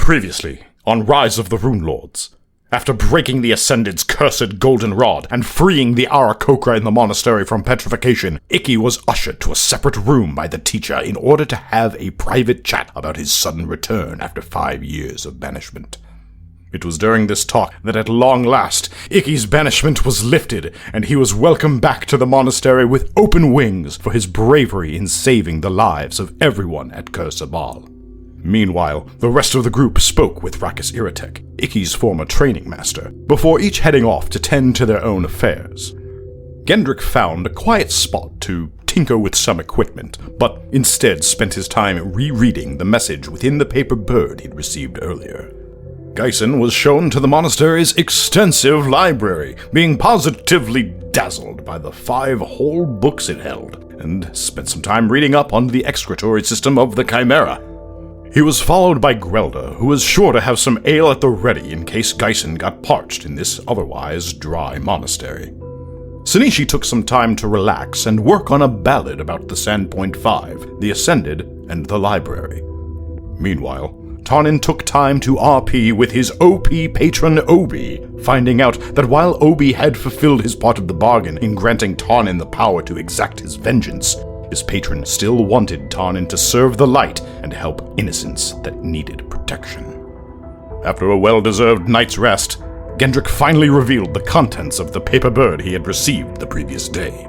Previously, on Rise of the Runelords. After breaking the Ascended's cursed golden rod and freeing the Aarakocra in the monastery from petrification, Icky was ushered to a separate room by the teacher in order to have a private chat about his sudden return after 5 years of banishment. It was during this talk that at long last, Icky's banishment was lifted, and he was welcomed back to the monastery with open wings for his bravery in saving the lives of everyone at Kursabal. Meanwhile, the rest of the group spoke with Rakis Iratek, Icky's former training master, before each heading off to tend to their own affairs. Gendrick found a quiet spot to tinker with some equipment, but instead spent his time rereading the message within the paper bird he'd received earlier. Geisen was shown to the monastery's extensive library, being positively dazzled by the 5 whole books it held, and spent some time reading up on the excretory system of the Chimera. He was followed by Grelda, who was sure to have some ale at the ready in case Geisen got parched in this otherwise dry monastery. Sanishi took some time to relax and work on a ballad about the Sandpoint Five, the Ascended, and the library. Meanwhile, Tarnin took time to RP with his OP patron Obi, finding out that while Obi had fulfilled his part of the bargain in granting Tarnin the power to exact his vengeance, his patron still wanted Tarnin to serve the light and help innocents that needed protection. After a well-deserved night's rest, Gendrick finally revealed the contents of the paper bird he had received the previous day.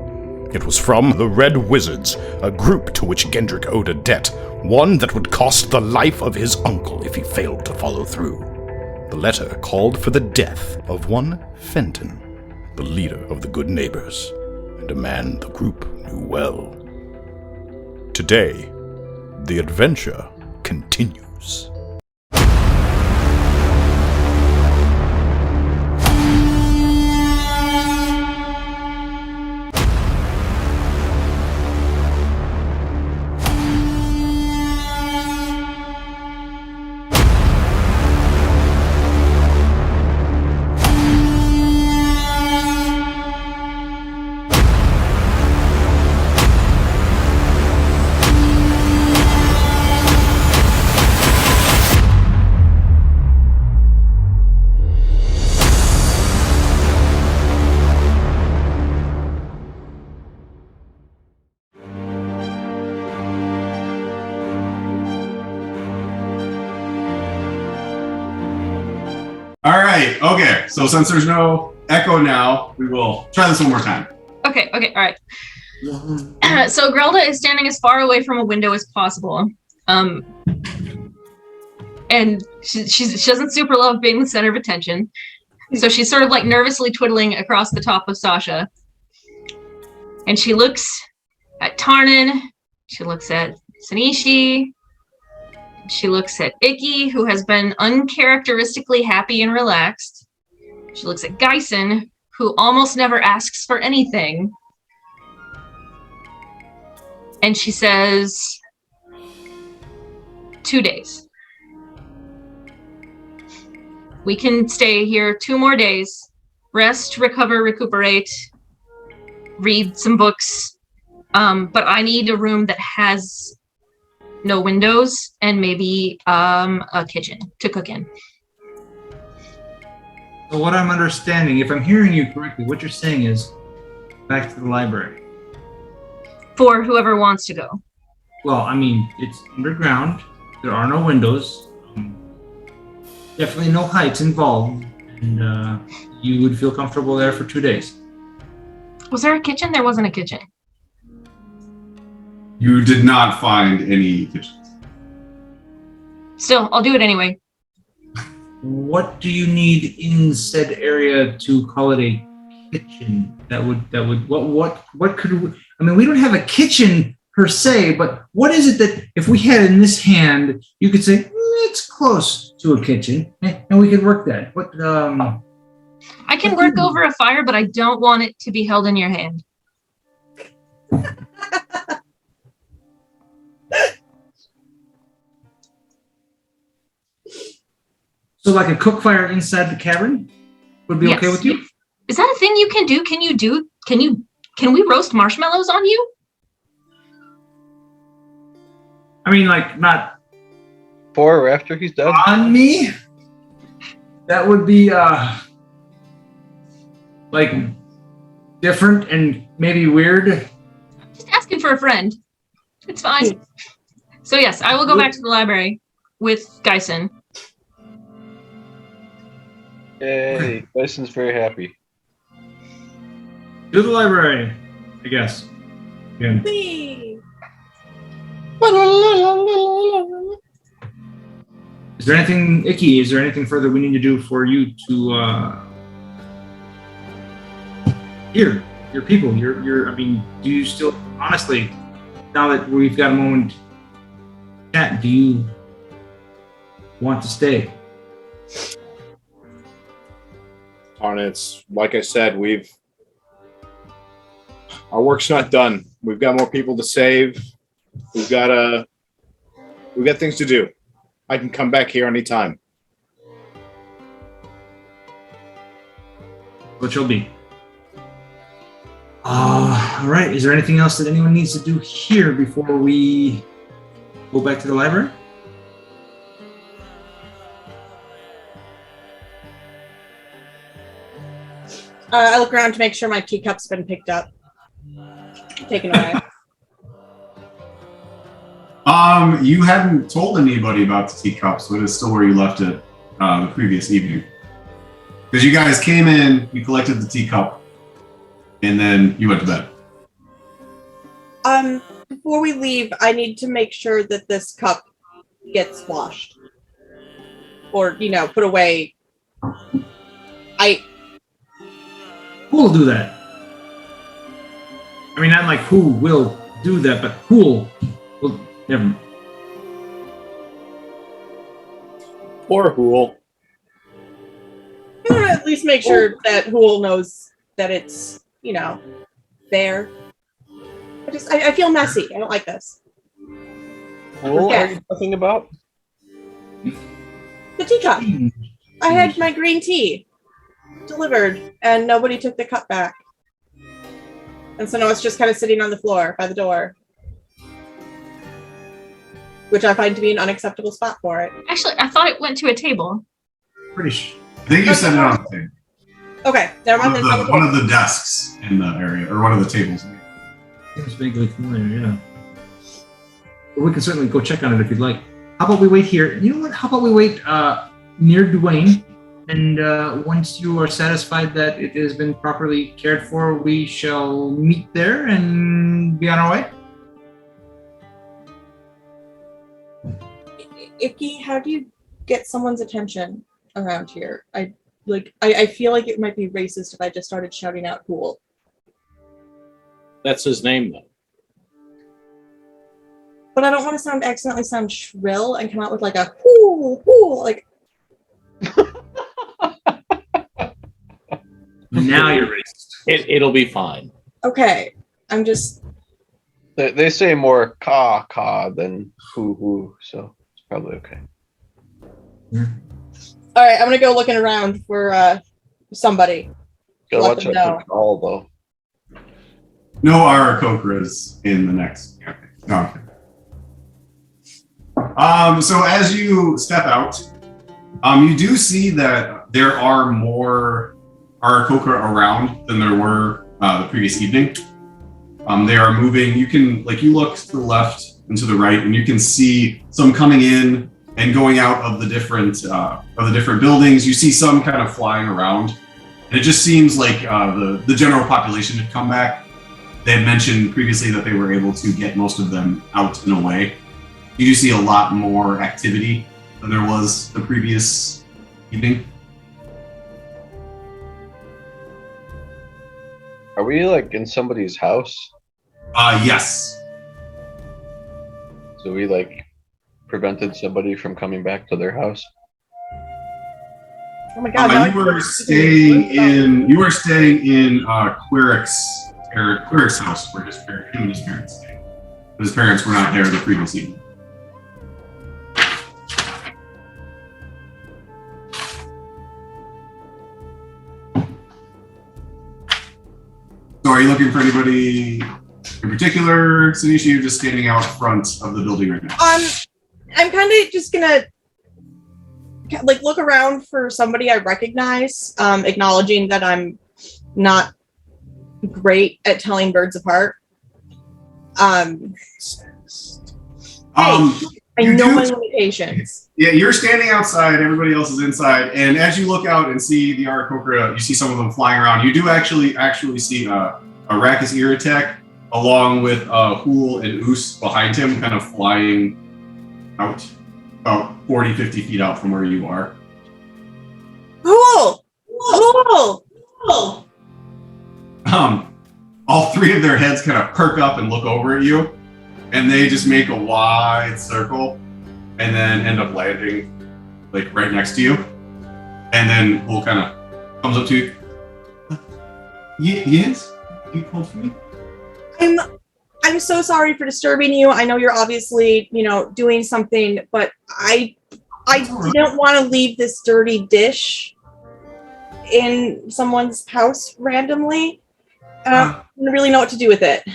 It was from the Red Wizards, a group to which Gendrick owed a debt, one that would cost the life of his uncle if he failed to follow through. The letter called for the death of one Fenton, the leader of the Good Neighbors, and a man the group knew well. Today, the adventure continues. Alright, okay. So since there's no echo now, we will try this one more time. Okay, alright. So Grelda is standing as far away from a window as possible. And she doesn't super love being the center of attention. So she's sort of like nervously twiddling across the top of Sasha. And she looks at Tarnin, she looks at Sanishi, she looks at Icky, who has been uncharacteristically happy and relaxed. She looks at Geisen, who almost never asks for anything. And she says, 2 days. We can stay here 2 more days. Rest, recover, recuperate, read some books. But I need a room that has no windows, and maybe a kitchen to cook in. So what I'm understanding, if I'm hearing you correctly, what you're saying is back to the library. For whoever wants to go. Well, I mean, it's underground. There are no windows. Definitely no heights involved. And you would feel comfortable there for 2 days. Was there a kitchen? There wasn't a kitchen. You did not find any kitchens. Still, I'll do it anyway. What do you need in said area to call it a kitchen? What could we, I mean, we don't have a kitchen per se, but what is it that if we had in this hand, you could say, it's close to a kitchen, and we could work that. I can work over a fire, but I don't want it to be held in your hand. So like a cook fire inside the cavern would be okay with you? Is that a thing you can do? Can we roast marshmallows on you? I mean, like, not before or after he's dead? On me? That would be like different and maybe weird. Just asking for a friend. It's fine. So yes, I will go back to the library with Geisen. Yay, Bison's very happy. To the library, I guess. Again. Whee! Is there anything, Icky, is there anything further we need to do for you to here, your people, your I mean, do you still, honestly, now that we've got a moment to chat, do you want to stay? It's like I said, our work's not done. We've got more people to save. We've got things to do. I can come back here anytime. What you'll be. All right. Is there anything else that anyone needs to do here before we go back to the library? I look around to make sure my teacup's been picked up. Taken away. You hadn't told anybody about the teacups, but it's still where you left it the previous evening. Because you guys came in, you collected the teacup, and then you went to bed. Before we leave, I need to make sure that this cup gets washed. Or, put away. Who will do that? I mean, not like who will do that, but who will never. Or Hool. I'm gonna at least make sure that Hool knows that it's, there. I feel messy. I don't like this. What are you talking about? The teacup. I had my green tea delivered, and nobody took the cup back. And so now it's just kind of sitting on the floor by the door. Which I find to be an unacceptable spot for it. Actually, I thought it went to a table. Pretty sure. I think you set it on the table. Okay, never mind. One of the desks in the area, or one of the tables. Seems vaguely familiar, yeah. But we can certainly go check on it if you'd like. How about we wait here? You know what? How about we wait near Dwayne? And once you are satisfied that it has been properly cared for, we shall meet there and be on our way. Icky, how do you get someone's attention around here? I feel like it might be racist if I just started shouting out "Hool." That's his name, though. But I don't want to accidentally sound shrill and come out with like a "Hool, Hool," like. Now you're racist. It'll be fine. Okay, I'm just. They say more "ka ka" than "hoo," so it's probably okay. All right, I'm gonna go looking around for somebody. Gotta Let watch them out know. for Call though. No Aarakocras in the next. Okay. No, okay. So as you step out, you do see that there are more Aarakocra around than there were the previous evening. They are moving. You can you look to the left and to the right, and you can see some coming in and going out of the different buildings. You see some kind of flying around, and it just seems like the general population had come back. They had mentioned previously that they were able to get most of them out and away. You do see a lot more activity than there was the previous evening. Are we in somebody's house? Yes. So we prevented somebody from coming back to their house? Oh my god! You were staying in Quirik's house where his parents stayed. His parents were not there the previous evening. So are you looking for anybody in particular, Sinisha? You're just standing out front of the building right now. I I'm kind of just gonna like look around for somebody I recognize, acknowledging that I'm not great at telling birds apart. I know my limitations. Yeah, you're standing outside, everybody else is inside, and as you look out and see the Aarakocra, you see some of them flying around. You do actually see a Rakkus Iratek along with Hool and Oos behind him, kind of flying out about 40, 50 feet out from where you are. Cool! All three of their heads kind of perk up and look over at you, and they just make a wide circle and then end up landing like right next to you. And then Hool kind of comes up to you. Yes? You called for me? I'm so sorry for disturbing you. I know you're obviously, doing something, but I didn't want to leave this dirty dish in someone's house randomly. I don't really know what to do with it.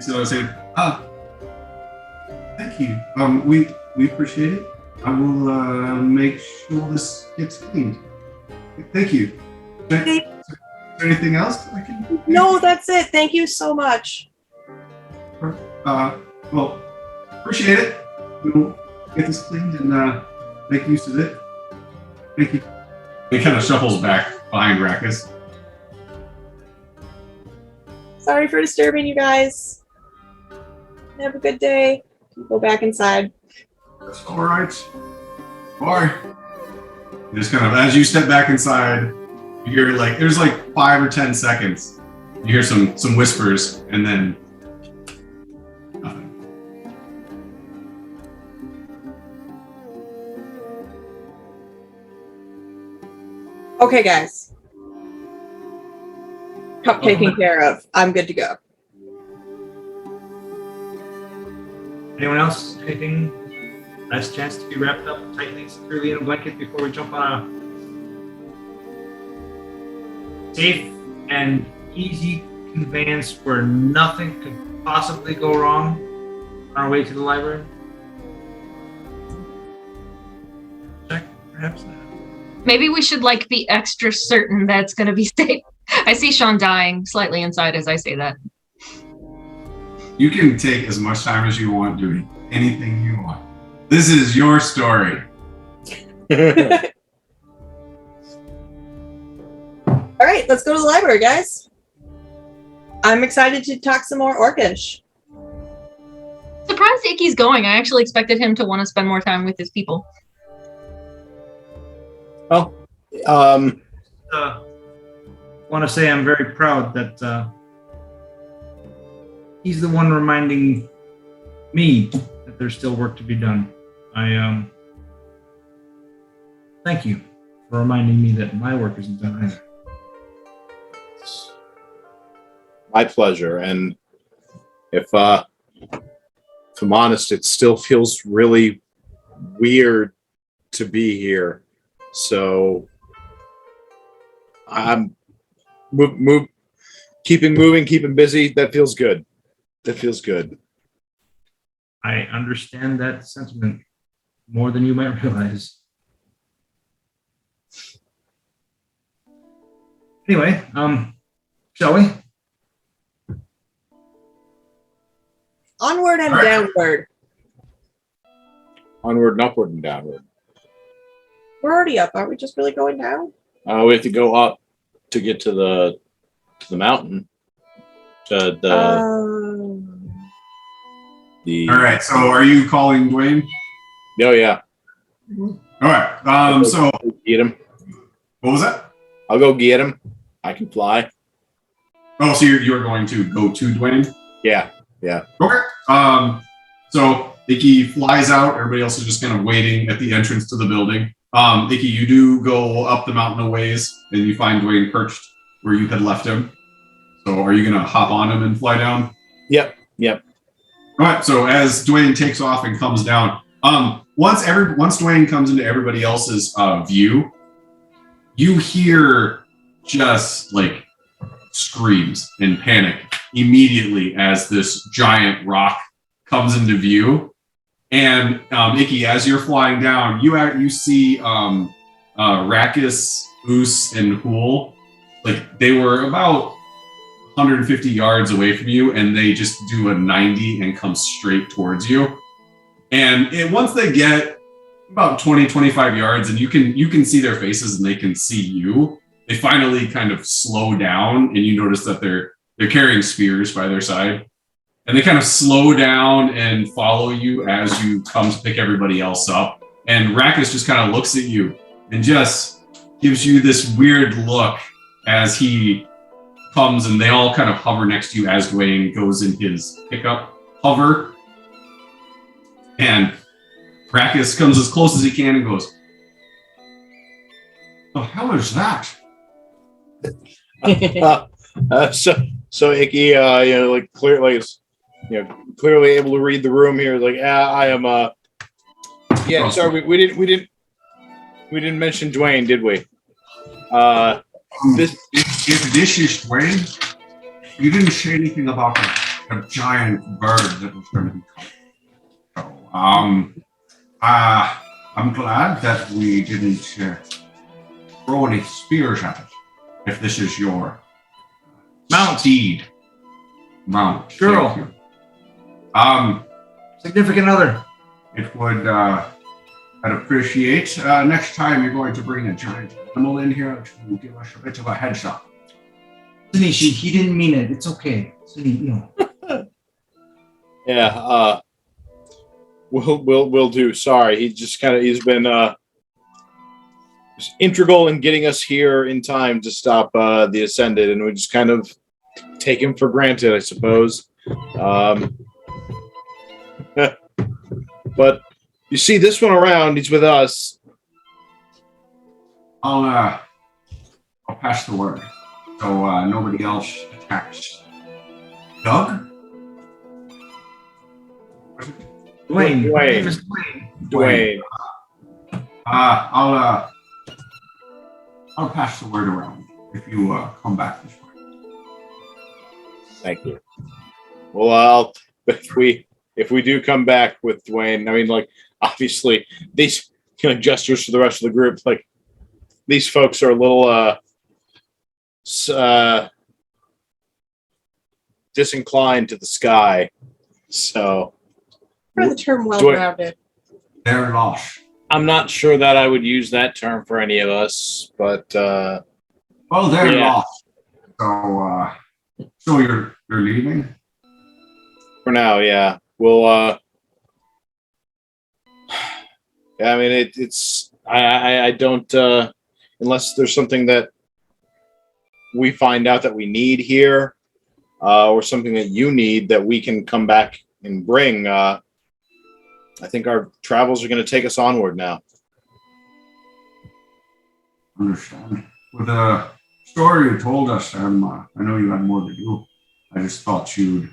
So I say, thank you. We appreciate it. I will make sure this gets cleaned. Thank you. Is there anything else I can do? No, that's it. Thank you so much. Well, appreciate it. We'll get this cleaned and make use of it. Thank you. He kind of shuffles back behind Rakkus. Sorry for disturbing you guys. Have a good day. Go back inside. That's all right. Bye. Just kind of, as you step back inside, you hear there's 5 or 10 seconds. You hear some whispers, and then nothing. Okay, guys. Cup taken care of. I'm good to go. Anyone else? Anything? Last chance to be wrapped up tightly, securely in a blanket before we jump on a safe and easy conveyance where nothing could possibly go wrong on our way to the library? Check, perhaps. Maybe we should be extra certain that it's going to be safe. I see Sean dying slightly inside as I say that. You can take as much time as you want doing anything you want. This is your story. All right, let's go to the library, guys. I'm excited to talk some more Orcish. Surprised Icky's going. I actually expected him to want to spend more time with his people. Oh, Want to say I'm very proud that he's the one reminding me that there's still work to be done. I thank you for reminding me that my work isn't done either. my pleasure. And if I'm honest, it still feels really weird to be here. So I'm keeping moving, keeping busy. That feels good. That feels good. I understand that sentiment more than you might realize. Anyway, shall we? Onward and downward. Onward and upward and downward. We're already up. Aren't we just really going down? We have to go up to get to the mountain. To the All right. So, are you calling Dwayne? Oh yeah. All right. So Get him. what was that? I'll go get him. I can fly. Oh, so you're going to go to Dwayne? Yeah. Yeah. Okay. So Icky flies out. Everybody else is just kind of waiting at the entrance to the building. Icky, you do go up the mountain a ways, and you find Dwayne perched where you had left him. So are you gonna hop on him and fly down? Yep. Yep. All right. So as Dwayne takes off and comes down, once Dwayne comes into everybody else's view, you hear just like screams and panic immediately as this giant rock comes into view, And Icky, as you're flying down, you see Rakis, Oos, and Hool. Like they were about 150 yards away from you, and they just do a 90 and come straight towards you. And once they get about 20, 25 yards, and you can see their faces and they can see you, they finally kind of slow down, and you notice that they're carrying spears by their side. And they kind of slow down and follow you as you come to pick everybody else up. And Rakis just kind of looks at you and just gives you this weird look as he comes, and they all kind of hover next to you as Dwayne goes in his pickup hover. And Rakis comes as close as he can and goes, "The hell is that?" So Icky, clearly able to read the room here. Like, I am. Yeah, sorry, we didn't mention Dwayne, did we? If this is Dwayne, you didn't say anything about a giant bird that was going to be coming. So, I'm glad that we didn't throw any spears at it. If this is your Mount. steed. Mount. Girl. Thank you. Significant other. It would, I'd appreciate, next time you're going to bring a giant animal in here to give us a bit of a heads up. Sinishi, he didn't mean it. It's okay. No. Yeah, we'll do. Sorry, he's been integral in getting us here in time to stop the Ascended, and we just kind of take him for granted, I suppose. But you see this one around, he's with us. I'll pass the word so nobody else attacks. Doug? Dwayne. Dwayne. I'll pass the word around if you come back this way. Thank you. Well, if we do come back with Dwayne, I mean, like, obviously these gestures to the rest of the group, like, these folks are a little disinclined to the sky. So, For the term well-rounded. They're lost. I'm not sure that I would use that term for any of us, but Well, they're lost. So you're leaving? for now, yeah. We'll I mean, it's I don't unless there's something that we find out that we need here, or something that you need that we can come back and bring. I think our travels are going to take us onward now. Understand. With the story you told us, I know you had more to do. I just thought you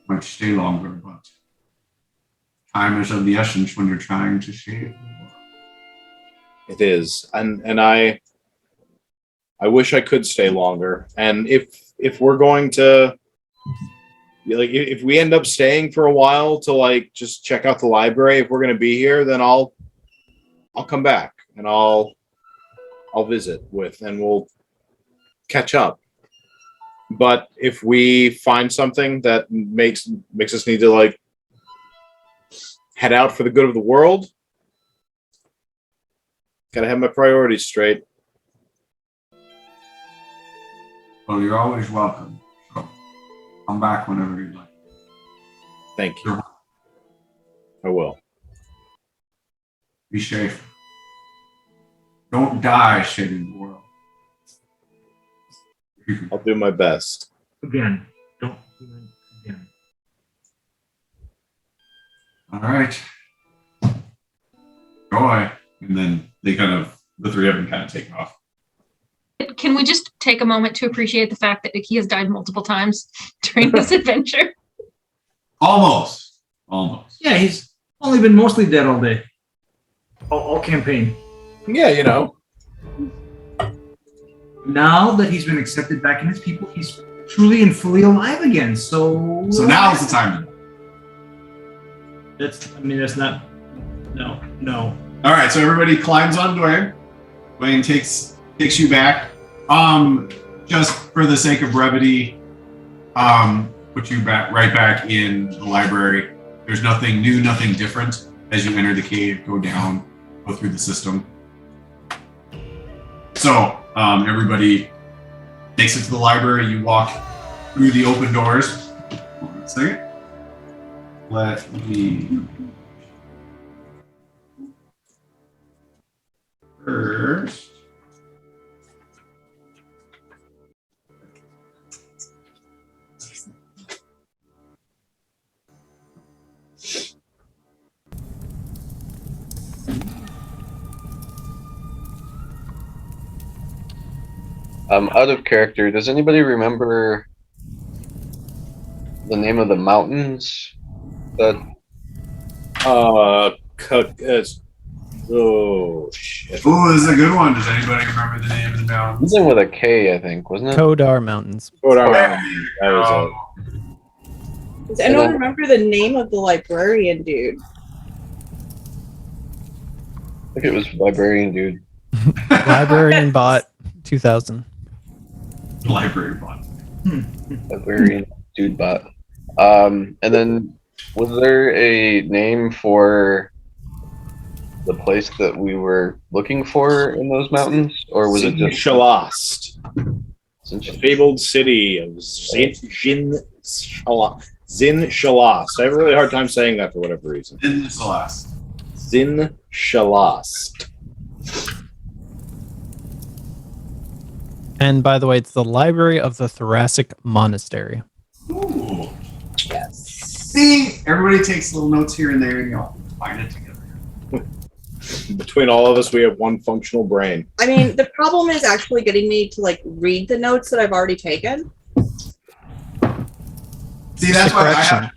might stay longer, but time is of the essence when you're trying to save the world. It is, and I wish I could stay longer. And if we're going to, like, if we end up staying for a while to like just check out the library, if we're going to be here, then I'll come back and I'll visit with, and we'll catch up. But if we find something that makes us need to like head out for the good of the world, gotta have my priorities straight. Well, you're always welcome. So come back whenever you'd like. Thank you. Sure. I will. Be safe. Don't die saving the world. I'll do my best. Again. Don't do it again. All right. Joy. And then the three of them kind of take off. Can we just take a moment to appreciate the fact that Icky has died multiple times during this adventure? Almost. Yeah, he's only been mostly dead all day. All campaign. Yeah, you know. Now that he's been accepted back in his people, he's truly and fully alive again. So So now's the time to That's not. No. All right, so everybody climbs on Dwayne. Dwayne takes you back. Just for the sake of brevity, put you right back in the library. There's nothing new, nothing different as you enter the cave, go down, go through the system. So everybody makes it to the library. You walk through the open doors. Hold on a second. Let me first. Out of character, does anybody remember the name of the mountains that Oh shit. Ooh, this is a good one. Does anybody remember the name of the mountain? something with a K, I think, wasn't it? Kodar Mountains. That was Does anyone remember the name of the librarian dude? I think it was Barbarian Dude. Librarian bot 2000. Library bot. Barbarian Dude bot. And then was there a name for the place that we were looking for in those mountains? Or was it just Shalast? The fabled city of Zin Shalast. I have a really hard time saying that for whatever reason. In the last. Zin Shalast. And by the way, it's the Library of the Thoracic Monastery. Ooh. Yes. See, everybody takes little notes here and there, and y'all find it together. Between all of us, we have one functional brain. I mean, the problem is actually getting me to like read the notes that I've already taken. See, that's why I have to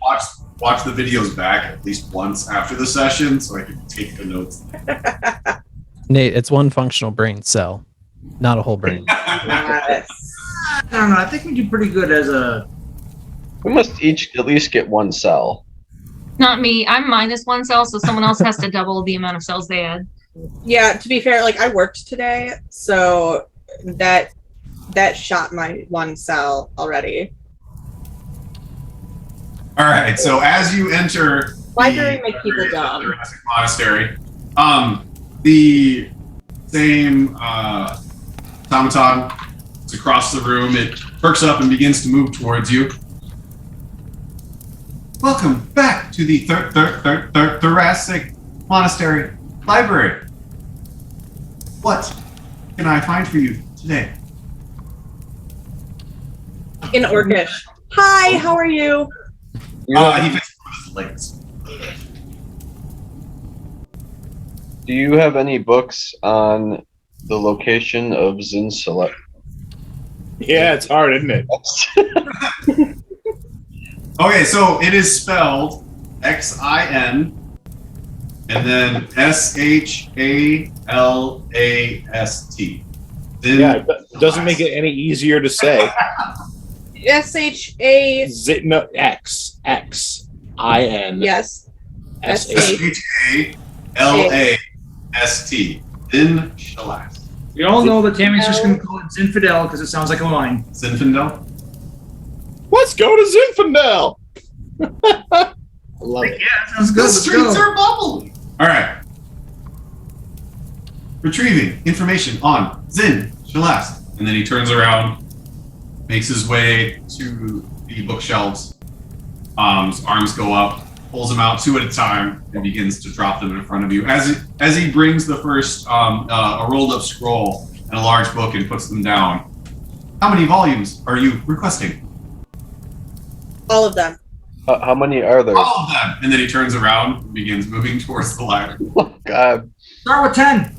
watch the videos back at least once after the session so I can take the notes. Nate, it's one functional brain cell, not a whole brain. Yes. I don't know. I think we do pretty good as a. We must each at least get one cell. Not me. I'm -1 cell, so someone else has to double the amount of cells they add. Yeah, to be fair, like I worked today, so that shot my 1 cell already. All right, so as you enter Library make people dumb. Thoracic Monastery, the same automaton is across the room. It perks up and begins to move towards you. Welcome back to the Thoracic Monastery Library. What can I find for you today? In Orcish. Hi, how are you? He fixed his legs. Do you have any books on the location of Zin Select? Yeah, it's hard, isn't it? Okay, so it is spelled Xin and then Shalast. Yeah, it doesn't make it any easier to say. S-H-A... No, Xin. Yes. S-H. Shalast. Zin Shalast. We all know that Tammy's just going to call it Zinfidel because it sounds like a line. Zinfandel? Let's go to Zinfandel! I love it. Yeah, that sounds good. The Let's streets go. are bubbly. All right. Retrieving information on Zin Shalast. And then he turns around, makes his way to the bookshelves. His arms go up, pulls them out 2 at a time, and begins to drop them in front of you. As he brings the first a rolled up scroll and a large book and puts them down. How many volumes are you requesting? All of them. How many are there? All of them. And then he turns around and begins moving towards the library. Oh, God. Start with 10.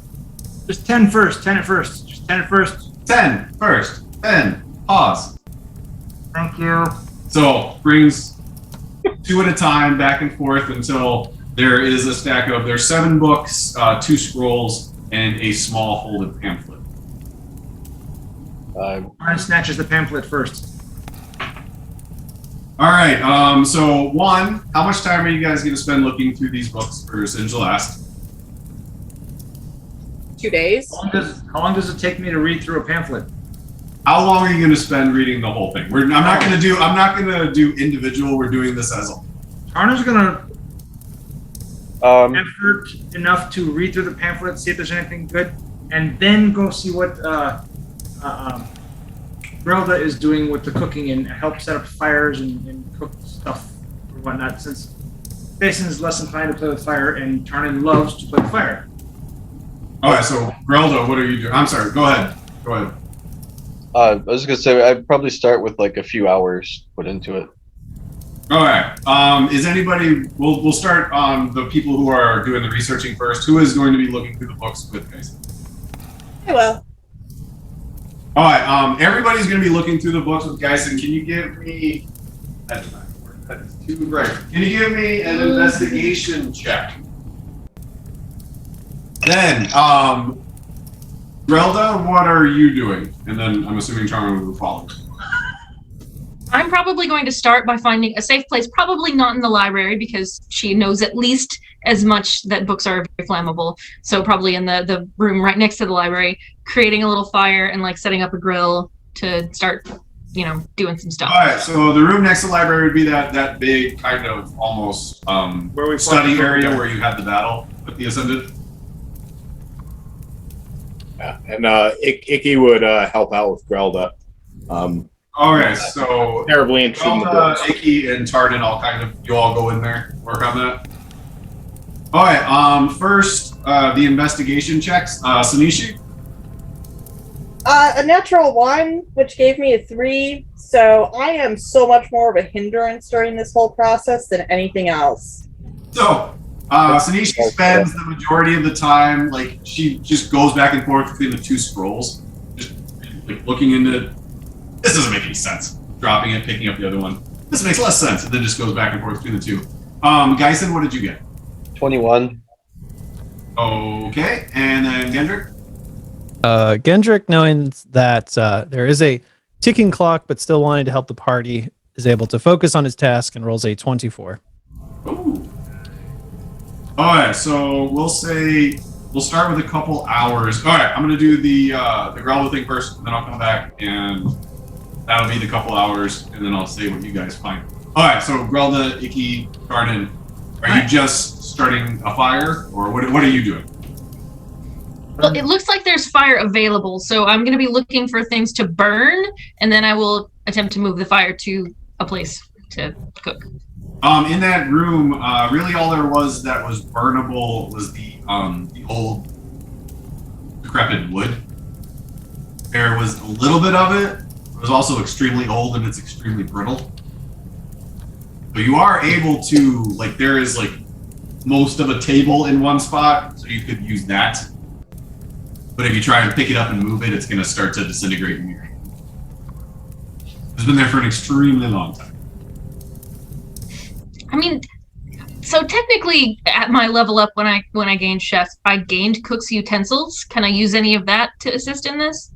Just 10 first. 10 at first. Just 10 at first. 10 first. 10. Pause. Thank you. So brings 2 at a time back and forth until there is a stack of there's 7 books, 2 scrolls, and a small folded pamphlet. Arn snatches the pamphlet first. All right. So one, how much time are you guys going to spend looking through these books for Singe the Last? 2 days. How long does it take me to read through a pamphlet? How long are you going to spend reading the whole thing? I'm not going to do individual. We're doing this as a. Tarna's gonna effort enough to read through the pamphlet, see if there's anything good, and then go see what Relda is doing with the cooking and help set up fires and cook stuff or whatnot. Since Jason is less inclined to play with fire, and Tarnan loves to play with fire. All right. So Grelda, what are you doing? I'm sorry. Go ahead. I was gonna say I'd probably start with like a few hours put into it. All right. Is anybody? We'll start on the people who are doing the researching first. Who is going to be looking through the books with Jason? I will. All right. Everybody's going to be looking through the books with Geisen. Can you give me? That is not work. That is too right. Can you give me an investigation check? Then, Grelda, what are you doing? And then I'm assuming Charmin will follow. I'm probably going to start by finding a safe place, probably not in the library because she knows at least as much that books are very flammable. So probably in the room right next to the library, creating a little fire and like setting up a grill to start, doing some stuff. All right, so the room next to the library would be that big kind of almost Where we study area where you had the battle with the Ascended. Yeah, and Icky would help out with Grelda. Okay, so Terribly interested in the Grelda, books. Icky, and Tardan you all go in there, work on that. All right, first, the investigation checks. Sanishi? A natural 1, which gave me a 3. So I am so much more of a hindrance during this whole process than anything else. So, Sanishi spends the majority of the time, like, she just goes back and forth between the two scrolls, just like looking into. This doesn't make any sense. Dropping it, picking up the other one. This makes less sense, and then just goes back and forth between the two. Geisen, what did you get? 21. Okay, and then Gendrick? Gendrick, knowing that there is a ticking clock, but still wanting to help the party, is able to focus on his task and rolls a 24. Ooh. All right, so we'll start with a couple hours. All right, I'm gonna do the Grelda thing first, and then I'll come back and that'll be the couple hours, and then I'll say what you guys find. All right, so Grelda, Icky, Tardan, are you just starting a fire, or what are you doing? Well, it looks like there's fire available, so I'm going to be looking for things to burn, and then I will attempt to move the fire to a place to cook. In that room, really all there was that was burnable was the old decrepit wood. There was a little bit of it. It was also extremely old and it's extremely brittle. But you are able to, like, there is like most of a table in one spot, so you could use that. But if you try and pick it up and move it, it's going to start to disintegrate in your hand. It's been there for an extremely long time. I mean, so technically, at my level up, when I gained chef, I gained cook's utensils. Can I use any of that to assist in this?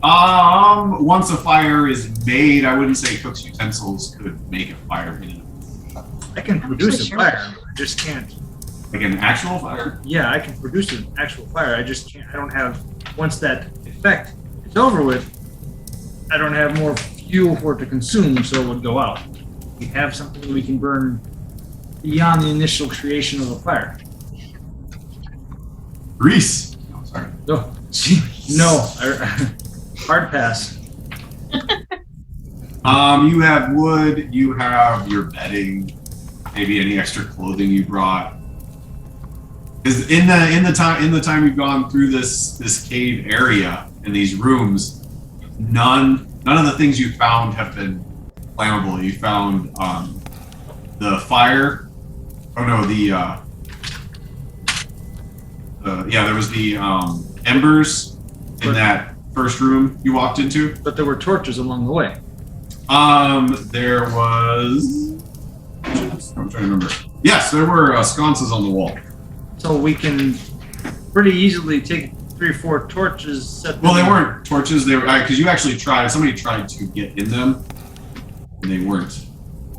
Once a fire is made, I wouldn't say cook's utensils could make a fire in it. I can produce a sure. fire. I just can't. Like an actual fire? Yeah, I can produce an actual fire. I just can't. I don't have. Once that effect is over with, I don't have more fuel for it to consume, so it would go out. We have something we can burn beyond the initial creation of a fire. Grease. No, sorry. No, hard pass. You have wood. You have your bedding. Maybe any extra clothing you brought. Because in the time you've gone through this cave area and these rooms, none of the things you found have been flammable. You found the fire. Oh no, there was the embers in that first room you walked into. But there were torches along the way. There was. I'm trying to remember. Yes, there were sconces on the wall. So we can pretty easily take 3 or 4 torches set. Well, they weren't torches. They were because you actually tried. Somebody tried to get in them, and they weren't.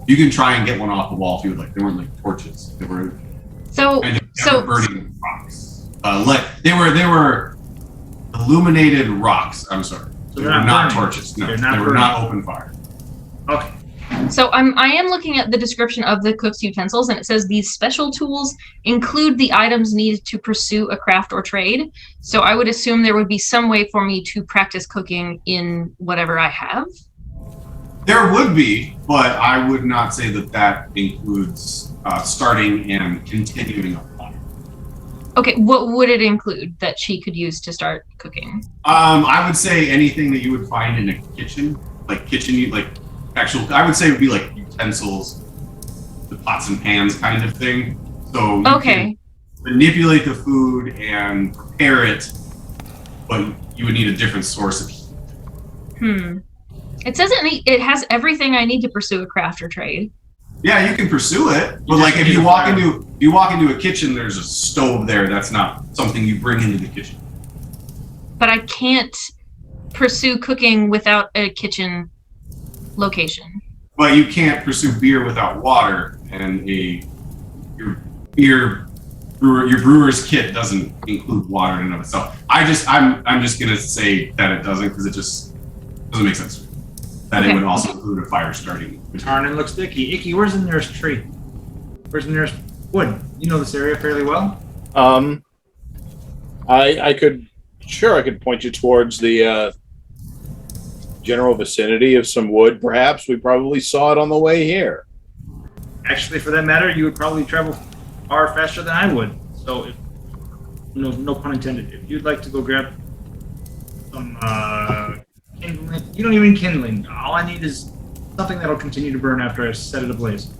You can try and get one off the wall if you would like. They weren't like torches. They were kind of burning rocks. They were illuminated rocks. I'm sorry. So they were not torches. No, they were not open fire. Okay. So I am looking at the description of the cook's utensils, and it says these special tools include the items needed to pursue a craft or trade. So I would assume there would be some way for me to practice cooking in whatever I have. There would be, but I would not say that includes starting and continuing a fire. Okay, what would it include that she could use to start cooking? I would say anything that you would find in a kitchen, I would say it would be like utensils, the pots and pans kind of thing. So you can manipulate the food and prepare it, but you would need a different source of heat. It says it has everything I need to pursue a craft or trade. Yeah, you can pursue it, but like if you walk into a kitchen, there's a stove there. That's not something you bring into the kitchen. But I can't pursue cooking without a kitchen location. But you can't pursue beer without water, and your brewer's kit doesn't include water in and of itself. I'm just gonna say that it doesn't because it just doesn't make sense. That it would also include a fire starting. Tarnin looks to Icky. Icky, where's the nearest tree? Where's the nearest wood? You know this area fairly well. I could point you towards the general vicinity of some wood. Perhaps we probably saw it on the way here. Actually, for that matter, you would probably travel far faster than I would. So, no pun intended. If you'd like to go grab some kindling, you don't even need kindling. All I need is something that'll continue to burn after I set it ablaze.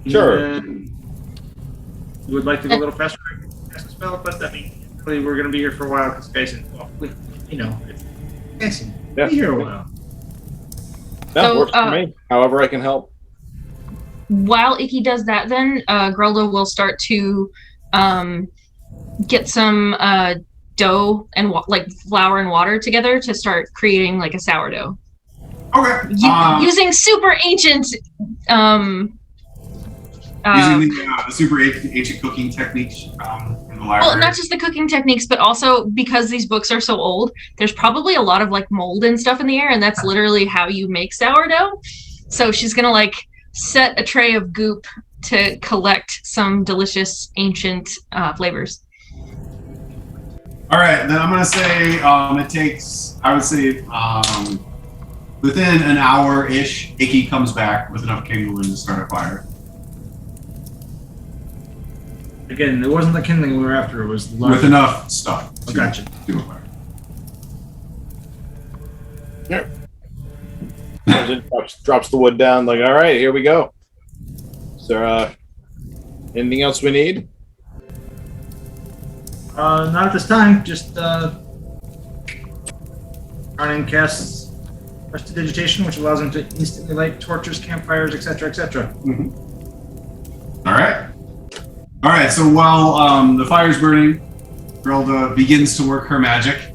Sure. You would like to go a little faster, cast a spell, but I mean, really, we're going to be here for a while because Gyson, Gyson, Yeah. be here a while. That works for me. However I can help. While Icky does that, then Grelda will start to get some dough and flour and water together to start creating like a sourdough. Okay. Using super ancient using the super ancient cooking techniques in the library. Well, not just the cooking techniques, but also because these books are so old, there's probably a lot of like mold and stuff in the air, and that's literally how you make sourdough. So she's gonna set a tray of goop to collect some delicious ancient flavors. All right, then I'm gonna say it takes. I would say within an hour-ish, Icky comes back with enough kindling to start a fire. Again, it wasn't the kindling we were after. It was with enough stuff to gotcha. do a fire. Yep. Drops the wood down. Like, all right, here we go. Is there anything else we need? Not at this time. Just Arnon casts prestidigitation, which allows him to instantly light torches, campfires, etc., etc. Mm-hmm. All right. So while the fire's burning, Grelda begins to work her magic.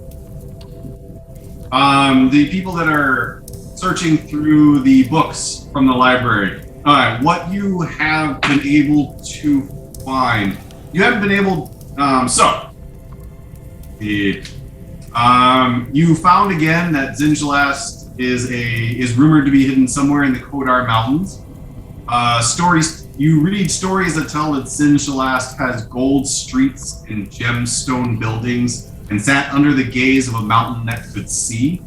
The people that are searching through the books from the library, what you have been able to find, you haven't been able. You found again that Zinjalast is rumored to be hidden somewhere in the Kodar Mountains. You read stories that tell that Zinjalast has gold streets and gemstone buildings and sat under the gaze of a mountain that could see.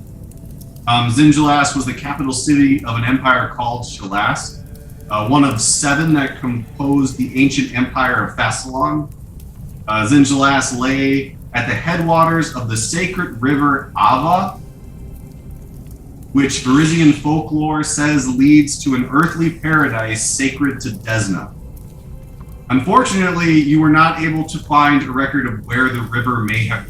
Zinjalast was the capital city of an empire called Shalast, one of 7 that composed the ancient empire of Thassalon. Zinjalast lay at the headwaters of the sacred river Ava, which Varisian folklore says leads to an earthly paradise sacred to Desna. Unfortunately, you were not able to find a record of where the river may have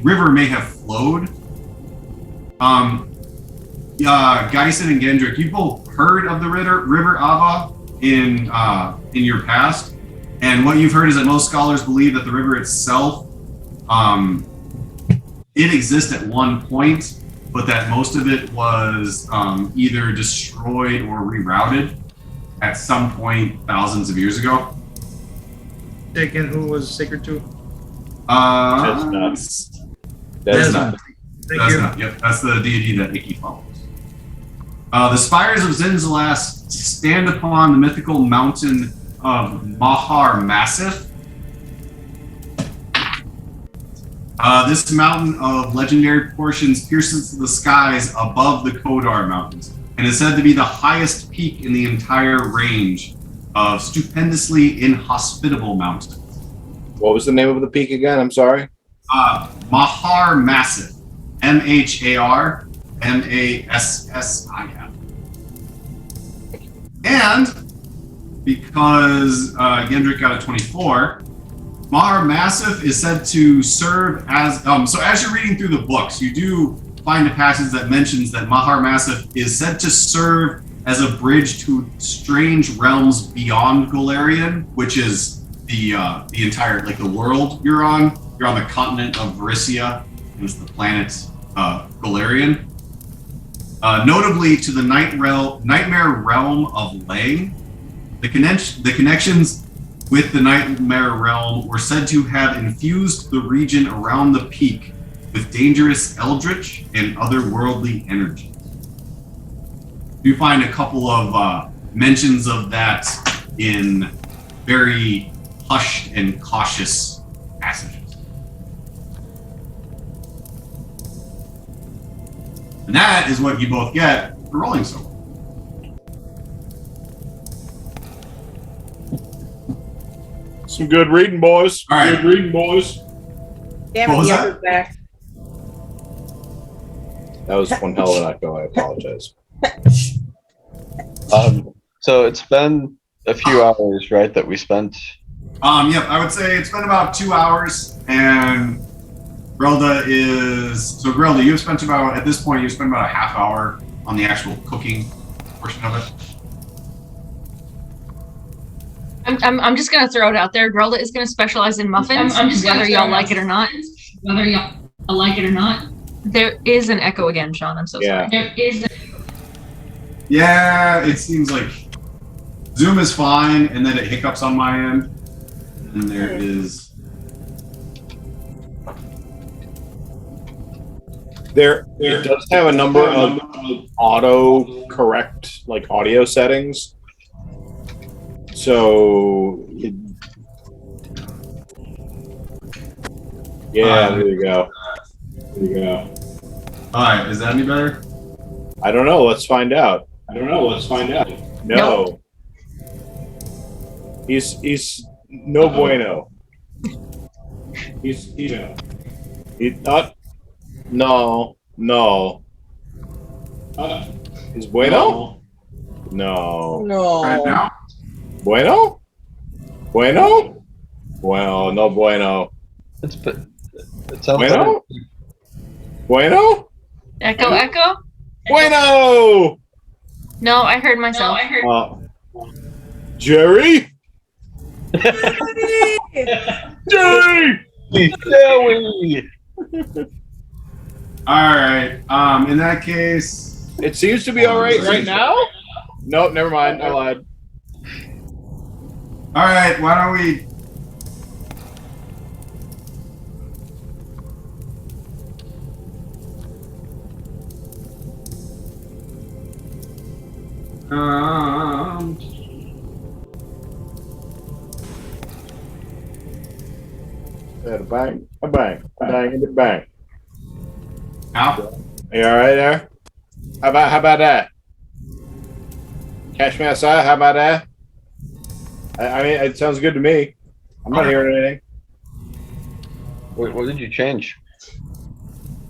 river may have flowed. Gyson and Gendrick, you both heard of the river Ava in your past. And what you've heard is that most scholars believe that the river itself did exist at one point, but that most of it was either destroyed or rerouted at some point thousands of years ago. Again, who was sacred to? That's Desna. Thank Desna. you. Yep, that's the deity that Icky follows. The spires of Zinzalas stand upon the mythical mountain of Mahar Massif. This mountain of legendary proportions pierces the skies above the Kodar Mountains and is said to be the highest peak in the entire range of stupendously inhospitable mountains. What was the name of the peak again? I'm sorry. Mahar Massif. MHAR MASSIF. And because Gendrick got a 24, Mahar Massif is said to serve as so as you're reading through the books, you do find a passage that mentions that Mahar Massif is said to serve as a bridge to strange realms beyond Golarion, which is the entire, like, the world you're on. You're on the continent of Varissia, and it's the planet Golarion. Notably to the nightmare realm of Lang, the connections with the nightmare realm were said to have infused the region around the peak with dangerous eldritch and otherworldly energy. You find a couple of mentions of that in very hushed and cautious passages. And that is what you both get for rolling so well. Some good reading, boys. All right. Good reading, boys. Damn What it, was the that? other's back. That was one hell of an echo. I apologize. So it's been a few hours, right, that we spent. Yep, I would say it's been about 2 hours, and Grelda you've spent about, at this point, you've spent about a half hour on the actual cooking portion of it. I'm just gonna throw it out there. Grelda is gonna specialize in muffins, whether y'all like it or not. Whether y'all like it or not. There is an echo again, Sean. I'm so sorry. There is. Yeah, it seems like Zoom is fine, and then it hiccups on my end. And there is. It does have a number of auto correct, like, audio settings. So, there you go. There you go. All right, is that any better? I don't know. Let's find out. No. He's no bueno. He's not. No. Is bueno? No. Right now? Bueno? Well, no bueno. It sounds Bueno? Bueno? Echo? Bueno! No, I heard myself. Jerry? Jerry! Joey! All right. In that case, It seems to be all right now? Nope, never mind. I lied. all right. Why don't we? Bang, a bang, and a bang. Now? Are you all right there? How about that? Catch me outside. How about that? I mean, it sounds good to me. I'm not hearing anything. What did you change?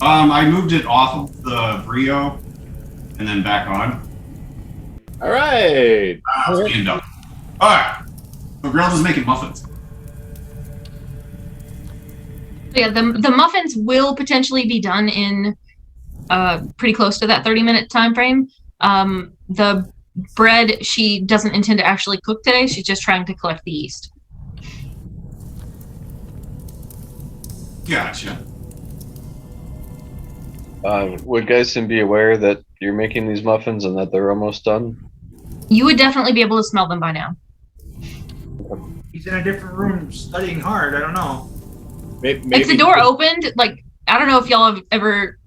I moved it off of the Brio and then back on. All right. Stand up. All right. So Grelda's making muffins. Yeah, the muffins will potentially be done in pretty close to that 30-minute time frame. The bread she doesn't intend to actually cook today. She's just trying to collect the yeast. Gotcha. Would Geisen be aware that you're making these muffins and that they're almost done? You would definitely be able to smell them by now. He's in a different room studying hard. I don't know. Maybe If the door opened, like, I don't know if y'all have ever.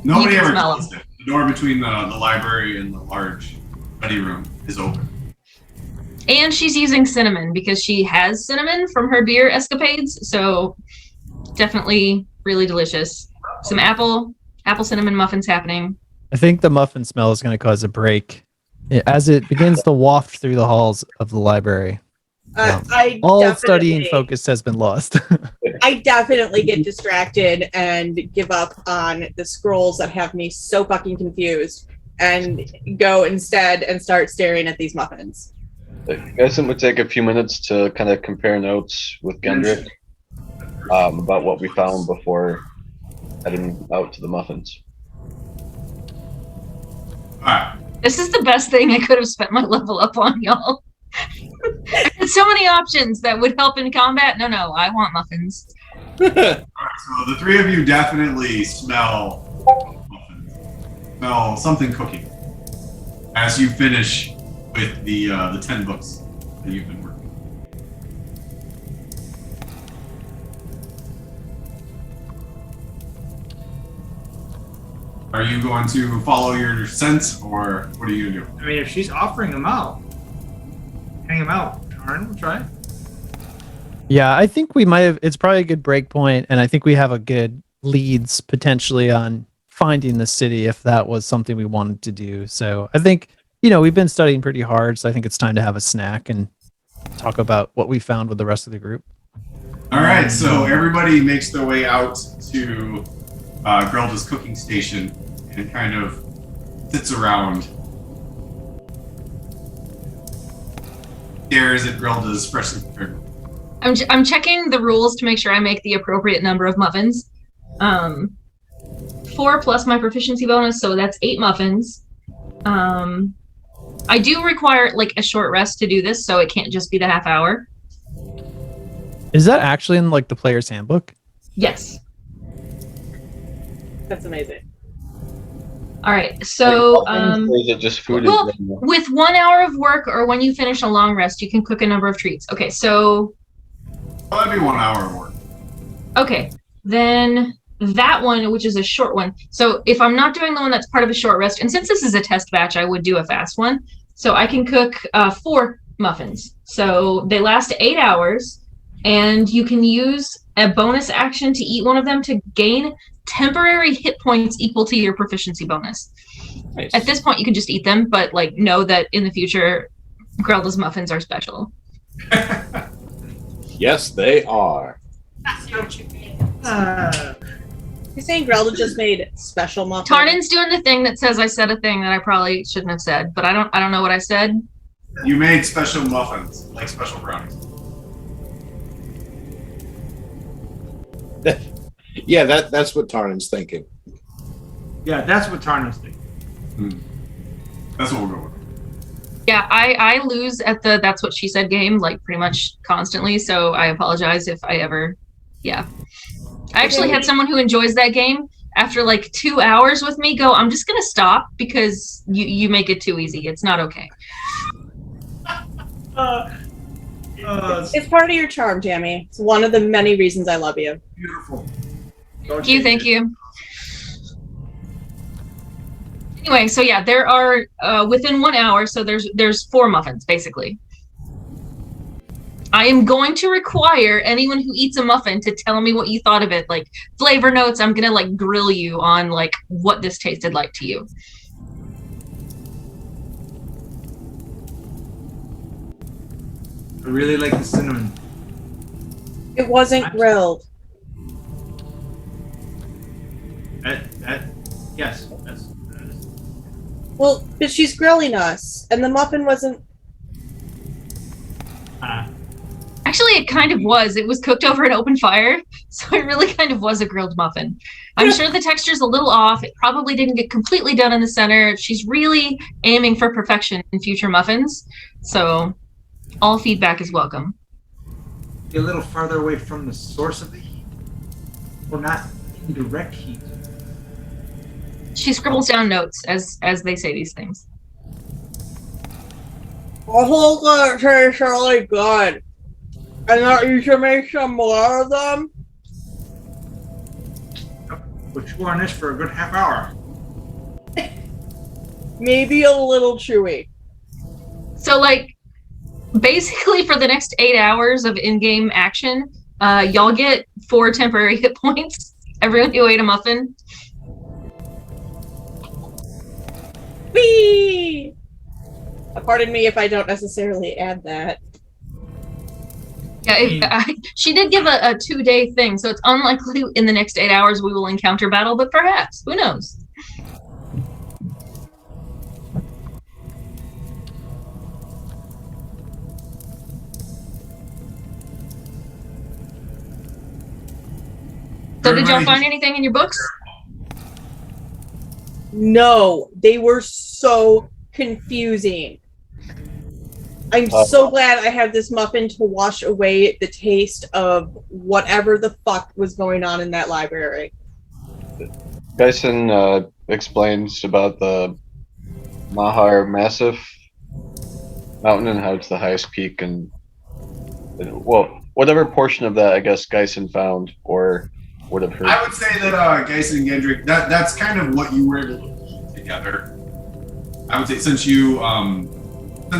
Nobody You can ever smell closed it. The door between the library and the large study room is open. And she's using cinnamon because she has cinnamon from her beer escapades. So definitely really delicious. Some apple cinnamon muffins happening. I think the muffin smell is going to cause a break as it begins to waft through the halls of the library. All studying focus has been lost. I definitely get distracted and give up on the scrolls that have me so fucking confused and go instead and start staring at these muffins. Geisen would take a few minutes to kind of compare notes with Gendrick about what we found before heading out to the muffins. Alright. This is the best thing I could have spent my level up on, y'all. There's so many options that would help in combat. No, I want muffins. Alright, so the three of you definitely smell muffins. Smell something cooking. As you finish with the 10 books that you've been working. Are you going to follow your sense, or what are you going to do? I mean, if she's offering them out, hang them out. Tarn, we'll try. Yeah, I think we might have. It's probably a good break point, and I think we have a good leads potentially on finding the city if that was something we wanted to do. So I think, we've been studying pretty hard, so I think it's time to have a snack and talk about what we found with the rest of the group. All right, so everybody makes their way out to Grelda's cooking station and kind of sits around, stares at Grelda's freshly prepared. I'm checking the rules to make sure I make the appropriate number of muffins. 4 plus my proficiency bonus, so that's 8 muffins. I do require like a short rest to do this, so it can't just be the half hour. Is that actually in like the player's handbook? Yes. That's amazing. All right, so Or is it just food? well, with 1 hour of work or when you finish a long rest, you can cook a number of treats. Okay, so Well, that'd be 1 hour of work. okay, then that one, which is a short one. So if I'm not doing the one that's part of a short rest, and since this is a test batch, I would do a fast one. So I can cook 4 muffins. So they last 8 hours, and you can use a bonus action to eat one of them to gain temporary hit points equal to your proficiency bonus. Nice. At this point, you can just eat them, but like know that in the future, Grelda's muffins are special. Yes, they are. You're saying Grelda just made special muffins? Tarnin's doing the thing that says I said a thing that I probably shouldn't have said, but I don't know what I said. You made special muffins, like special brownies. Yeah, that's what Tarnin's thinking. Yeah, that's what Tarn was thinking. That's what we'll go with. Yeah, I lose at the that's what she said game like pretty much constantly, so I apologize if I ever I actually had someone who enjoys that game after like 2 hours with me go, I'm just gonna stop because you make it too easy. It's not okay. It's part of your charm, Tammy. It's one of the many reasons I love you. Beautiful. Thank you. Anyway, so yeah, there are within 1 hour, so there's 4 muffins basically. I am going to require anyone who eats a muffin to tell me what you thought of it, like flavor notes. I'm gonna like grill you on like what this tasted like to you. I really like the cinnamon. It wasn't grilled. Yes, that is. Well, but she's grilling us, and the muffin wasn't. Actually, it kind of was. It was cooked over an open fire, so it really kind of was a grilled muffin. I'm sure the texture's a little off. It probably didn't get completely done in the center. She's really aiming for perfection in future muffins, so all feedback is welcome. Be a little farther away from the source of the heat. or not in direct heat. She scribbles down notes as they say these things. I think that tastes really good. And that you should make some more of them. We'll chew on this for a good half hour. Maybe a little chewy. So, like, basically for the next 8 hours of in-game action, y'all get 4 temporary hit points. Everyone who ate a muffin. Whee! Pardon me if I don't necessarily add that. Yeah, she did give a 2-day thing, so it's unlikely in the next 8 hours we will encounter battle, but perhaps. Who knows? So did y'all find anything in your books? No, they were so confusing. I'm so glad I have this muffin to wash away the taste of whatever the fuck was going on in that library. Gyson explains about the Mahar Massif mountain and how it's the highest peak, and well, whatever portion of that I guess Gyson found or would have heard. I would say that Gyson and Gendrick, that's kind of what you were able to pull together. I would say since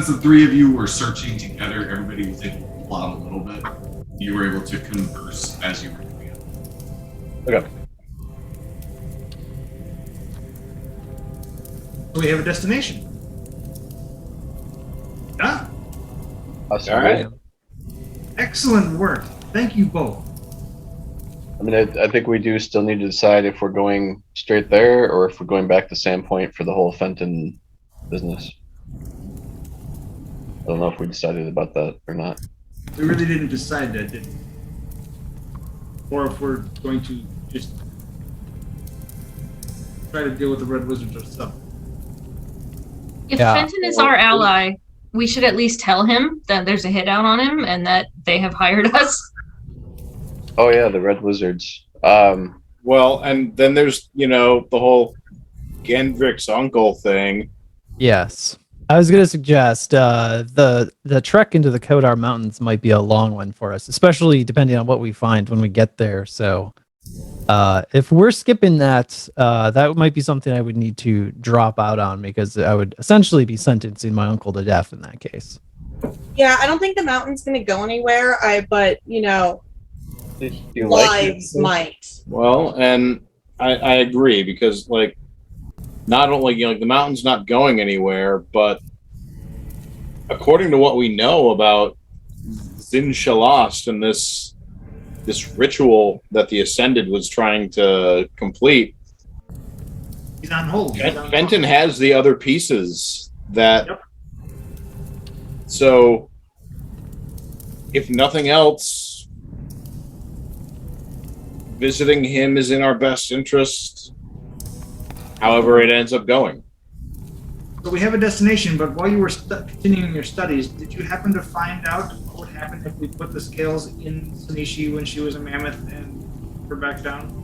the three of you were searching together, everybody was able to pull out a little bit. You were able to converse as you were doing it. Okay. So we have a destination. Yeah. Awesome. All right. Excellent work. Thank you both. I mean, I think we do still need to decide if we're going straight there or if we're going back to Sandpoint for the whole Fenton business. I don't know if we decided about that or not. We really didn't decide that, did we? Or if we're going to just try to deal with the Red Wizards ourselves. If Yeah. Fenton is our ally, we should at least tell him that there's a hit out on him and that they have hired us. Oh yeah, the Red Wizards. Well, and then there's, the whole Gendrick's uncle thing. Yes. I was going to suggest the trek into the Kodar Mountains might be a long one for us, especially depending on what we find when we get there. So if we're skipping that, that might be something I would need to drop out on because I would essentially be sentencing my uncle to death in that case. Yeah, I don't think the mountain's going to go anywhere. But You like lives it? might. Well, and I agree because, like, not only, the mountain's not going anywhere, but according to what we know about Zin Shalast and this ritual that the Ascended was trying to complete, He's on hold. Fenton has the other pieces that. Yep. So, if nothing else, visiting him is in our best interest. However, it ends up going. So we have a destination, but while you were continuing your studies, did you happen to find out what would happen if we put the scales in Sanishi when she was a mammoth and put her back down?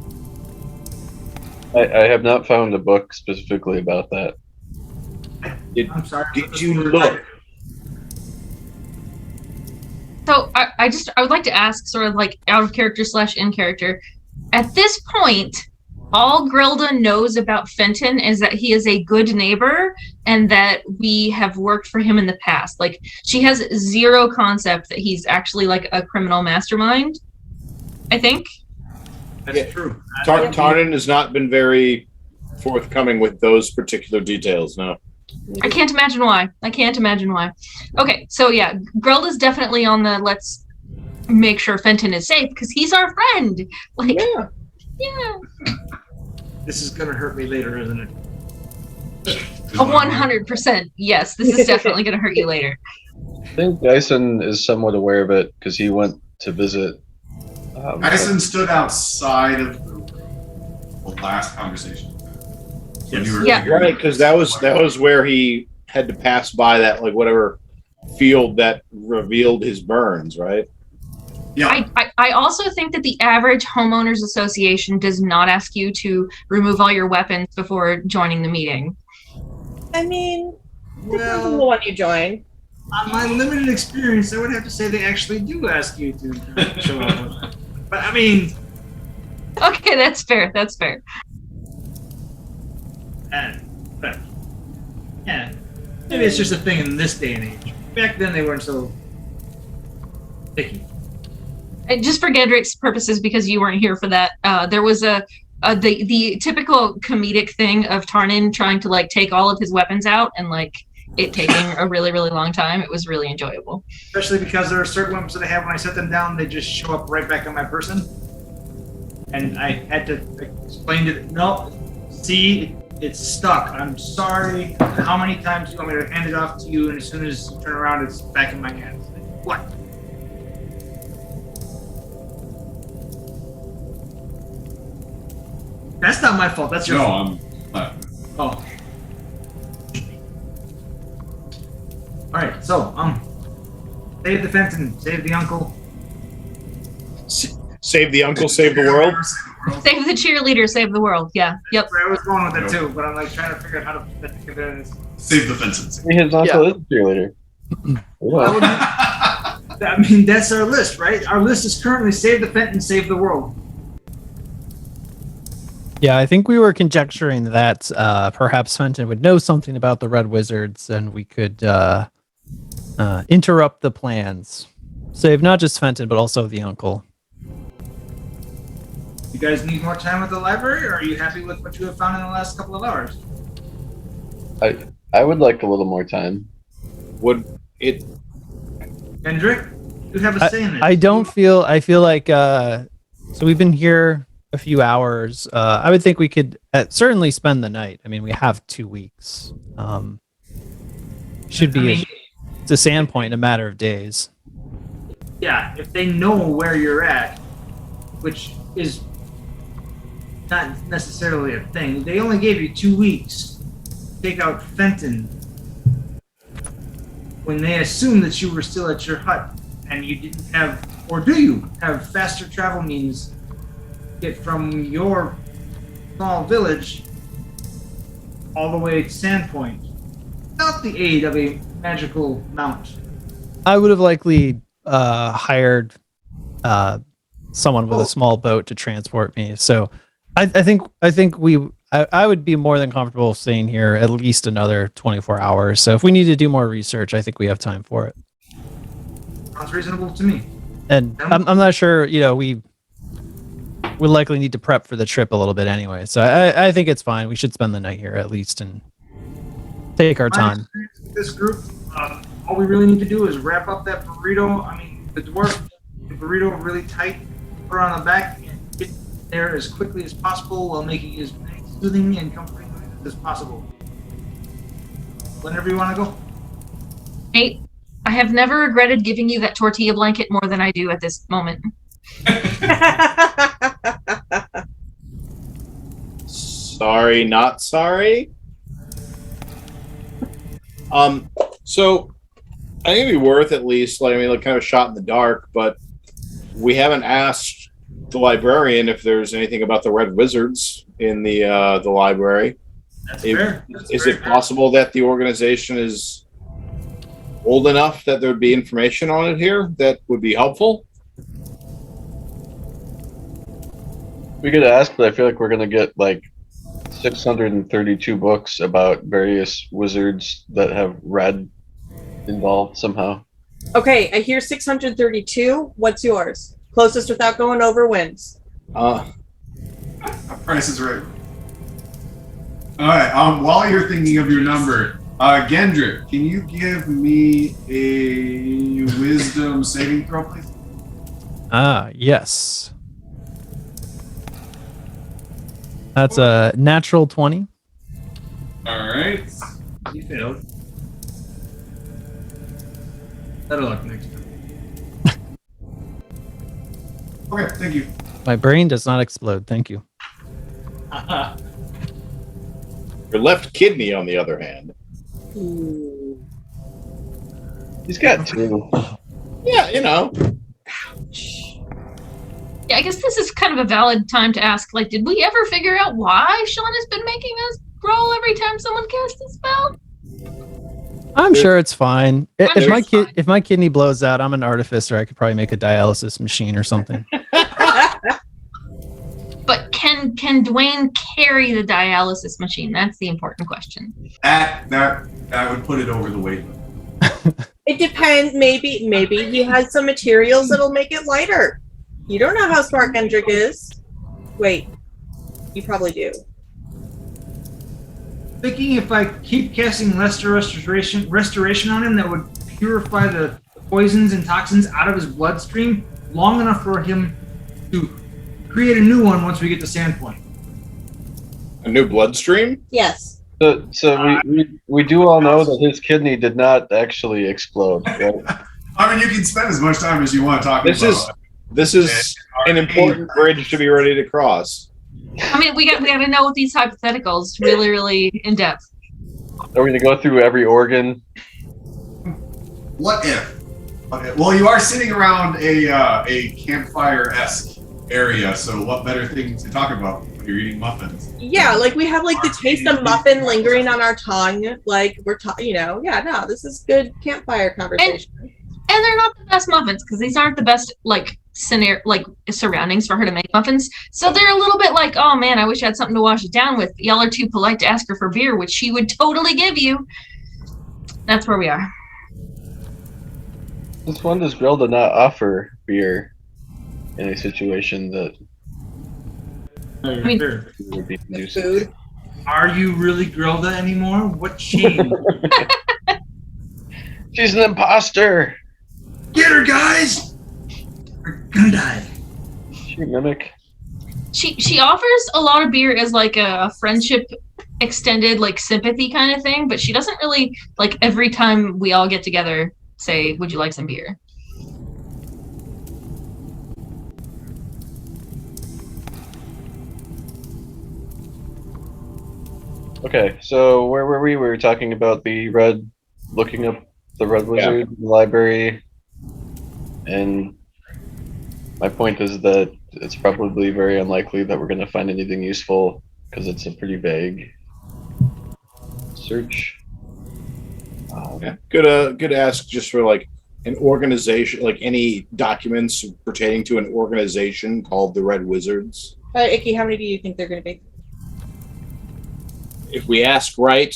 I have not found a book specifically about that. I'm sorry. Did you look? So I would like to ask, sort of like out of character / in character, at this point, all Grilda knows about Fenton is that he is a good neighbor and that we have worked for him in the past. Like, she has zero concept that he's actually like a criminal mastermind, I think. That's true. Tarnan has not been very forthcoming with those particular details, no. I can't imagine why. Okay, so yeah, Grilda's definitely on the let's make sure Fenton is safe because he's our friend. Like, yeah. This is going to hurt me later, isn't it? 100%. Yes, this is definitely going to hurt you later. I think Dyson is somewhat aware of it because he went to visit. Dyson stood outside of the last conversation. When you were Yeah. Right, because that was where he had to pass by that, like, whatever field that revealed his burns, right? Yeah. I also think that the average homeowners association does not ask you to remove all your weapons before joining the meeting. I mean, depends on the Well, one you join. on my limited experience, I would have to say they actually do ask you to show up. But I mean, Okay, that's fair. That's fair. but yeah, maybe it's just a thing in this day and age. Back then, they weren't so picky. And just for Gedrick's purposes, because you weren't here for that, there was the typical comedic thing of Tarnin trying to like take all of his weapons out and like it taking a really, really long time. It was really enjoyable. Especially because there are certain weapons that I have when I set them down, they just show up right back on my person. And I had to explain to them, no, see, it's stuck. I'm sorry. How many times do you want me to hand it off to you? And as soon as you turn around, it's back in my hands. What? That's not my fault. That's your No, fault. I'm. Oh. All right. So, save the Fenton, save the uncle. Save the uncle, save the world. Save the cheerleader, save the world. Yeah. Yep. I was going with it too, but I'm like trying to figure out how to put that together. In this. Save the fences. His uncle is a cheerleader. Well, I mean, that's our list, right? Our list is currently save the Fenton, save the world. Yeah, I think we were conjecturing that perhaps Fenton would know something about the Red Wizards, and we could interrupt the plans. Save not just Fenton, but also the uncle. You guys need more time at the library, or are you happy with what you have found in the last couple of hours? I would like a little more time. Would it? Kendrick, you have a say in this. I feel like so we've been here a few hours. I would think we could certainly spend the night. I mean, we have 2 weeks. Should be it's a sand point in a matter of days. Yeah, if they know where you're at, which is not necessarily a thing. They only gave you 2 weeks to take out Fenton when they assumed that you were still at your hut and you didn't have, or do you have faster travel means to get from your small village all the way to Sandpoint without the aid of a magical mount? I would have likely hired someone with a small boat to transport me. So I think I would be more than comfortable staying here at least another 24 hours. So if we need to do more research, I think we have time for it. Sounds reasonable to me. And I'm not sure, we would likely need to prep for the trip a little bit anyway. So I think it's fine. We should spend the night here at least and take our time. This group, all we really need to do is wrap up that burrito. I mean, the burrito really tight, put her on the back, and get there as quickly as possible while making as many soothing and comforting noises as possible. Whenever you want to go. Nate, I have never regretted giving you that tortilla blanket more than I do at this moment. Sorry, not sorry. So I think it'd be worth at least, kind of a shot in the dark, but we haven't asked the librarian if there's anything about the Red Wizards in the library. That's fair. Is it possible that the organization is old enough that there'd be information on it here that would be helpful? We could ask, but I feel like we're gonna get 632 books about various wizards that have red involved somehow. Okay, I hear 632. What's yours? Closest without going over wins. Price is right. All right. While you're thinking of your number, Gendrick, can you give me a wisdom saving throw, please? Yes. That's a natural 20. All right. You failed. Better luck next time. Okay, thank you. My brain does not explode. Thank you. Your left kidney, on the other hand. He's got 2. Yeah, Ouch. Yeah, I guess this is kind of a valid time to ask, like, did we ever figure out why Sean has been making us roll every time someone casts a spell? I'm sure it's fine. I'm If sure my it's fine. if my kidney blows out, I'm an artificer. I could probably make a dialysis machine or something. But can Dwayne carry the dialysis machine? That's the important question. That would put it over the weight limit. It depends. Maybe he has some materials that'll make it lighter. You don't know how smart Kendrick is. Wait, you probably do. Thinking if I keep casting restoration on him, that would purify the poisons and toxins out of his bloodstream long enough for him to create a new one once we get to Sandpoint. A new bloodstream? Yes. So we do all know that his kidney did not actually explode. Right? I mean, you can spend as much time as you want talking about. This is an important bridge to be ready to cross. I mean, we got to know these hypotheticals really, really in depth. Are we going to go through every organ? What if? Well, you are sitting around a campfire-esque area, so what better thing to talk about when you're eating muffins? Yeah, like we have like the taste of muffin lingering on our tongue. Like we're talking, this is good campfire conversation. And they're not the best muffins because these aren't the best surroundings for her to make muffins. So they're a little bit like, oh man, I wish I had something to wash it down with. Y'all are too polite to ask her for beer, which she would totally give you. That's where we are. Since when does Grilda not offer beer in a situation that mean- would be conducive? Food. Are you really Grilda anymore? What changed? She's an imposter. Get her, guys! We're gonna die. She mimic. She offers a lot of beer as like a friendship extended like sympathy kind of thing, but she doesn't really like every time we all get together say, would you like some beer? Okay, so where were we? We were talking about looking up the Red Wizard in the library, and my point is that it's probably very unlikely that we're going to find anything useful because it's a pretty vague search. Yeah. Good ask just for like an organization, like any documents pertaining to an organization called the Red Wizards. Icky, how many do you think they're going to be? If we ask right,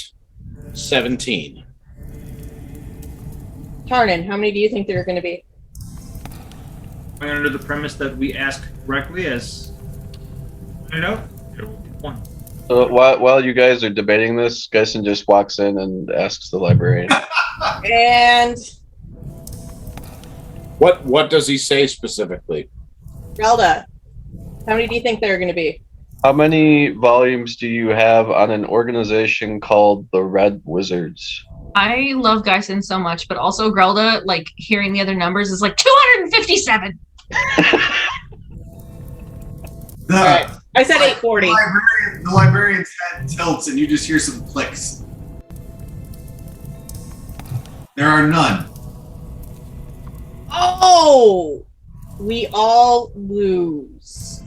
17. Tarnan, how many do you think there are going to be? We're under the premise that we ask correctly, as I know. One. So while you guys are debating this, Geisen just walks in and asks the librarian. And What does he say specifically? Relda, how many do you think there are going to be? How many volumes do you have on an organization called the Red Wizards? I love Geisen so much, but also Grelda, like hearing the other numbers is like 257. Alright, I said 840. The librarian's head tilts and you just hear some clicks. There are none. Oh! We all lose.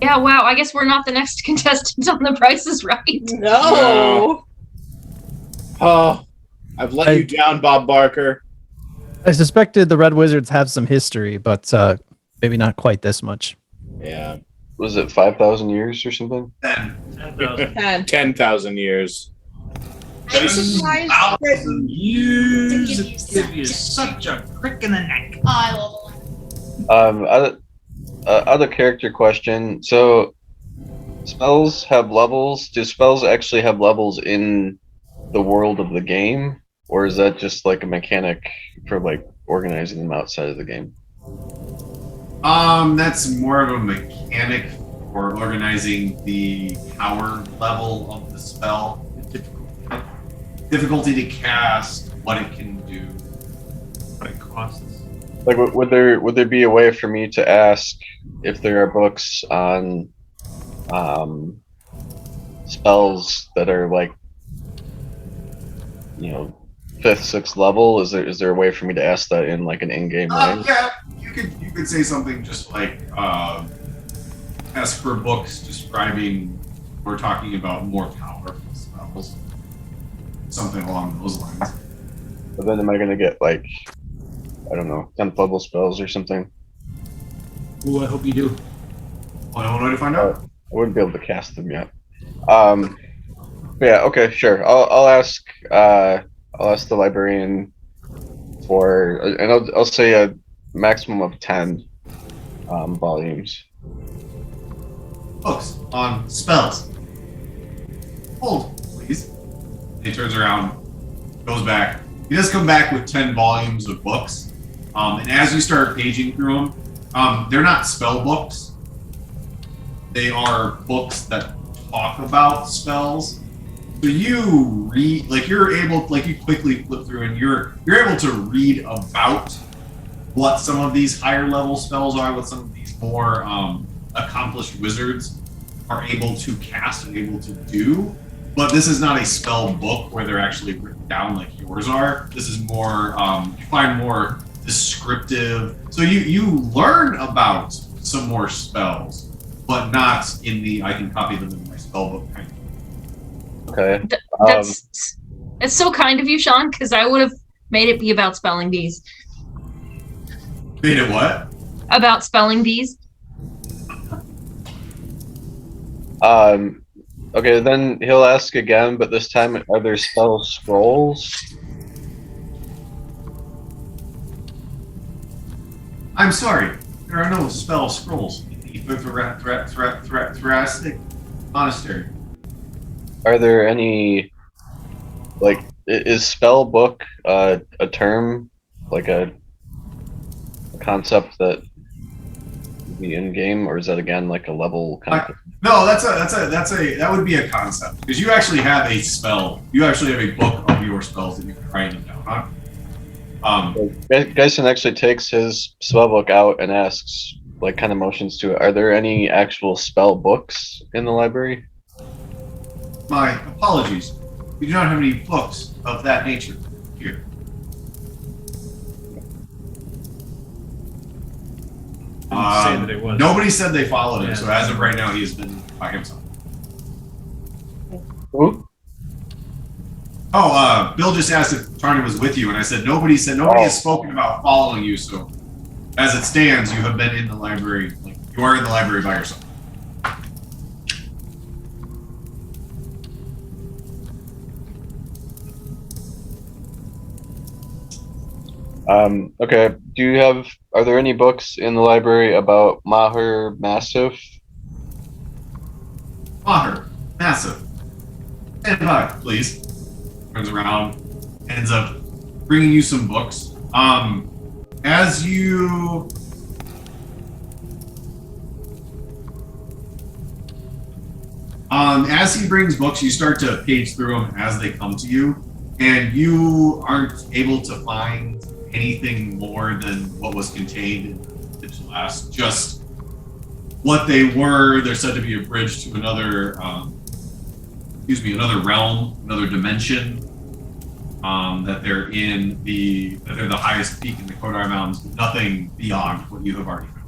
Yeah, wow. I guess we're not the next contestant on The Price is Right. No! Oh, I've let you down, Bob Barker. I suspected the Red Wizards have some history, but maybe not quite this much. Yeah. Was it 5,000 years or something? 10. 10. 10,000 years. I'm surprised that Years To give you give you such a crick in the neck. I love Other character question. So, spells have levels. Do spells actually have levels in the world of the game, or is that just like a mechanic for like organizing them outside of the game? That's more of a mechanic for organizing the power level of the spell. Difficulty to cast, what it can do. What it costs. Like, would there be a way for me to ask if there are books on spells that are like, 5th, 6th level? Is there a way for me to ask that in like an in-game way? Yeah, you could say something just like ask for books describing or talking about more powerful spells, something along those lines. But then am I gonna get like, I don't know, 10th level spells or something? Ooh, I hope you do. Well, one way to find out. I wouldn't be able to cast them yet. But yeah, okay, sure. I'll ask the librarian for, and I'll say a maximum of 10 volumes. Books on spells. Hold, please. He turns around, goes back. He does come back with 10 volumes of books. And as you start paging through them, they're not spell books. They are books that talk about spells. So you read, like you're able, like you quickly flip through and you're able to read about what some of these higher level spells are, what some of these more accomplished wizards are able to cast and able to do. But this is not a spell book where they're actually written down like yours are. This is more, you find more descriptive. So you learn about some more spells, but not in the I can copy them in my spell book kind of. Okay. It's so kind of you, Sean, because I would have made it be about spelling bees. Made it what? About spelling bees. Okay, then he'll ask again, but this time, are there spell scrolls? I'm sorry, there are no spell scrolls in the Thoracic Monastery. Are there any, like, is spell book a term, like a concept that would be in game, or is that again like a level concept? No, that would be a concept because you actually have a spell. You actually have a book of your spells that you can write them down on. Geisen actually takes his spell book out and asks, like, kind of motions to it. Are there any actual spell books in the library? My apologies. We do not have any books of that nature here. Didn't say that it was. Nobody said they followed him, Yeah. so as of right now, he has been by himself. Who? Oh, Bill just asked if Tarny was with you, and I said nobody has spoken about following you. So, as it stands, you have been in the library. Like you are in the library by yourself. Okay. Are there any books in the library about Maher Massif? Maher, massive. Stand by, please. Turns around, ends up bringing you some books. As he brings books, you start to page through them as they come to you, and you aren't able to find anything more than what was contained in the last. Just what they were. They're said to be a bridge to another, another realm, another dimension. That they're the highest peak in the Kodar Mountains, but nothing beyond what you have already found.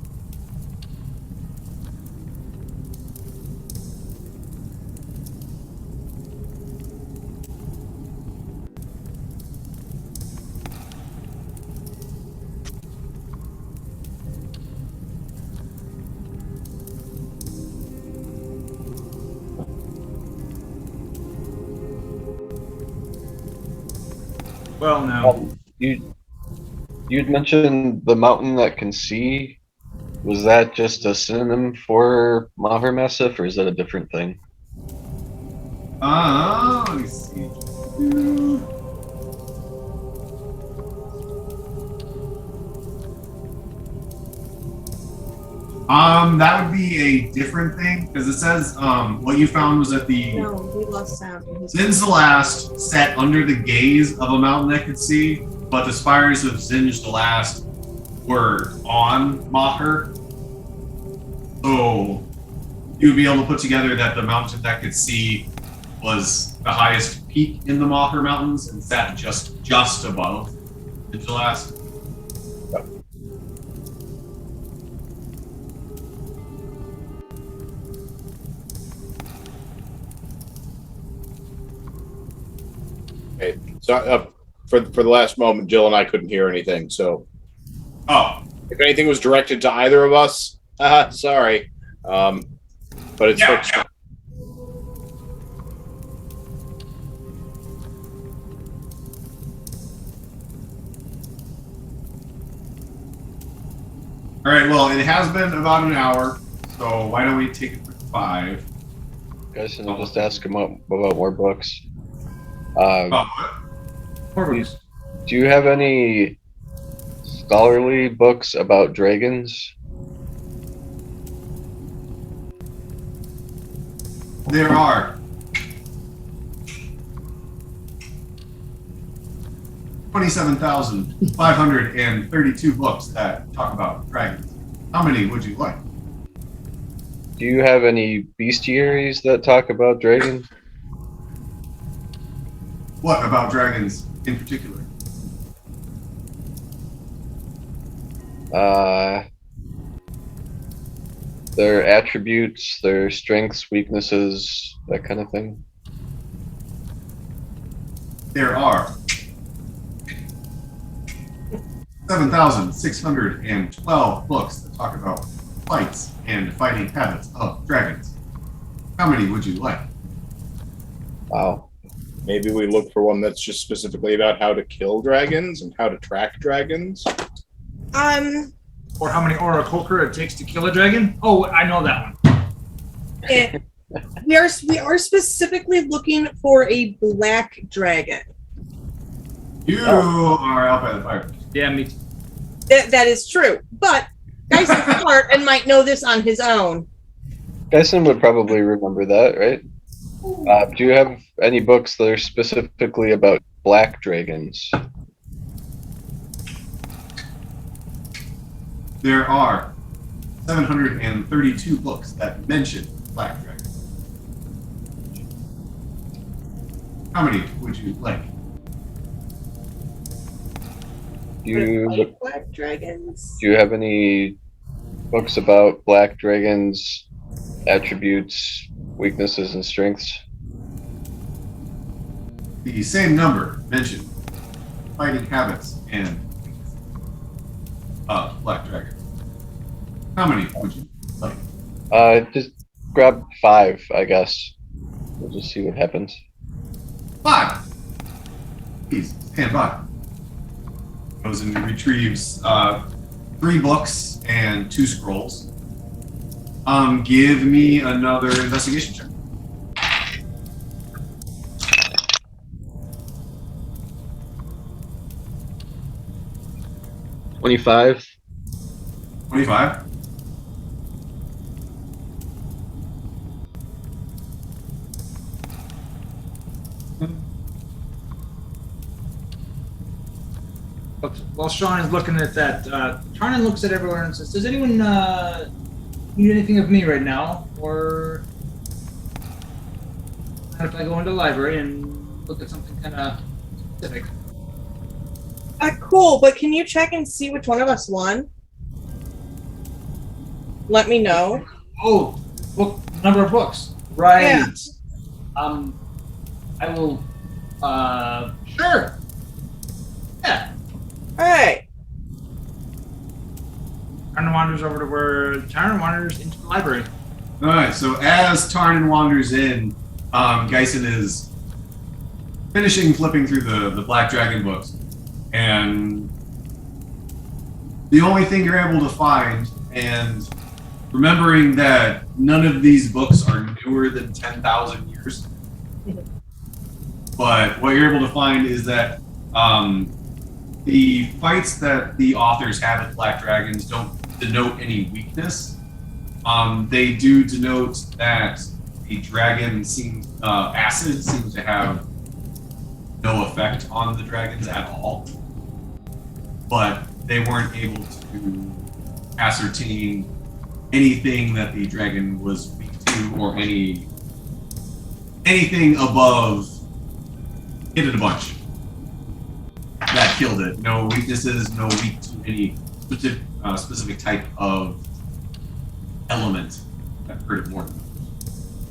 Well, now. You'd mentioned the mountain that can see. Was that just a synonym for Maher Massif, or is that a different thing? Let me see. That would be a different thing because it says what you found was that the No, we lost sound. Zinj the Last sat under the gaze of a mountain that could see, but the spires of Zinj the Last were on Maher. So you would be able to put together that the mountain that could see was the highest peak in the Maher Mountains and sat just just above the last. Okay. So for the last moment, Jill and I couldn't hear anything. So, if anything was directed to either of us, sorry. But it's fixed. Yeah. All right. Well, it has been about an hour, so why don't we take it for 5? Guys, and I'll just ask him about more books. Horrors. Do you have any scholarly books about dragons? There are 27,532 books that talk about dragons. How many would you like? Do you have any bestiaries that talk about dragons? What about dragons in particular? Their attributes, their strengths, weaknesses, that kind of thing. There are 7,612 books that talk about fights and fighting habits of dragons. How many would you like? Wow. Maybe we look for one that's just specifically about how to kill dragons and how to track dragons. Or how many Orokulker it takes to kill a dragon? Oh, I know that one. We are specifically looking for a black dragon. You are out by the fire. Yeah, me too. That is true, but Gyson's smart and might know this on his own. Gyson would probably remember that, right? Do you have any books that are specifically about black dragons? There are 732 books that mention black dragons. How many would you like? Do Black dragons. you have any books about black dragons, attributes, weaknesses, and strengths? The same number mentioned fighting habits and black dragons. How many would you like? Just grab 5, I guess. We'll just see what happens. 5. Please stand by. Goes and retrieves 3 books and 2 scrolls. Give me another investigation check. 25. 25. While Sean is looking at that, Tarnan looks at everyone and says, does anyone need anything of me right now? Or if I go into the library and look at something kind of specific? Cool, but can you check and see which one of us won? Let me know. Oh, number of books. Right. Yeah. I will, sure. Yeah. Alright. Tarnan wanders over to where Tarnan wanders into the library. All right. So as Tarnan wanders in, Gyson is finishing flipping through the Black Dragon books, and the only thing you're able to find, and remembering that none of these books are newer than 10,000 years, but what you're able to find is that the fights that the authors have with Black Dragons don't denote any weakness. They do denote that the dragon acid seems to have no effect on the dragons at all. But they weren't able to ascertain anything that the dragon was weak to, or anything above hit it a bunch. that killed it. No weaknesses, no weak to any specific type of element that hurt it more.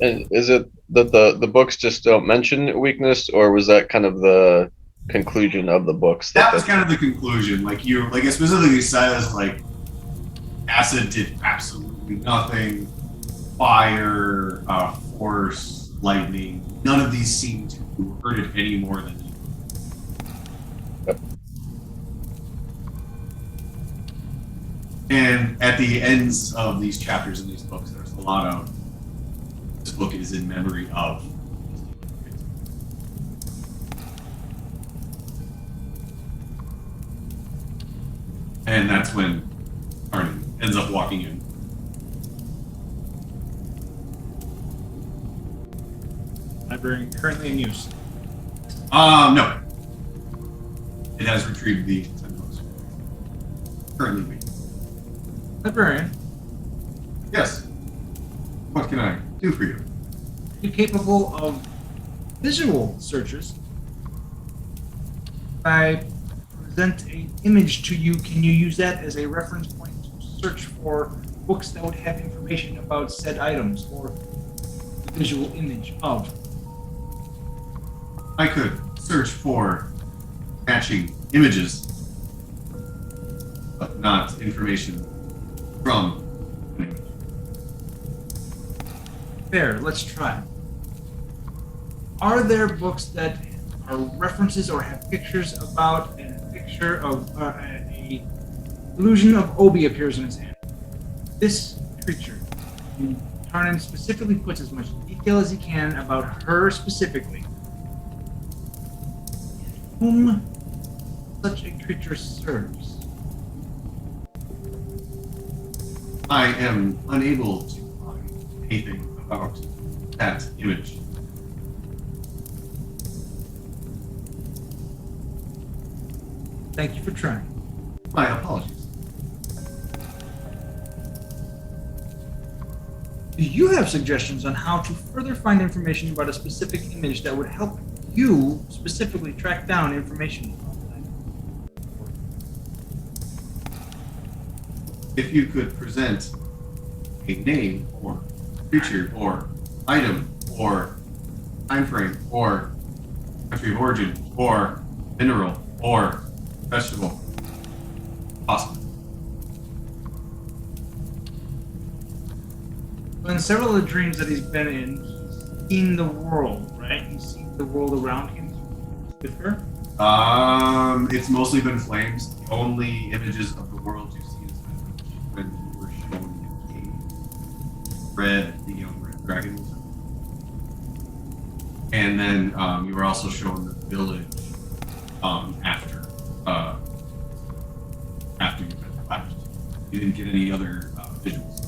And is it that the books just don't mention weakness, or was that kind of the conclusion of the books? That was kind of the conclusion. Like it specifically says like acid did absolutely nothing. Fire, force, lightning. None of these seem to hurt it any more than you. Yep. And at the ends of these chapters in these books, there's a lot of this book is in memory of. And that's when Arnon ends up walking in. Librarian currently in use. No. It has retrieved the 10 books. Currently waiting. Librarian, Yes. What can I do for you? are you capable of visual searches? If I present an image to you, can you use that as a reference point to search for books that would have information about said items or the visual image of? I could search for matching images, but not information from an image. Fair, let's try. Are there books that are references or have pictures about, and a picture of a illusion of Obi appears in his hand? This creature, and Tarnan specifically puts as much detail as he can about her specifically. Whom such a creature serves. I am unable to find anything about that image. Thank you for trying. My apologies. Do you have suggestions on how to further find information about a specific image that would help you specifically track down information about that? If you could present a name or creature or item or time frame or country of origin or mineral or vegetable, possible. In several of the dreams that he's been in, he's seen the world, right? He's seen the world around him with her. It's mostly been flames. The only images of the world you've seen is when you were shown the cave, the young red dragon. And then you were also shown the village after you had left. You didn't get any other visuals.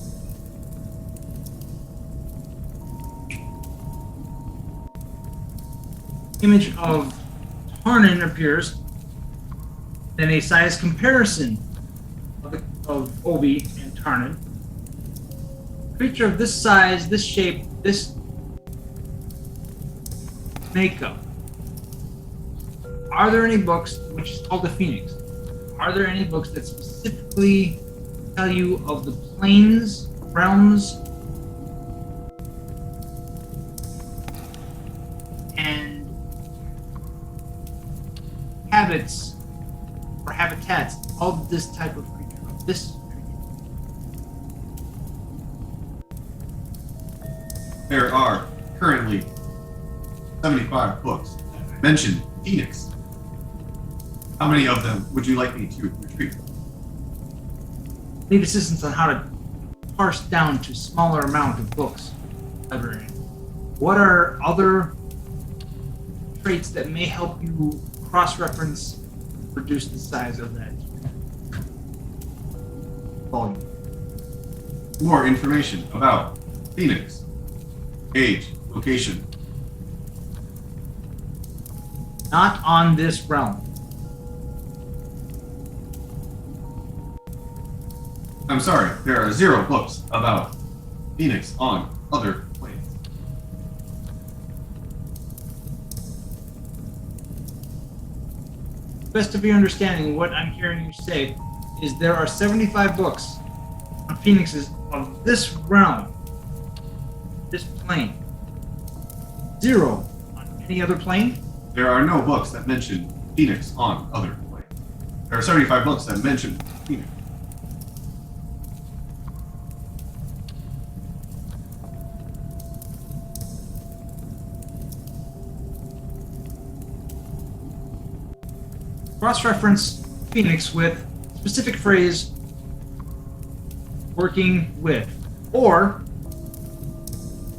Image of Tarnan appears, then a size comparison of Obi and Tarnan. Creature of this size, this shape, this makeup. Are there any books, which is called the Phoenix, are there any books that specifically tell you of the planes, realms, and habits or habitats of this type of creature, of this creature? There are currently 75 books that mention Phoenix. How many of them would you like me to retrieve? Need assistance on how to parse down to smaller amount of books, librarian. What are other traits that may help you cross-reference, reduce the size of that volume? More information about Phoenix. Age, location. Not on this realm. I'm sorry, there are 0 books about Phoenix on other planes. best of your understanding, what I'm hearing you say is there are 75 books on phoenixes of this realm, this plane. 0 on any other plane? There are no books that mention Phoenix on other planes. There are 75 books that mention Phoenix. Cross-reference Phoenix with specific phrase working with or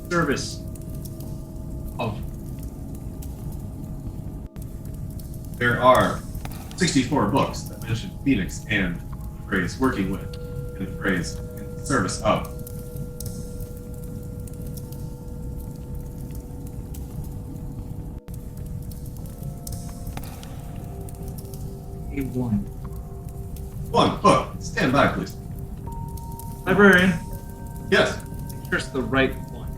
service of. There are 64 books that mention Phoenix and the phrase working with and the phrase in service of. A1. One book. Stand by, please. Librarian, Yes. make sure it's the right one.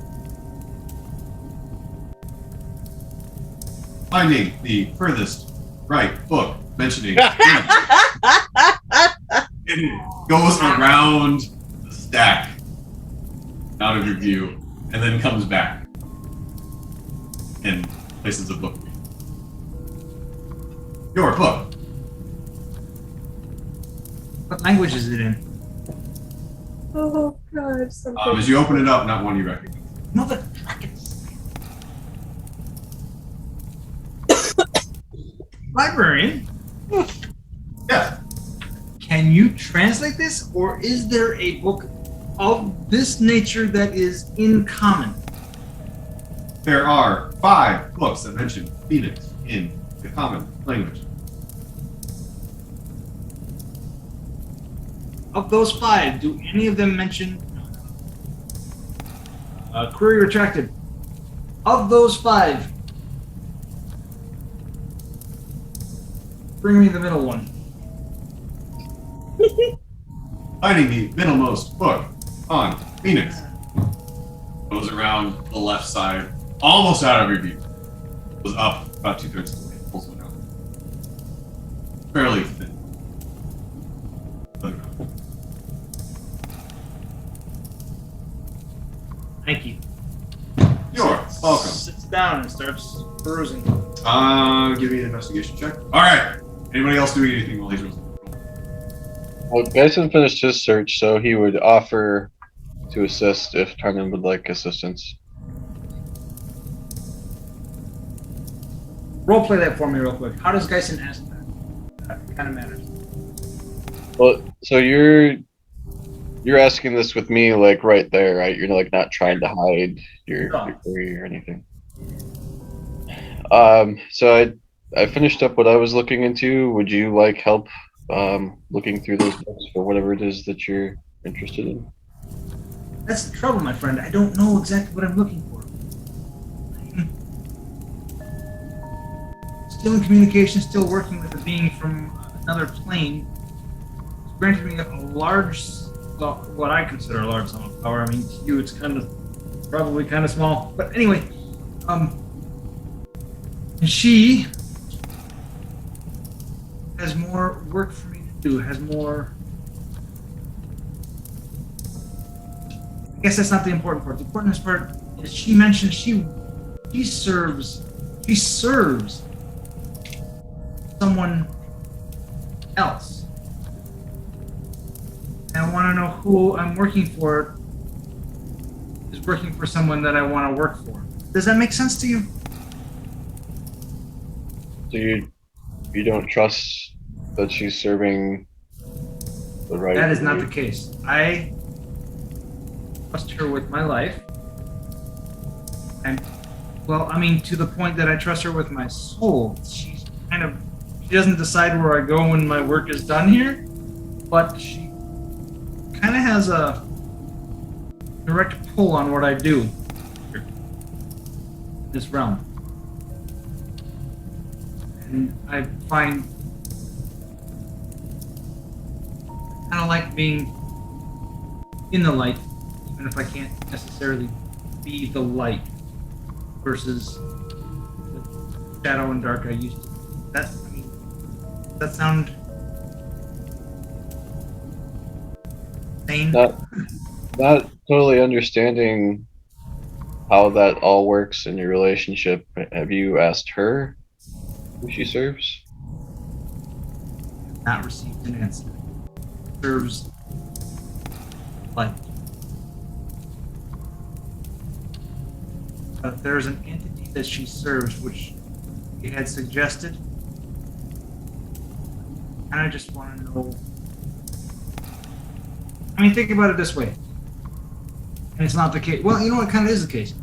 Finding the furthest right book mentioning Phoenix. It goes around the stack out of your view and then comes back and places a book. Your book. What language is it in? Oh God, something. As you open it up, not one you recognize. Mother dragons. Librarian, Yes. can you translate this, or is there a book of this nature that is in common? There are 5 books that mention Phoenix in the common language. Of those 5, do any of them mention query retracted? Of those 5, bring me the middle one. Finding the middlemost book on Phoenix. Goes around the left side, almost out of your view. Goes up about 2/3 of the way, pulls one out. Fairly thin. Thank you. You're welcome. Sits down and starts perusing. Give me an investigation check. Alright. Anybody else doing anything while he's rolling? Well, Dyson finished his search, so he would offer to assist if Tarnan would like assistance. Role play that for me real quick. How does Geisen ask that? That kind of matters. Well, so you're asking this with me, like right there, right? You're like not trying to hide your query or anything. So I finished up what I was looking into. Would you like help looking through those books for whatever it is that you're interested in? That's the trouble, my friend. I don't know exactly what I'm looking for. I'm still in communication, still working with a being from another plane. It's granted me a large, well, what I consider a large sum of power. I mean, to you, it's probably kind of small. But anyway, she has more work for me to do, has more. I guess that's not the important part. The important part is she mentioned she serves someone else. And I want to know who I'm working for is working for someone that I want to work for. Does that make sense to you? So you don't trust that she's serving the right? That is not the case. I trust her with my life. And, well, I mean, to the point that I trust her with my soul. She doesn't decide where I go when my work is done here, but she kind of has a direct pull on what I do here in this realm. And I find I kind of like being in the light, even if I can't necessarily be the light, versus the shadow and dark I used to. that sound sane? Not totally understanding how that all works in your relationship. Have you asked her who she serves? Not received an answer. Serves light. But there's an entity that she serves, which he had suggested. And I just want to know. I mean, think about it this way. And it's not the case. Well, you know what kind of is the case?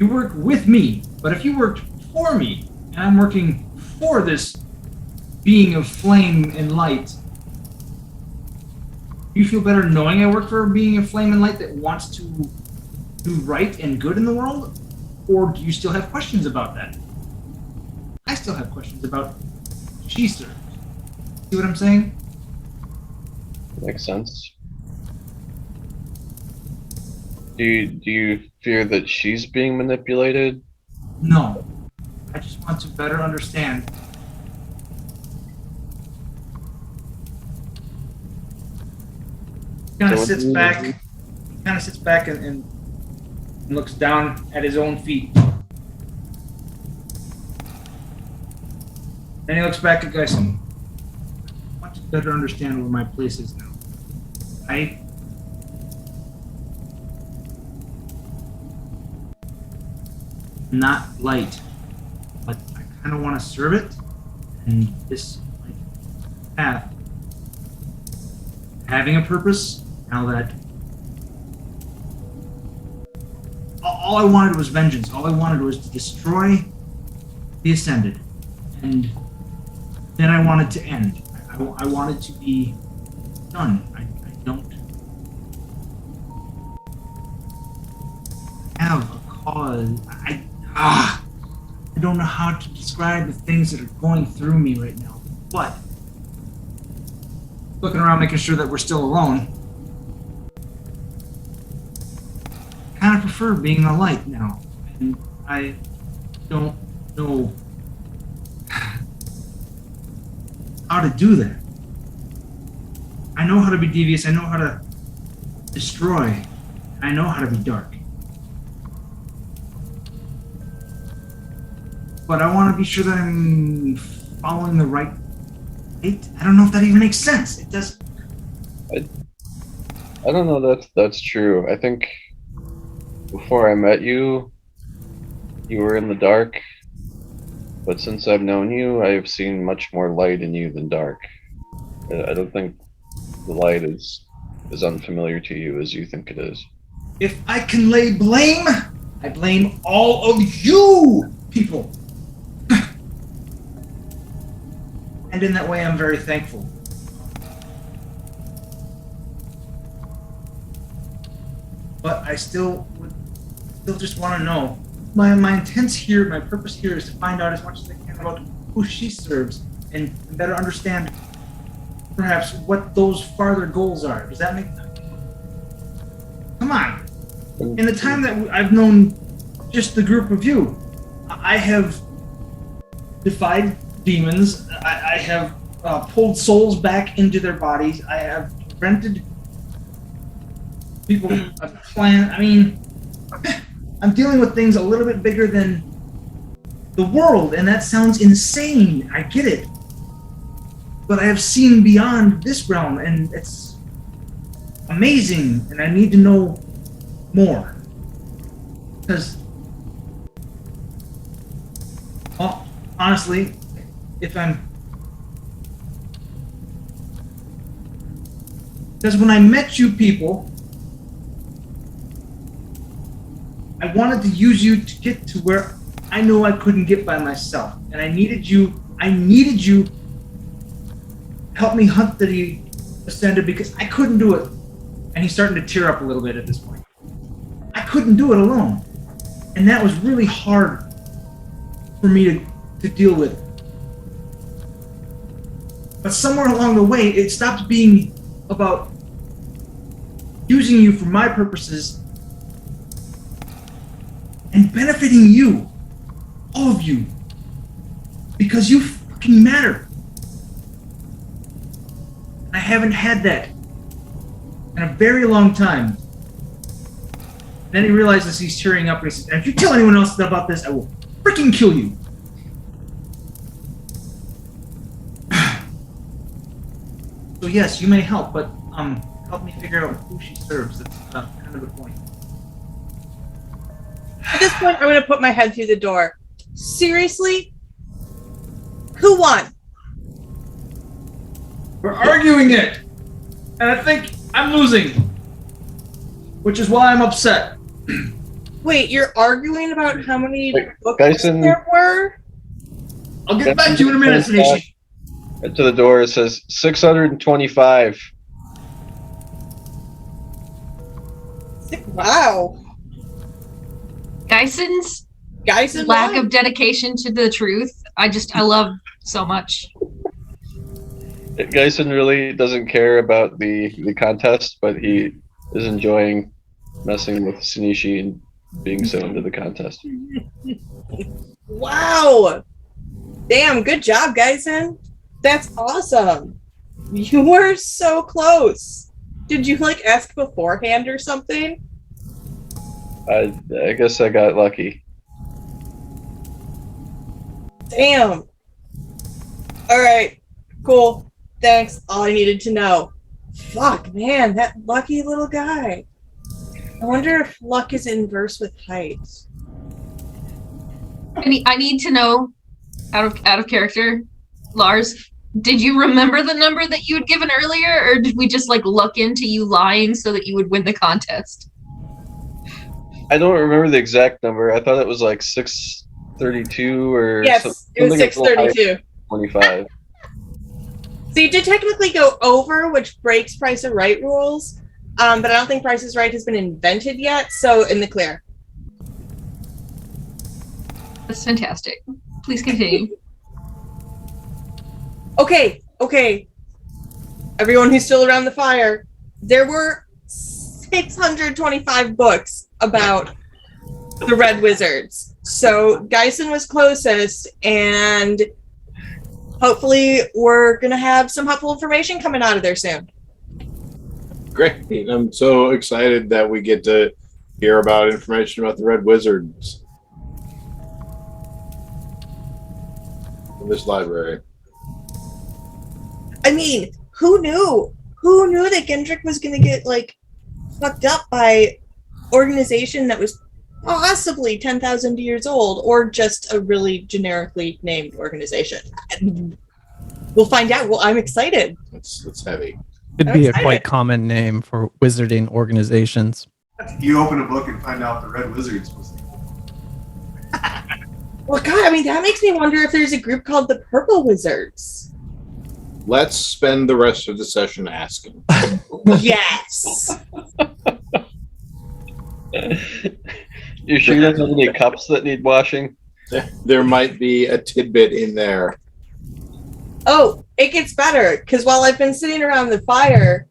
You work with me, but if you worked for me, and I'm working for this being of flame and light, do you feel better knowing I work for a being of flame and light that wants to do right and good in the world? Or do you still have questions about that? I still have questions about she serves. See what I'm saying? Makes sense. Do you fear that she's being manipulated? No. I just want to better understand. He kind of sits back and looks down at his own feet. Then he looks back at Geisen. I want to better understand where my place is now. Not light, but I kind of want to serve it, and this path having a purpose. Now that all I wanted was vengeance, all I wanted was to destroy the Ascended, and then I wanted to end. I wanted to be done. I don't have a cause. I don't know how to describe the things that are going through me right now, but looking around, making sure that we're still alone, I kind of prefer being in the light now, and I don't know how to do that. I know how to be devious, I know how to destroy, I know how to be dark. But I want to be sure that I'm following the right light. I don't know if that even makes sense. It does. I don't know that's true. I think before I met you, you were in the dark. But since I've known you, I've seen much more light in you than dark. I don't think the light is as unfamiliar to you as you think it is. If I can lay blame, I blame all of you people. And in that way, I'm very thankful. But I still just want to know. My intent here, my purpose here is to find out as much as I can about who she serves and better understand perhaps what those farther goals are. Does that make sense? Come on. In the time that I've known just the group of you, I have defied demons. I have pulled souls back into their bodies. I have prevented people a plan. I mean, I'm dealing with things a little bit bigger than the world, and that sounds insane. I get it. But I have seen beyond this realm, and it's amazing, and I need to know more. Because, well, honestly, because when I met you people, I wanted to use you to get to where I know I couldn't get by myself. And I needed you to help me hunt the Ascended because I couldn't do it. And he's starting to tear up a little bit at this point. I couldn't do it alone. And that was really hard for me to deal with. But somewhere along the way, it stopped being about using you for my purposes and benefiting you, all of you, because you fucking matter. I haven't had that in a very long time. Then he realizes he's tearing up and he says, if you tell anyone else about this, I will freaking kill you. So yes, you may help, but help me figure out who she serves. That's kind of the point. At this point, I'm going to put my head through the door. Seriously? Who won? We're arguing it, and I think I'm losing, which is why I'm upset. Wait, you're arguing about how many books Dyson- there were? I'll get back to you in a minute, Tanisha. To the door, it says 625. Wow. Gyson's Guys, lack of dedication to the truth, I love so much. Geisen really doesn't care about the contest, but he is enjoying messing with Shinichi and being so into the contest. Wow. Damn, good job, Geisen. That's awesome. You were so close. Did you ask beforehand or something? I guess I got lucky. Damn. All right. Cool. Thanks. All I needed to know. Fuck, man, that lucky little guy. I wonder if luck is inverse with height. I need to know, out of character, Lars, did you remember the number that you had given earlier, or did we just luck into you lying so that you would win the contest? I don't remember the exact number. I thought it was 632 or Yes, it was something 632. 25. So you did technically go over, which breaks Price is Right rules, but I don't think Price is Right has been invented yet, so in the clear. That's fantastic. Please continue. Okay. Everyone who's still around the fire, there were 625 books about the Red Wizards. So Geisen was closest, and hopefully we're going to have some helpful information coming out of there soon. Great. I'm so excited that we get to hear about information about the Red Wizards in this library. I mean, who knew? Who knew that Gendrick was going to get, fucked up by organization that was possibly 10,000 years old, or just a really generically named organization? We'll find out. Well, I'm excited. That's heavy. It'd be a quite common name for wizarding organizations. You open a book and find out the Red Wizards was. Well, God, I mean, that makes me wonder if there's a group called the Purple Wizards. Let's spend the rest of the session asking. Yes. You sure there's not any cups that need washing? There might be a tidbit in there. Oh, it gets better, because while I've been sitting around the fire,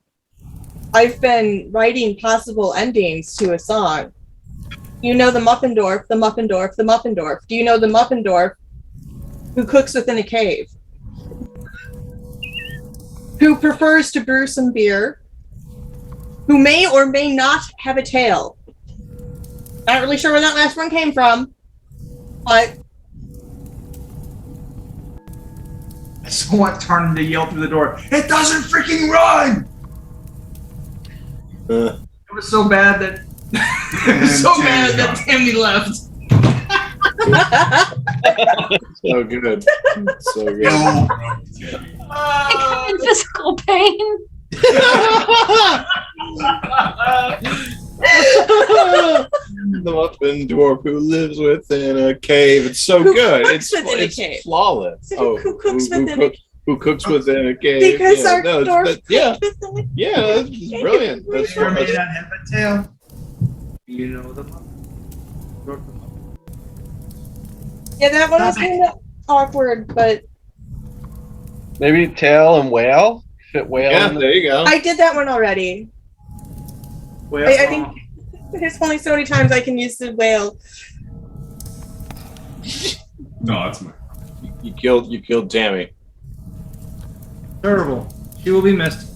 I've been writing possible endings to a song. You know the Muffendorf, the Muffendorf, the Muffendorf. Do you know the Muffendorf who cooks within a cave? Who prefers to brew some beer? Who may or may not have a tail? Not really sure where that last one came from, but I so want Tarn to yell through the door, "It doesn't freaking run!" It was so bad that Tammy left. So good. So good. I'm in physical pain. The Muffin Dwarf who lives within a cave. It's so good. Cooks within a It's cave. flawless. Who cooks within a cave? Who cooks within a cave? Because Yeah, our no, dwarf that- yeah, cooks within a yeah, that's brilliant. That's Sure may that's- not have a tail. You know the Yeah, that one was kind of awkward, but Maybe tail and whale? Fit whale Yeah, in there you go. I did that one already. Well, I think there's only so many times I can use the whale. No, that's my. You killed Tammy. Terrible. She will be missed.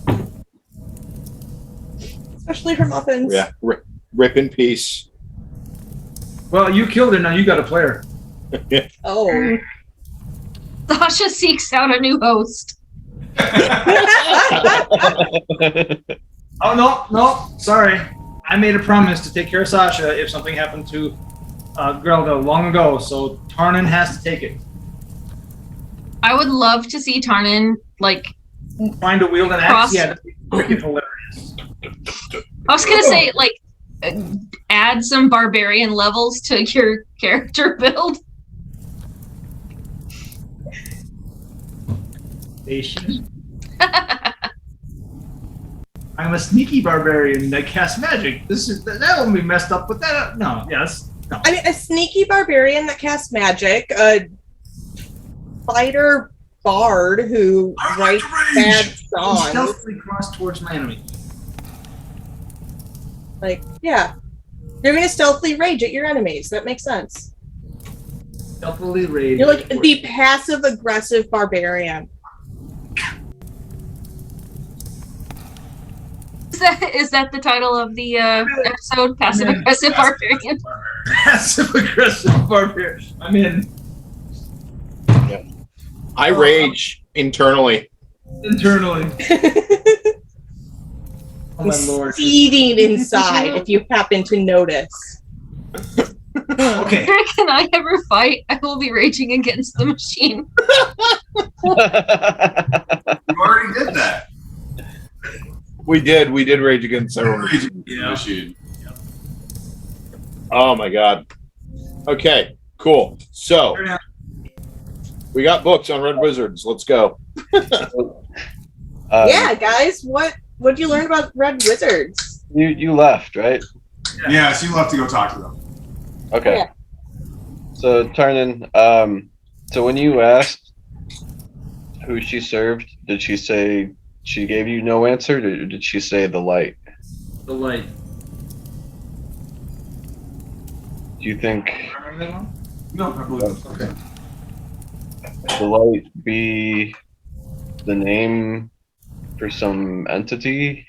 Especially her muffins. Yeah. Rip in peace. Well, you killed her. Now you got to play her. Oh. Sasha seeks out a new host. Oh no, sorry. I made a promise to take care of Sasha if something happened to Grelda long ago, so Tarnan has to take it. I would love to see Tarnan Find to wield an Cross- axe. Yeah, that'd be freaking hilarious. I was gonna say add some barbarian levels to your character build. Station. I'm a sneaky barbarian that casts magic. That won't be messed up, but that no. Yes, no. I mean, a sneaky barbarian that casts magic, a fighter bard who writes bad songs. Stealthily cross towards my enemy. Yeah. You're going to stealthily rage at your enemies. That makes sense. Stealthily raid. You're like the passive-aggressive barbarian. Is that the title of the episode? Passive aggressive barbarian. Passive aggressive barbarian. I'm in. I rage internally. Internally. Oh my lord. Seething inside, if you happen to notice. Okay. Can I ever fight? I will be raging against the machine. You already did that. We did rage against several Machine. Oh my god. Okay, cool. So we got books on Red Wizards. Let's go. Yeah, guys, what'd you learn about Red Wizards? You left, right? Yeah, so you left to go talk to them. Okay. Yeah. So Tarnan, so when you asked who she served, did she say she gave you no answer, or did she say the light? The light. Do you think Remember that one? No, I believe it. Okay. the light be the name for some entity?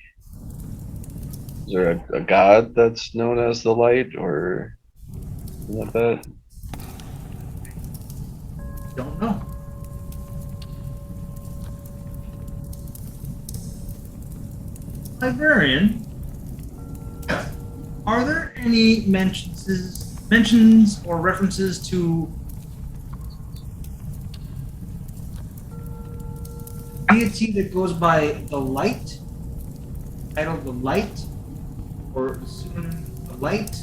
Is there a god that's known as the light, or something like that? Don't know. Librarian, are there any mentions or references to deity that goes by the light, titled the light, or soon the light?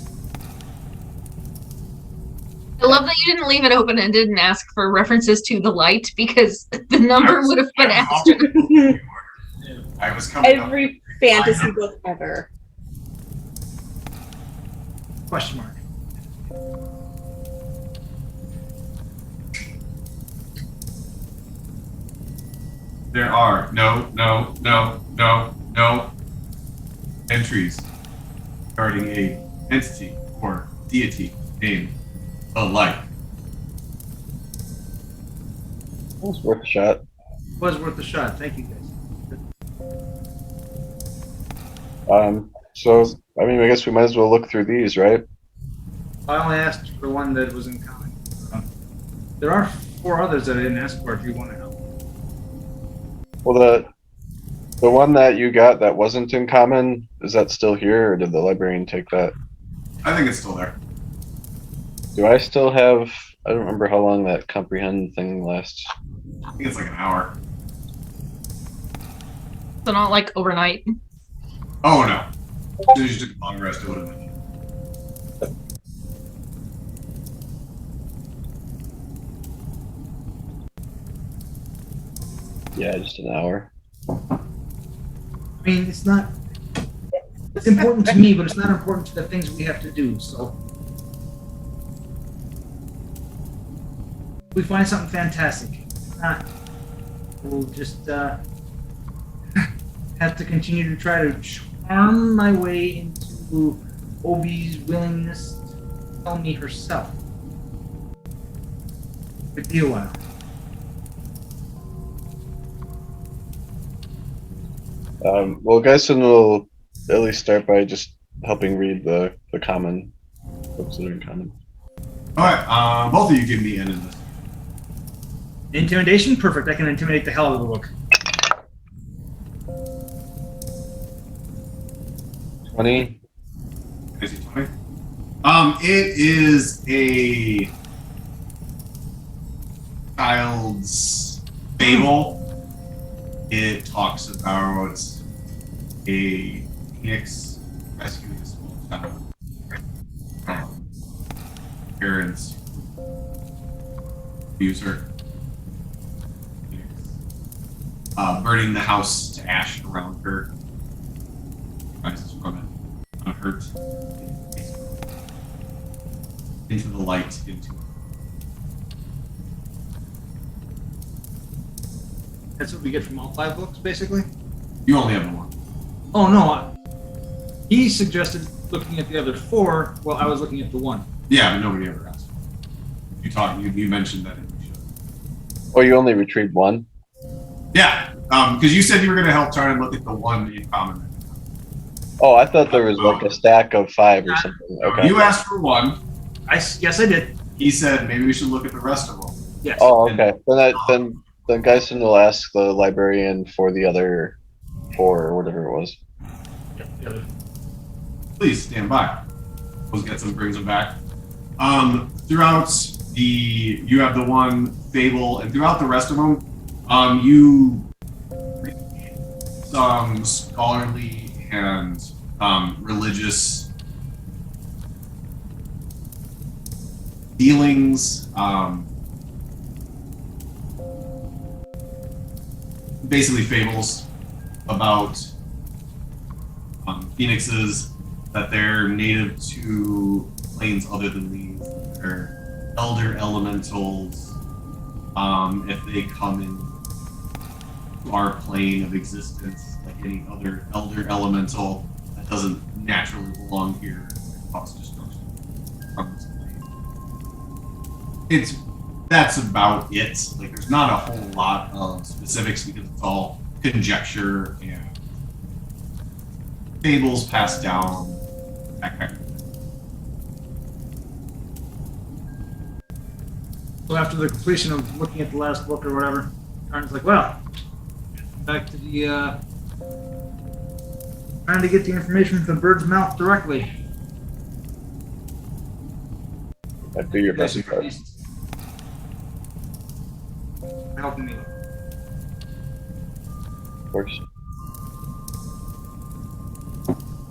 I love that you didn't leave it open-ended and ask for references to the light, because the number would have been extra. I was coming up. Every fantasy book ever. Question mark. There are no entries regarding a entity or deity named the light. It's worth a shot. Was worth a shot. Thank you, guys. So I mean, I guess we might as well look through these, right? I only asked for one that was in common. There are 4 others that I didn't ask for if you want to know. Well, the one that you got that wasn't in common, is that still here, or did the librarian take that? I think it's still there. Do I still have? I don't remember how long that comprehend thing lasts. I think it's like an hour. So not like overnight. Oh no. As soon as you took a long rest, it would have been. Yeah, just an hour. I mean, it's not. It's important to me, but it's not important to the things we have to do. So, if we find something fantastic. If not, we'll just have to continue to try to charm my way into Obi's willingness to tell me herself. Could be a while. Well, Geisen will at least start by just helping read the common books that are in common. All right, both of you give me an investigation. Intimidation? Perfect. I can intimidate the hell out of the book. 20. I see 20. It is a child's fable. It talks about a phoenix rescuing a small child from parents abuse her. Burning the house to ash around her. Rises from it unhurt into the light, into it. That's what we get from all 5 books, basically? You only have the one. Oh, no. He suggested looking at the other 4 while I was looking at the 1. Yeah, but nobody ever asked. You mentioned that we should. Oh, you only retrieved 1? Yeah, because you said you were going to help Tarn look at the one in common. Oh, I thought there was like a stack of 5 or something. Okay. You asked for 1. Yes, I did. He said maybe we should look at the rest of them. Yes. Oh, okay. Then Geisen will ask the librarian for the other 4 or whatever it was. Yep, the other. Please stand by. We'll get some, brings them back. Throughout you have the one fable, and throughout the rest of them, you read some scholarly and religious dealings, basically fables about phoenixes, that they're native to planes other than these. They're elder elementals. If they come in to our plane of existence, like any other elder elemental that doesn't naturally belong here, and cause destruction from this plane. That's about it. Like, there's not a whole lot of specifics because it's all conjecture and fables passed down, that kind of thing. So after the completion of looking at the last book or whatever, Tarn's like, well, back to the, trying to get the information from the bird's mouth directly. Do your best. Yes, at least. Helping me. Of course.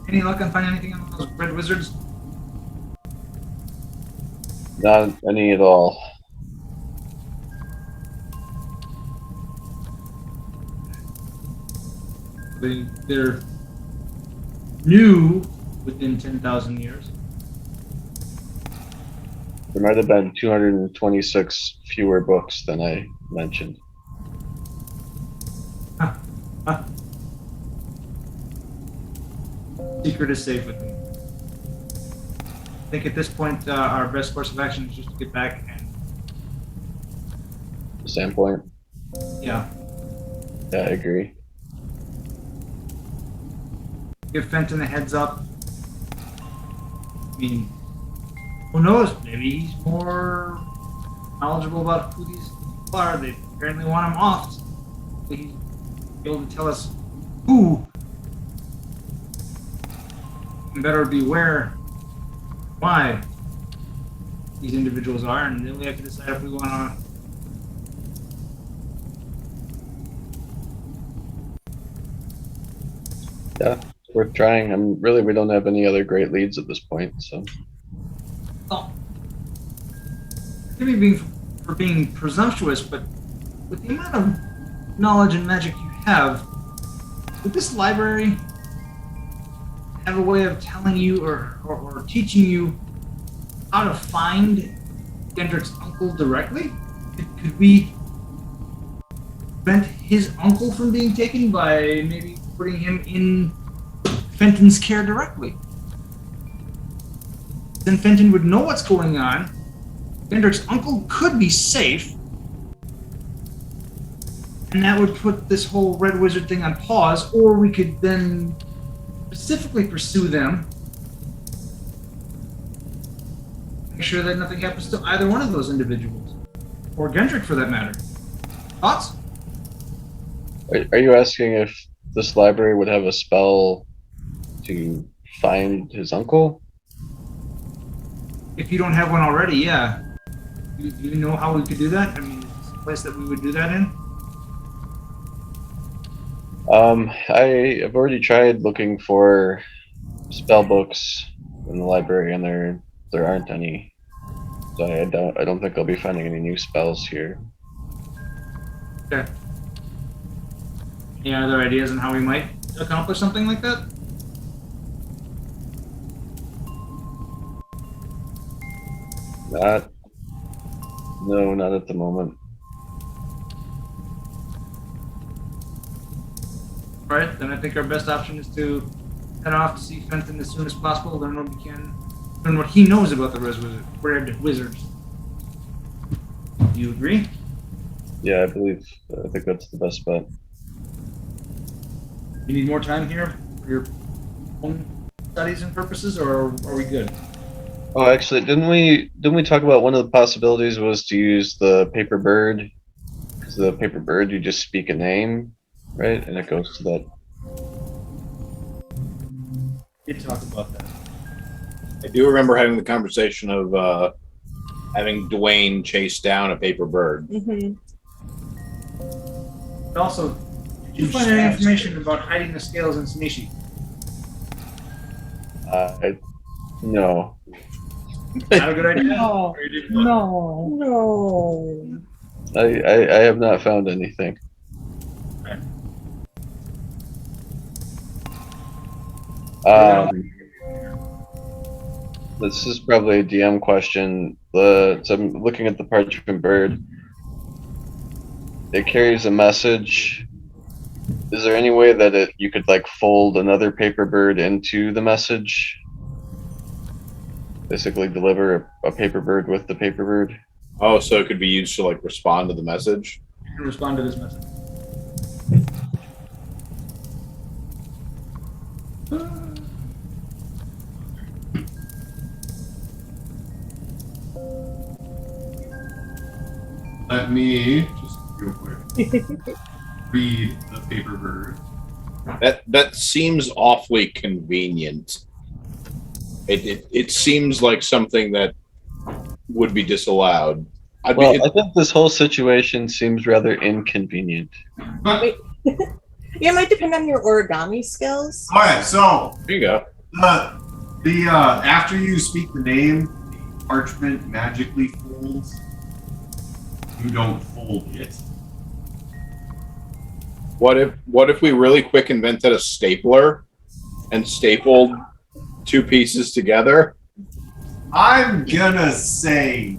Any luck on finding anything on those red wizards? Not any at all. They're new within 10,000 years. There might have been 226 fewer books than I mentioned. Secret is safe with me. I think at this point, our best course of action is just to get back and, The standpoint. yeah, Yeah, I agree. give Fenton a heads up. I mean, who knows? Maybe he's more knowledgeable about who these people are. They apparently want him off. He's able to tell us who. And better beware why these individuals are, and then we have to decide if we want to. Yeah, it's worth trying. We don't have any other great leads at this point, so. Oh, maybe for being presumptuous, but with the amount of knowledge and magic you have, would this library have a way of telling you or teaching you how to find Gendrick's uncle directly? Could we prevent his uncle from being taken by maybe putting him in Fenton's care directly? Then Fenton would know what's going on. Gendrick's uncle could be safe. And that would put this whole Red Wizard thing on pause, or we could then specifically pursue them. Make sure that nothing happens to either one of those individuals. Or Gendrick, for that matter. Thoughts? Are you asking if this library would have a spell to find his uncle? If you don't have one already, yeah. Do you know how we could do that? I mean, is this a place that we would do that in? I have already tried looking for spell books in the library, and there aren't any. So I don't think I'll be finding any new spells here. Okay. Any other ideas on how we might accomplish something like that? No, not at the moment. Alright, then I think our best option is to head off to see Fenton as soon as possible, learn what we can, learn what he knows about the Red Wizards. Do you agree? Yeah, I think that's the best bet. You need more time here for your own studies and purposes, or are we good? Oh, actually, didn't we talk about one of the possibilities was to use the paper bird? Because the paper bird, you just speak a name, right, and it goes to that. We did talk about that. I do remember having the conversation of having Dwayne chase down a paper bird. Mm-hmm. But also, did you find any information about hiding the scales in Sinishi? No. Not a good idea? No. Or you didn't look? No. I have not found anything. Okay. This is probably a DM question. So I'm looking at the parchment bird. It carries a message. Is there any way that you could like fold another paper bird into the message? Basically deliver a paper bird with the paper bird? Oh, so it could be used to like respond to the message? You can respond to this message. Let me just real quick read the paper bird. That seems awfully convenient. It seems like something that would be disallowed. I think this whole situation seems rather inconvenient. But Yeah, it might depend on your origami skills. all right, so There you go. the after you speak the name, the parchment magically folds. You don't fold it. What if we really quick invented a stapler and stapled two pieces together? I'm gonna say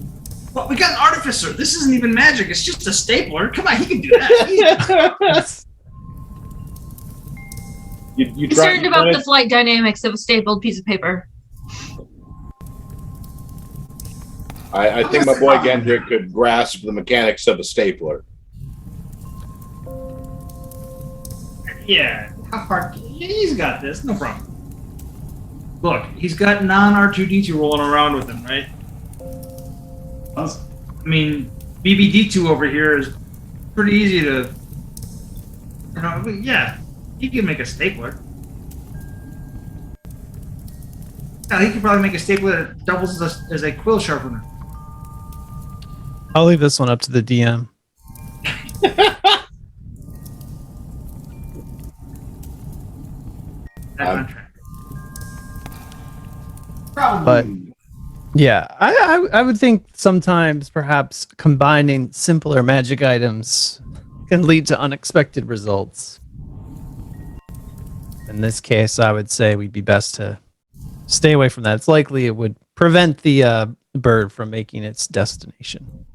Well, we got an artificer. This isn't even magic. It's just a stapler. Come on, he can do that. You Concerned about the flight dynamics of a stapled piece of paper. I think my boy Gendrick could grasp the mechanics of a stapler. Yeah, how hard? He's got this, no problem. Look, he's got non-R2D2 rolling around with him, right? I mean, BBD2 over here is pretty easy to, yeah, he can make a stapler. Yeah, he could probably make a stapler that doubles as a quill sharpener. I'll leave this one up to the DM. Back on track. probably. Yeah, I would think sometimes perhaps combining simpler magic items can lead to unexpected results. In this case, I would say we'd be best to stay away from that. It's likely it would prevent the bird from making its destination.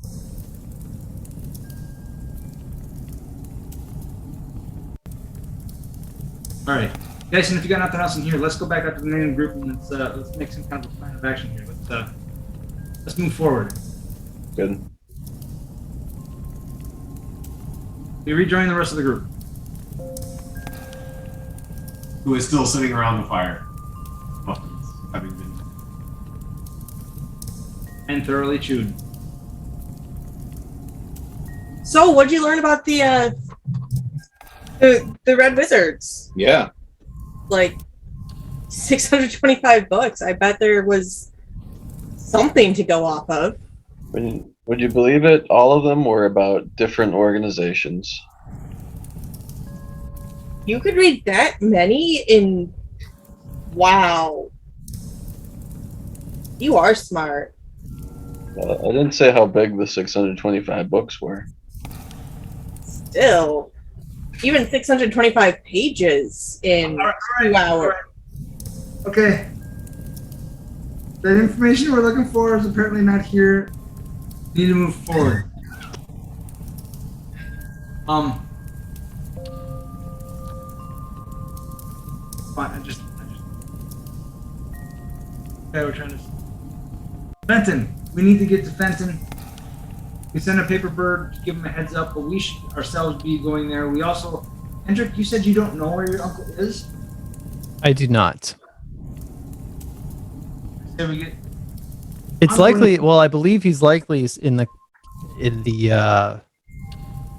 All right, Dyson, if you got nothing else in here, let's go back up to the main group and let's make some kind of a plan of action here. Let's move forward. Good. We rejoin the rest of the group. Who is still sitting around the fire. Muffins having been. And thoroughly chewed. So, what'd you learn about the Red Wizards? Yeah. Like 625 books. I bet there was something to go off of. Would you believe it? All of them were about different organizations. You could read that many in. Wow. You are smart. I didn't say how big the 625 books were. Still. Even 625 pages in 2 hours. Okay. The information we're looking for is apparently not here. We need to move forward. Fine, I just. Okay, we're trying to. Fenton. We need to get to Fenton. We sent a paper bird to give him a heads up, but we should ourselves be going there. We also. Hendrik, you said you don't know where your uncle is? I do not. There we get. It's I'm likely. going- Well, I believe he's likely in the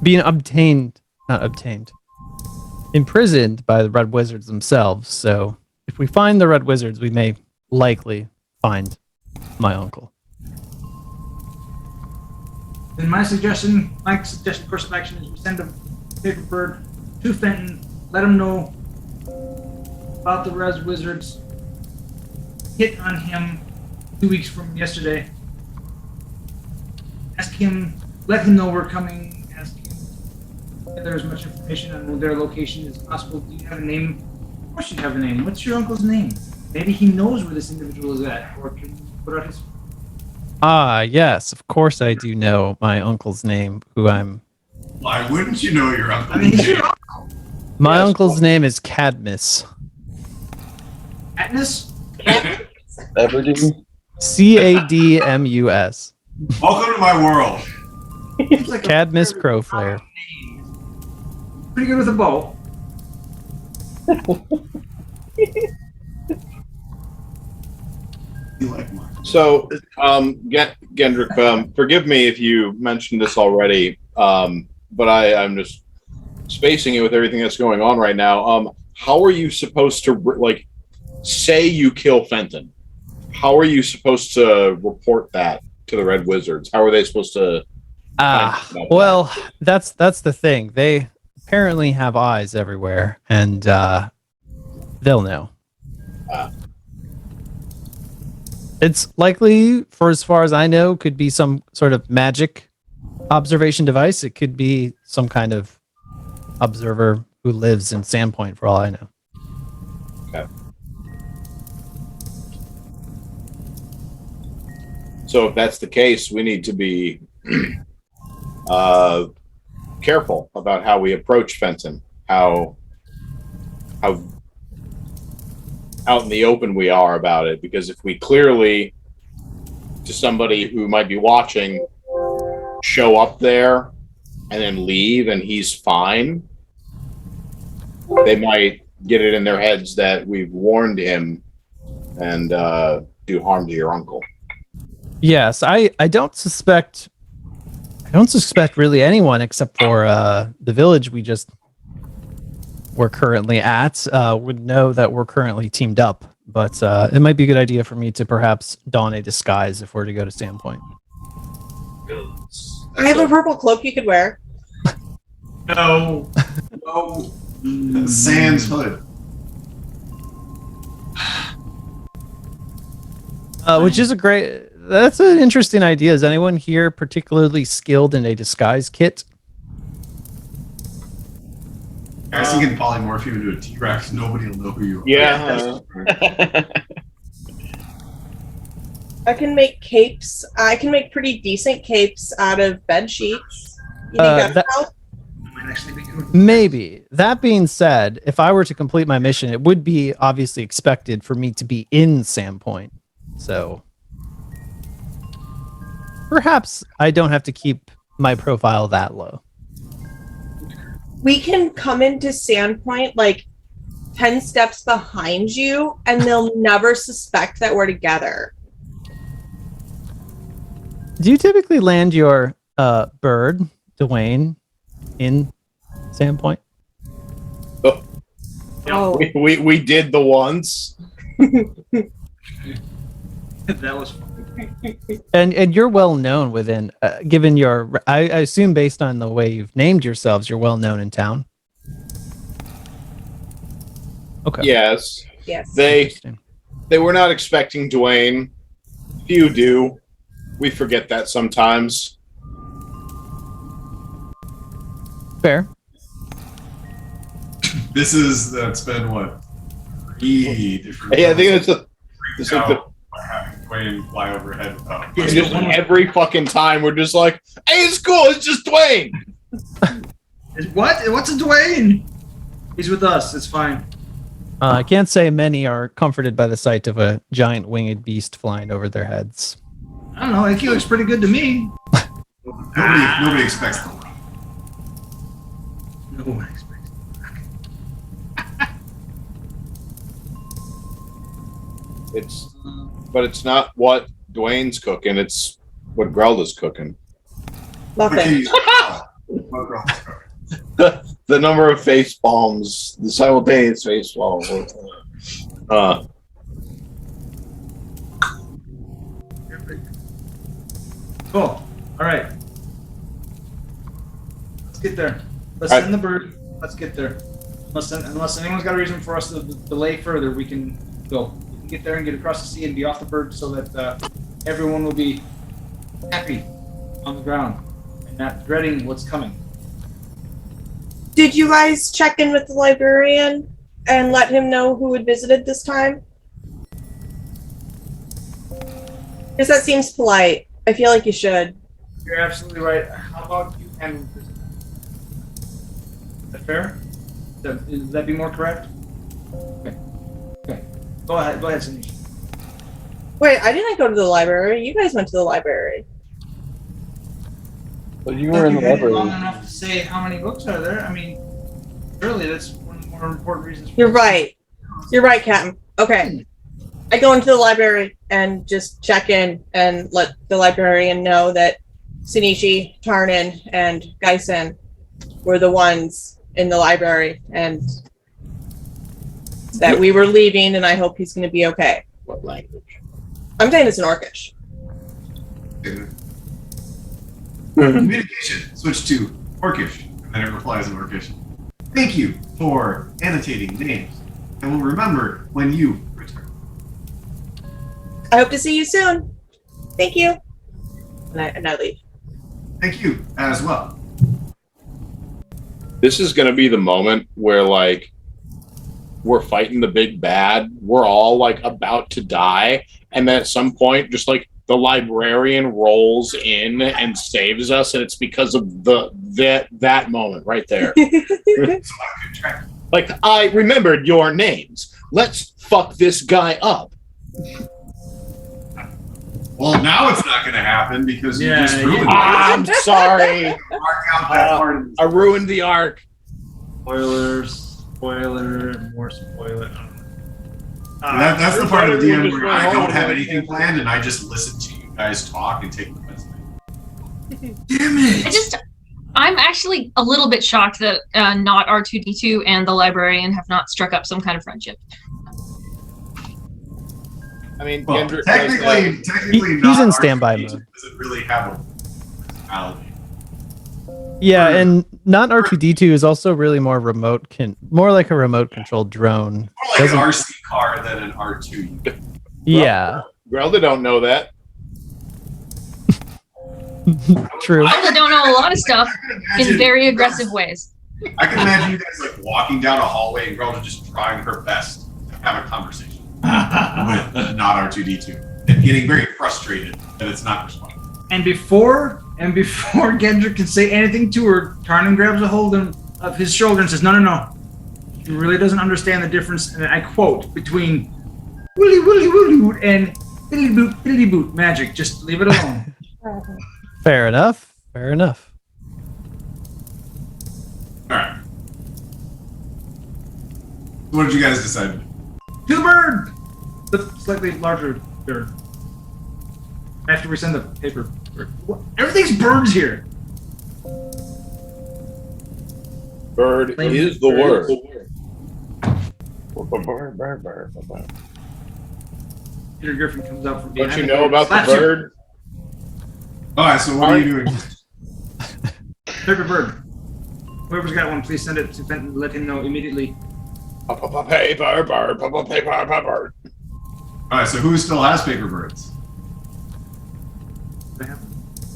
being not obtained, imprisoned by the Red Wizards themselves. So if we find the Red Wizards, we may likely find my uncle. Then my suggestion course of action is we send a paper bird to Fenton, let him know about the Red Wizards, hit on him 2 weeks from yesterday. Ask him, let him know we're coming. Ask him if there's much information on their location as possible. Do you have a name? Of course you have a name. What's your uncle's name? Maybe he knows where this individual is at, or can put out his. Ah, yes, of course I do know my uncle's name. Why wouldn't you know your uncle? I mean, he's your uncle. My Yes, uncle's well- name is Cadmus. Katniss? Everdeen? Cadmus. Welcome to my world. Seems like a Cadmus very Crowflare. common name. Pretty good with a bow. You like mine. So, Gendrick, forgive me if you mentioned this already, but I'm just spacing it with everything that's going on right now. How are you supposed to, say you kill Fenton? How are you supposed to report that to the Red Wizards? How are they supposed to? Well, that's the thing. They apparently have eyes everywhere, and they'll know. It's likely, for as far as I know, could be some sort of magic observation device. It could be some kind of observer who lives in Sandpoint, for all I know. Okay. So if that's the case, we need to be careful about how we approach Fenton. How out in the open we are about it, because if we clearly, to somebody who might be watching, show up there and then leave and he's fine, they might get it in their heads that we've warned him and do harm to your uncle. Yes, I don't suspect really anyone except for the village we're currently at would know that we're currently teamed up. But it might be a good idea for me to perhaps don a disguise if we're to go to Sandpoint. I have a purple cloak you could wear. No. No. Sans hood. Which is that's an interesting idea. Is anyone here particularly skilled in a disguise kit? I guess you can polymorph you into a T-Rex. Nobody will know who you are. Yeah. I can make capes. I can make pretty decent capes out of bed sheets. You think that- that help? Might actually be good. Maybe. That being said, if I were to complete my mission, it would be obviously expected for me to be in Sandpoint. So perhaps I don't have to keep my profile that low. we can come into Sandpoint like 10 steps behind you, and they'll never suspect that we're together. Do you typically land your bird, Dwayne, in Sandpoint? Oh. We did the once. That was fun. And you're well known within, given your, I assume based on the way you've named yourselves, you're well known in town. Okay. Yes. Yes. They were not expecting Dwayne. Few do. We forget that sometimes. Fair. That's been what? 3 different. Yeah, I think it's a. It's like having Dwayne fly overhead. Just every fucking time we're just like, hey, it's cool. It's just Dwayne. What? What's a Dwayne? He's with us. It's fine. I can't say many are comforted by the sight of a giant winged beast flying over their heads. I don't know. He looks pretty good to me. Nobody expects the Rock. No one expects. But it's not what Dwayne's cooking. It's what Grelda's cooking. Nothing. The number of face palms, the simultaneous face palms. Cool. All right. Let's get there. Let's All right. send the bird. Let's get there. Unless anyone's got a reason for us to delay further, we can go. We can get there and get across the sea and be off the bird so that everyone will be happy on the ground and not dreading what's coming. Did you guys check in with the librarian and let him know who had visited this time? Because that seems polite. I feel like you should. You're absolutely right. How about you handle this? Is that fair? Would that be more correct? Okay. Go ahead, Sanish. Wait, I didn't go to the library. You guys went to the library. But you were in the had it library. long enough to say how many books are there. I mean, surely that's one of the more important reasons. You're right. You're right, Captain. Okay. I go into the library and just check in and let the librarian know that Sinichi, Tarnin, and Geisen were the ones in the library and that we were leaving, and I hope he's going to be okay. What language? I'm saying it's in Orcish. Communication. Switch to Orcish, and then it replies in Orcish. Thank you for annotating names, and we'll remember when you return. I hope to see you soon. Thank you. And I leave. Thank you as well. This is going to be the moment where, like, we're fighting the big bad. We're all, like, about to die. And then at some point, just, like, the librarian rolls in and saves us. And it's because of that moment right there. Like, I remembered your names. Let's fuck this guy up. Well, now it's not going to happen because you Yeah, just yeah. ruined it. I'm sorry. Mark out that part of I ruined the arc. Spoiler, more spoiler. That's the part of the DM where I don't have home. anything planned and I just listen to you guys talk and take the best thing. Damn it! I'm actually a little bit shocked that not R2D2 and the librarian have not struck up some kind of friendship. I mean, Well, Kendrick, technically, He's not in standby R2D2 mode. doesn't really have a personality. Yeah, and not R2D2 is also really more more like a remote controlled drone. More like Doesn't- an RC car than an R2. Yeah, Grelda don't know that. true. I don't know a lot of stuff in very aggressive ways. I can imagine you guys like walking down a hallway and Grelda just trying her best to have a conversation with not R2D2 and getting very frustrated that it's not responding. And before Gendrick can say anything to her, Tarnan grabs a hold of his shoulder and says, No. He really doesn't understand the difference, and I quote, between woolly woot and biddly boot magic. Just leave it alone. Fair enough. Alright. What did you guys decide? Two bird! The slightly larger bird. After we send the paper. Everything's birds here. Bird Flame is the bird. word. Peter Griffin comes out from Don't behind you the know bird, about the slaps you. bird? Alright, so what are you doing? Paper bird. Whoever's got one, please send it to Fenton. Let him know immediately. Paper bird. Alright, so who still has paper birds?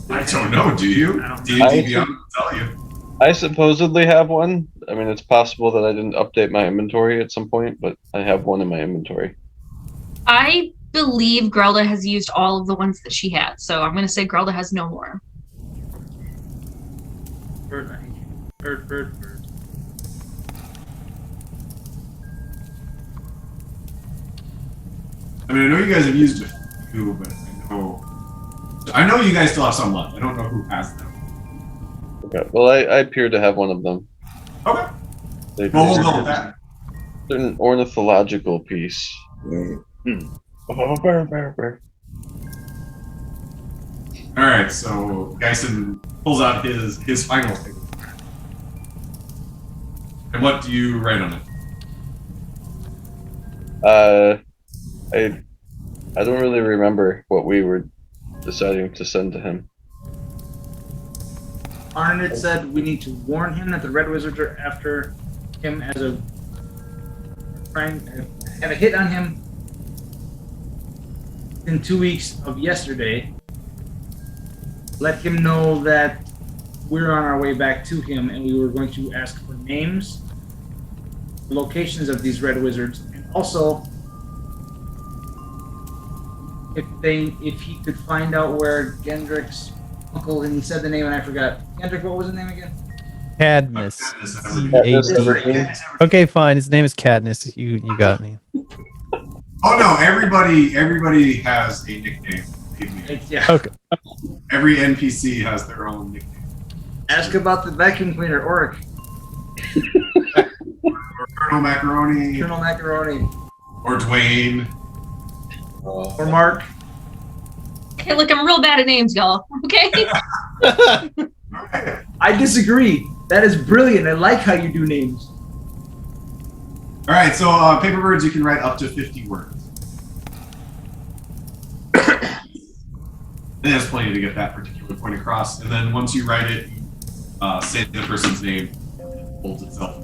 I don't know, do you? I don't D&D know. Beyond will tell you. I supposedly have one. I mean, it's possible that I didn't update my inventory at some point, but I have one in my inventory. I believe Grelda has used all of the ones that she had, so I'm going to say Grelda has no more. Bird, I hate you. Bird. I mean, I know you guys have used a few, but I know you guys still have some left. I don't know who has them. Okay. Well, I appear to have one of them. Okay. They Well, we'll go with that. An ornithological piece. Alright, so Geisen pulls out his final paper. And what do you write on it? I don't really remember what we were deciding to send to him. Arnett said we need to warn him that the Red Wizards are after him as a trying to have a hit on him in 2 weeks of yesterday. Let him know that we're on our way back to him and we were going to ask for names, locations of these Red Wizards, and also if he could find out where Gendrick's uncle, and he said the name and I forgot. Gendrick, what was his name again? Cadmus. Cadmus Evergreen. Okay, fine. His name is Cadmus. You got me. Oh no, everybody has a nickname. Yeah. Okay. Every NPC has their own nickname. Ask about the vacuum cleaner, Oric. Or Colonel Macaroni. Colonel Macaroni. Or Dwayne. Or Mark. Okay, look, I'm real bad at names, y'all. Okay? Alright. I disagree. That is brilliant. I like how you do names. Alright, so paper birds you can write up to 50 words. And there's plenty to get that particular point across. And then once you write it, you say the person's name and it holds itself.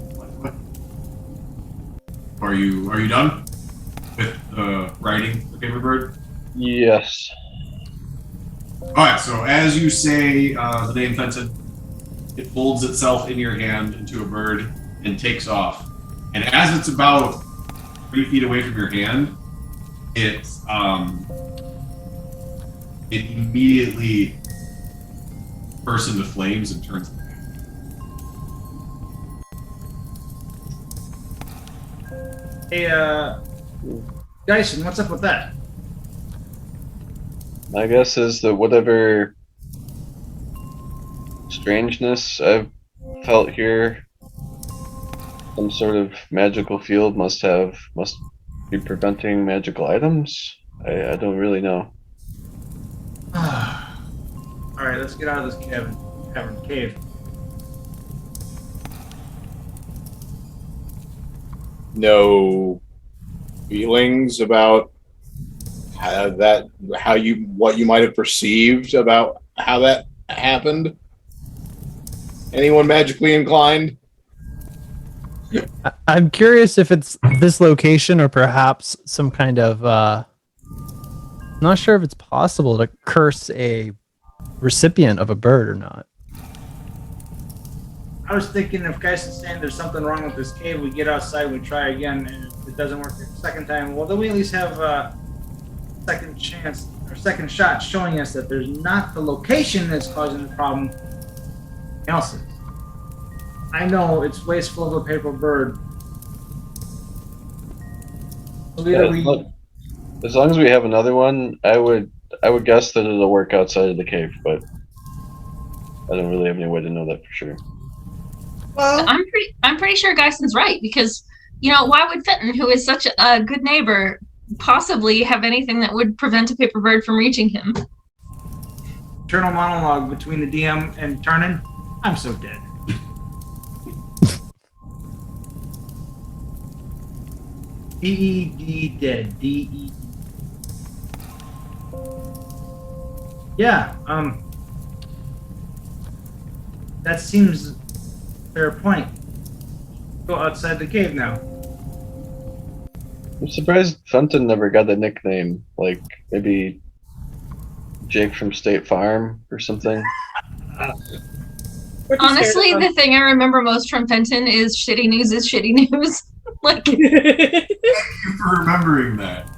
Are you done with writing the paper bird? Yes. Alright, so as you say the name Fenton, it folds itself in your hand into a bird and takes off. And as it's about 3 feet away from your hand, it immediately bursts into flames and turns. Hey, Dyson, what's up with that? My guess is that whatever strangeness I've felt here, some sort of magical field must be preventing magical items. I don't really know. Alright, let's get out of this cave. No feelings about what you might have perceived about how that happened? Anyone magically inclined? I'm curious if it's this location or perhaps some kind of not sure if it's possible to curse a recipient of a bird or not. I was thinking if Gyson's saying there's something wrong with this cave, we get outside, we try again, and if it doesn't work the second time, well, then we at least have a second chance, or second shot showing us that there's not the location that's causing the problem, else is. I know it's wasteful of a paper bird. So As long as we have another one, I would guess that it'll work outside of the cave, but I don't really have any way to know that for sure. Well, I'm pretty sure Geison's right, because why would Fenton, who is such a good neighbor, possibly have anything that would prevent a paper bird from reaching him? Internal monologue between the DM and Tarnin. I'm so dead. D-E-D dead. D-E. Yeah, that seems fair point. Go outside the cave now. I'm surprised Fenton never got a nickname, like maybe Jake from State Farm or something. Honestly, the thing I remember most from Fenton is shitty news is shitty news. Like, Thank you for remembering that.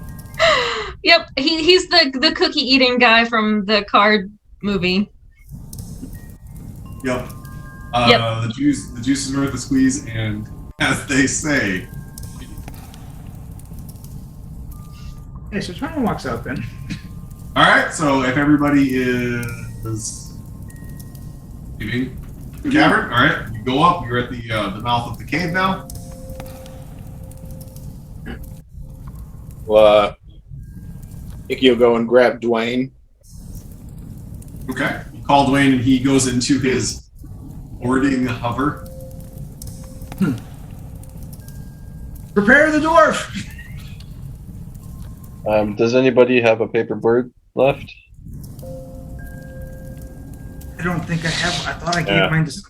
Yep, he's the cookie eating guy from the card movie. Yep. Yep. The juice is worth the squeeze, and as they say. Okay, so Tarnin walks out then. All right. So if everybody is leaving the cavern, all right, you go up. You're at the mouth of the cave now. Well, Icky will go and grab Dwayne. Okay. You call Dwayne, and he goes into his boarding hover. Prepare the dwarf! Does anybody have a paper bird left? I don't think I have. I thought I gave mine to.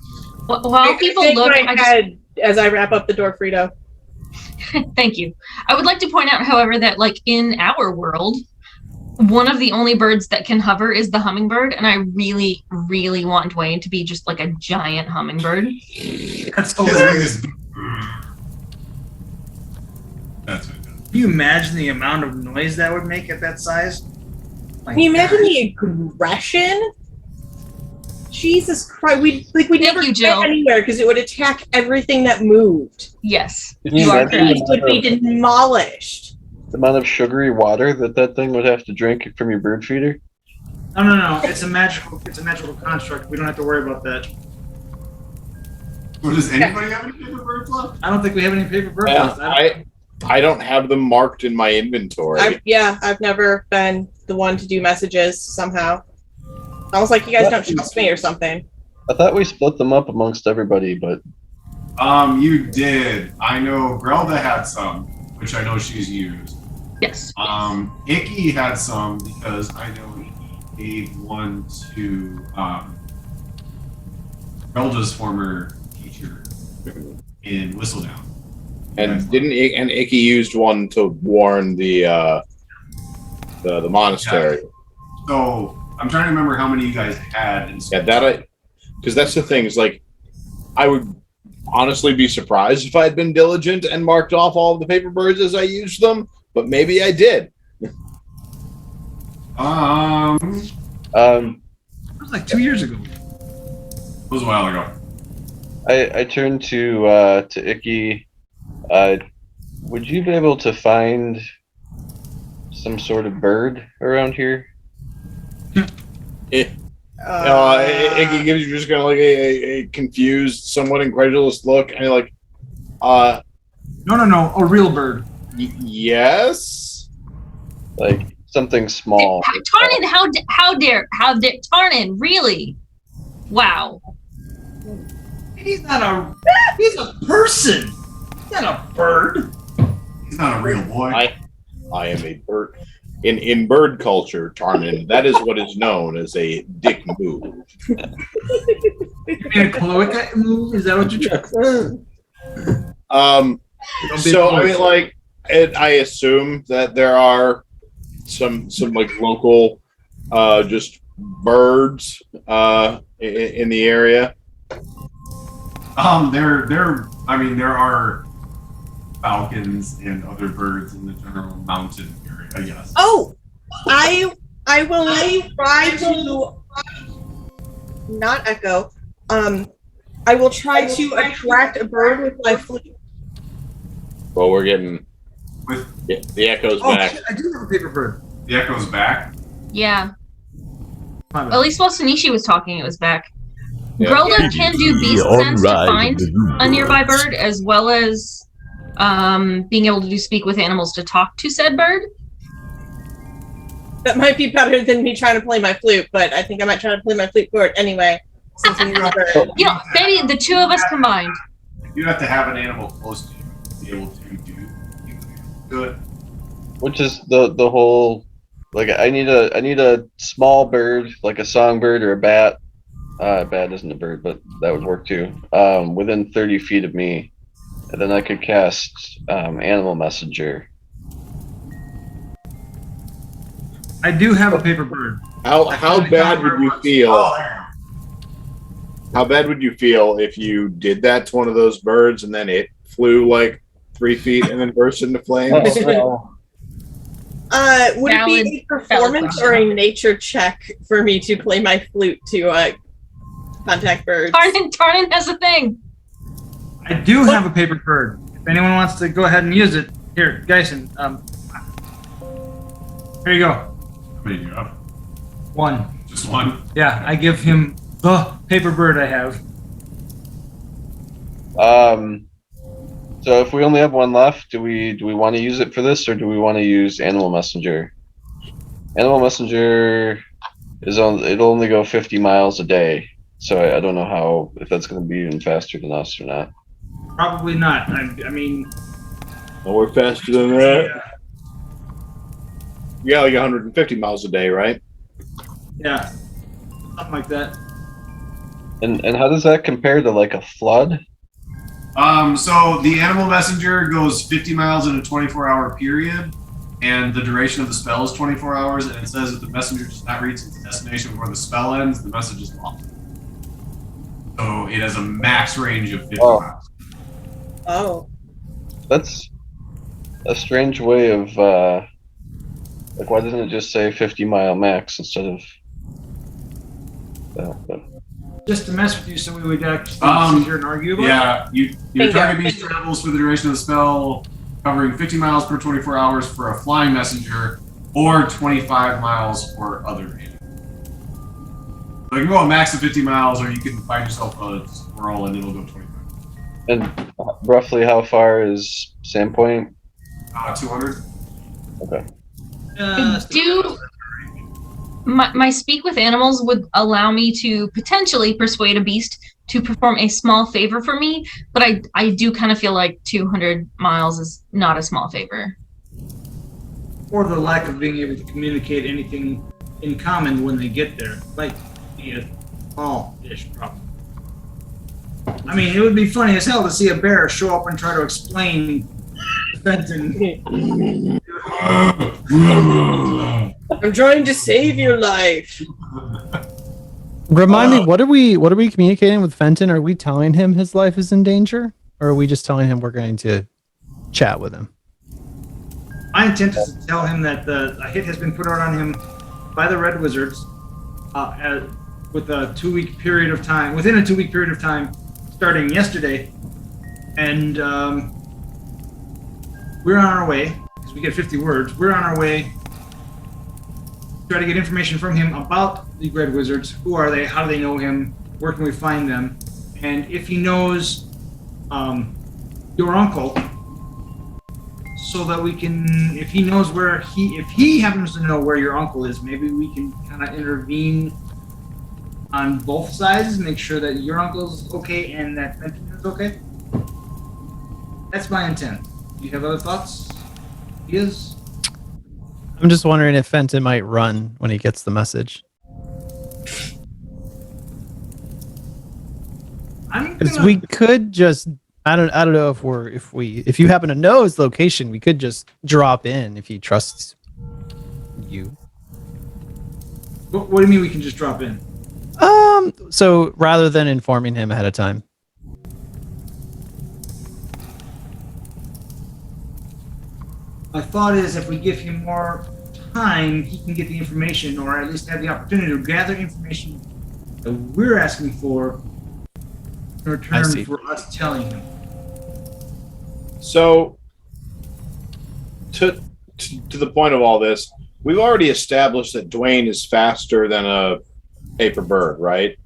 While people Shake look, my head as I wrap up the door, Frito. Thank you. I would like to point out, however, that like in our world, one of the only birds that can hover is the hummingbird, and I really, really want Dwayne to be just like a giant hummingbird. That's hilarious. That's it. Can you imagine the amount of noise that would make at that size? Can you imagine the aggression? Jesus Christ, we'd never you, get Jill. anywhere because it would attack everything that moved. Yes, Can you you are imagine correct. It would be demolished. the amount of sugary water that thing would have to drink from your bird feeder? No. It's a magical construct. We don't have to worry about that. Well, does anybody have any paper birds left? I don't think we have any paper birds left. I don't have them marked in my inventory. I've never been the one to do messages somehow. Almost like you guys don't trust me or something. I thought we split them up amongst everybody, but You did. I know Grelda had some, which I know she's used. Yes. Icky had some because I know he gave one to Grelda's former teacher in Whistledown. And Icky used one to warn the monastery. Yeah. So I'm trying to remember how many you guys had. Because that's the thing is like, I would honestly be surprised if I had been diligent and marked off all of the paper birds as I used them, but maybe I did. It was like 2 years ago. It was a while ago. I turned to Icky. Would you be able to find some sort of bird around here? Icky gives you just kind of like a confused, somewhat incredulous look, and you're like, No, a real bird. Yes? Like something small. Tarnin, how dare Tarnin, really? Wow. He's a person. He's not a bird. He's not a real boy. I am a bird. In bird culture, Tarnin, that is what is known as a dick move. You mean a cloaca move? Is that what you're trying to say? So I mean, like, I assume that there are some like local, just birds, in the area. There are falcons and other birds in the general mountain area, yes. Oh, I will try to not echo. I will try to attract a bird with my flute. Well, we're getting the echoes back. Shit, I do have a paper bird. The echo's back. Yeah. My bad. At least while Sunichi was talking, it was back. Yeah. Grelda can do beast sense to find a nearby bird, as well as being able to do speak with animals to talk to said bird. That might be better than me trying to play my flute, but I think I might try to play my flute for it anyway. Since we need a bird. You know, maybe the two of us combined. You have to have an animal close to you to be able to do it. Which is the whole, like, I need a small bird, like a songbird or a bat. A bat isn't a bird, but that would work too. Within 30 feet of me, and then I could cast Animal Messenger. I do have a paper bird. How bad would you feel? How bad would you feel if you did that to one of those birds and then it flew like 3 feet and then burst into flames? Would it be a performance or a nature check for me to play my flute to contact birds? Tarnin has a thing. I do have a paper bird. If anyone wants to go ahead and use it, here, Geisen. Here you go. How many do you have? One. Just one? Yeah, I give him the paper bird I have. So if we only have one left, do we want to use it for this, or do we want to use Animal Messenger? Animal Messenger it'll only go 50 miles a day, so I don't know if that's going to be even faster than us or not. Probably not. I mean, Oh, we're faster than that. You got like 150 miles a day, right? Yeah, something like that. And how does that compare to like a flood? So the Animal Messenger goes 50 miles in a 24-hour period, and the duration of the spell is 24 hours, and it says if the messenger does not reach its destination before the spell ends, the message is lost. So it has a max range of 50 miles. Oh. That's a strange way of, like, why doesn't it just say 50-mile max instead of... Just to mess with you, so we would actually sit here and argue about it? Your target beast travels for the duration of the spell, covering 50 miles per 24 hours for a flying messenger, or 25 miles for other animals. So you can go a max of 50 miles, or you can find yourself a squirrel and it'll go 25. And roughly how far is Sandpoint? 200. Okay. My speak with animals would allow me to potentially persuade a beast to perform a small favor for me, but I do kind of feel like 200 miles is not a small favor. Or the lack of being able to communicate anything in common when they get there. Like, be a small-ish problem. I mean, it would be funny as hell to see a bear show up and try to explain Fenton. I'm trying to save your life. Remind me, what are we communicating with Fenton? Are we telling him his life is in danger, or are we just telling him we're going to chat with him? My intent is to tell him that a hit has been put out on him by the Red Wizards with a 2-week period of time, within a 2-week period of time, starting yesterday, and we're on our way, because we get 50 words, we're on our way to try to get information from him about the Red Wizards. Who are they? How do they know him? Where can we find them? And if he knows your uncle, so that we can, if he knows if he happens to know where your uncle is, maybe we can kind of intervene on both sides, make sure that your uncle's okay and that Fenton is okay. That's my intent. Do you have other thoughts? Ideas? I'm just wondering if Fenton might run when he gets the message. Because we could just, I don't know if you happen to know his location, we could just drop in if he trusts you. What do you mean we can just drop in? So rather than informing him ahead of time. My thought is if we give him more time, he can get the information, or at least have the opportunity to gather information that we're asking for in return for us telling him. So, to the point of all this, we've already established that Dwayne is faster than a paper bird, right?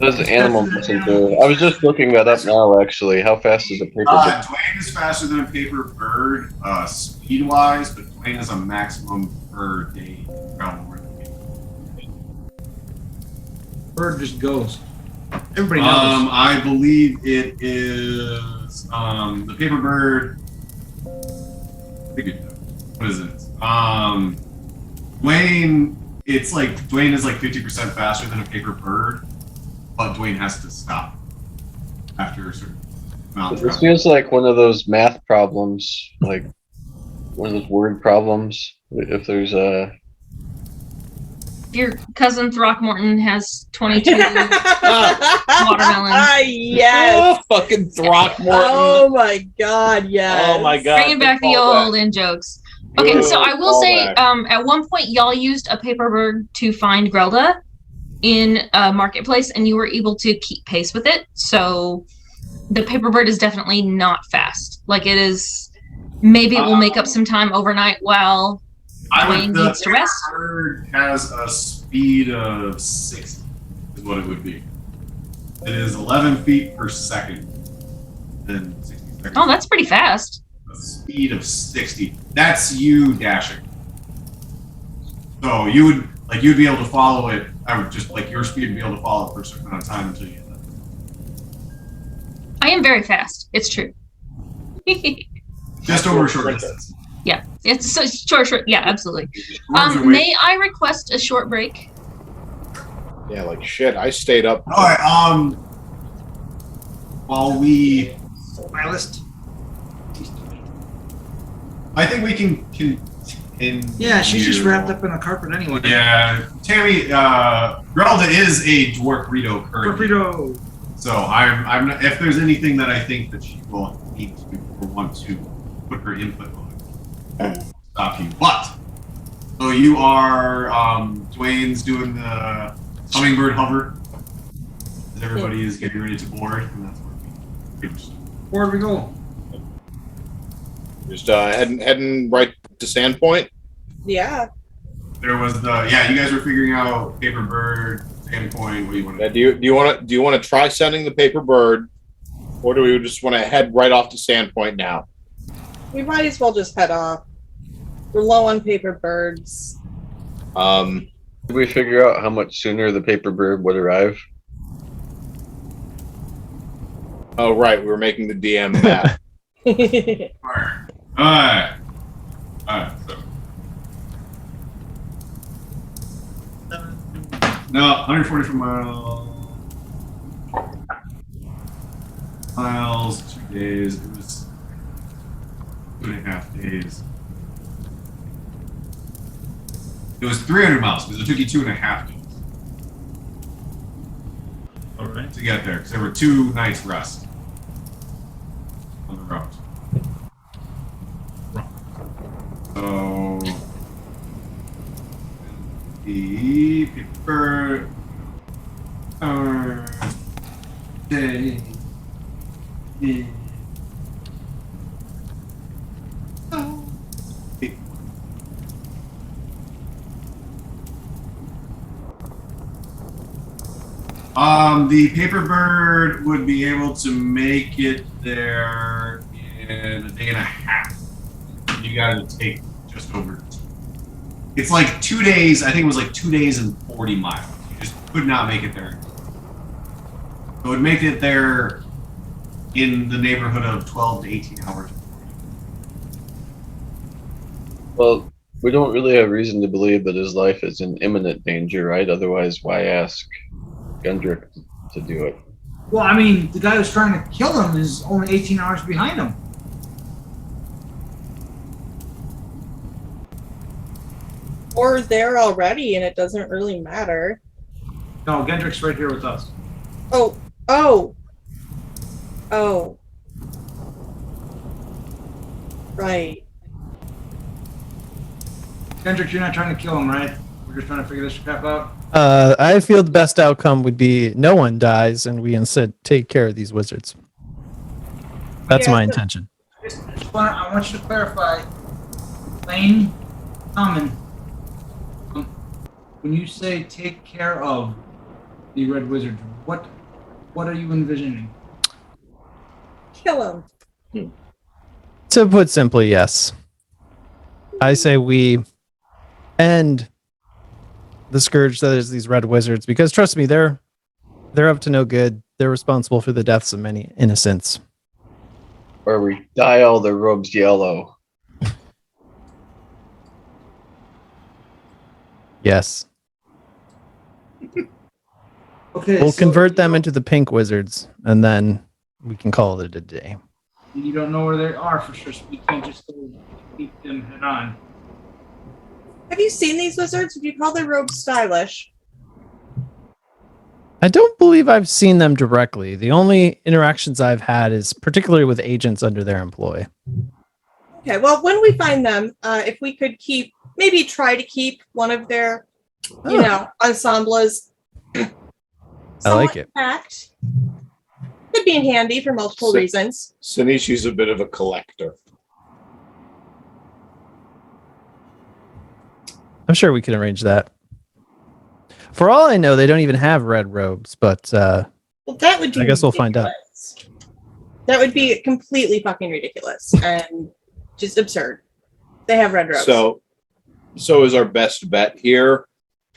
Does animal messenger? I was just looking that up now. Actually, how fast is a paper bird? Dwayne is faster than a paper bird, speed-wise, but Dwayne has a maximum per day travel more than me. Bird just goes. Everybody knows. I believe it is the paper bird. I think it, what is it? Dwayne. It's like Dwayne is like 50% faster than a paper bird, but Dwayne has to stop after a certain amount of This travel. feels like one of those math problems, like one of those word problems. If there's a Your cousin Throckmorton has 22 watermelons. Yes. Oh, fucking Throckmorton. Oh my god, yes. Oh my god. Bringing back the old in jokes. Okay, so I will say, at one point y'all used a paper bird to find Grelda in a marketplace, and you were able to keep pace with it. So the paper bird is definitely not fast. Like it is. Maybe it will make up some time overnight while Dwayne needs to rest. The bird has a speed of 60, is what it would be. It is 11 feet per second. And 60 seconds. Oh, that's pretty fast. A speed of 60. That's you dashing. So you'd be able to follow it. I would just like your speed to be able to follow it for a certain amount of time until you get that. I am very fast. It's true. Just over a short distance. Yeah, it's so short. Yeah, absolutely. Words are way- May I request a short break? Yeah, like shit. I stayed up. All right. While we, My list. I think we can continue. Yeah, she's just wrapped up in a carpet anyway. Yeah, Tammy. Grelda is a dwarf currently. Torpedo. So I'm not, if there's anything that I think that she will need to or want to put her input on, stop you. But so you are Dwayne's doing the hummingbird hover. As everybody is getting ready to board, and that's where we pretty much. Where we go? Just heading right to Sandpoint. Yeah. There was the you guys were figuring out paper bird, standpoint. What do you want Yeah, to do you want to try sending the paper bird, or do we just want to head right off to Sandpoint now? We might as well just head off. We're low on paper birds. did we figure out how much sooner the paper bird would arrive? Oh right, we were making the DM mad. Alright. So. No, 144 miles, 2 days. It was 2.5 days. It was 300 miles because it took you 2.5 days. All right. To get there, because there were 2 nights rest on the road. So the paper day is the paper bird would be able to make it there in a day and a half. You got to take just over 2. It's like 2 days. I think it was like 2 days and 40 miles. You just could not make it there. So it would make it there in the neighborhood of 12 to 18 hours. Well, we don't really have reason to believe that his life is in imminent danger, right? Otherwise, why ask Gendrick to do it? Well, I mean, the guy who's trying to kill him is only 18 hours behind him. Or there already, and it doesn't really matter. No, Gendrick's right here with us. Oh. Right. Gendrick, you're not trying to kill him, right? We're just trying to figure this crap out. I feel the best outcome would be no one dies, and we instead take care of these wizards. That's Yeah, my but- intention. I want you to clarify. Plain, common. When you say take care of, the Red Wizard. What are you envisioning? Kill him. To put simply, yes. I say we end the scourge that is these red wizards, because trust me, they're up to no good. They're responsible for the deaths of many innocents. Or we dye all their robes yellow. Yes. Okay, We'll so convert them into the pink wizards, and then we can call it a day. You don't know where they are for sure, so we can't just go keep them head on. Have you seen these wizards? Would you call their robes stylish? I don't believe I've seen them directly. The only interactions I've had is particularly with agents under their employ. Okay, well, when we find them, if we could try to keep one of their, ensembles. I like it. Packed. Could be handy for multiple reasons. Sinishi's a bit of a collector. I'm sure we can arrange that. For all I know, they don't even have red robes, but Well, that would be I guess we'll find out. That would be completely fucking ridiculous and just absurd. They have red robes. So is our best bet here?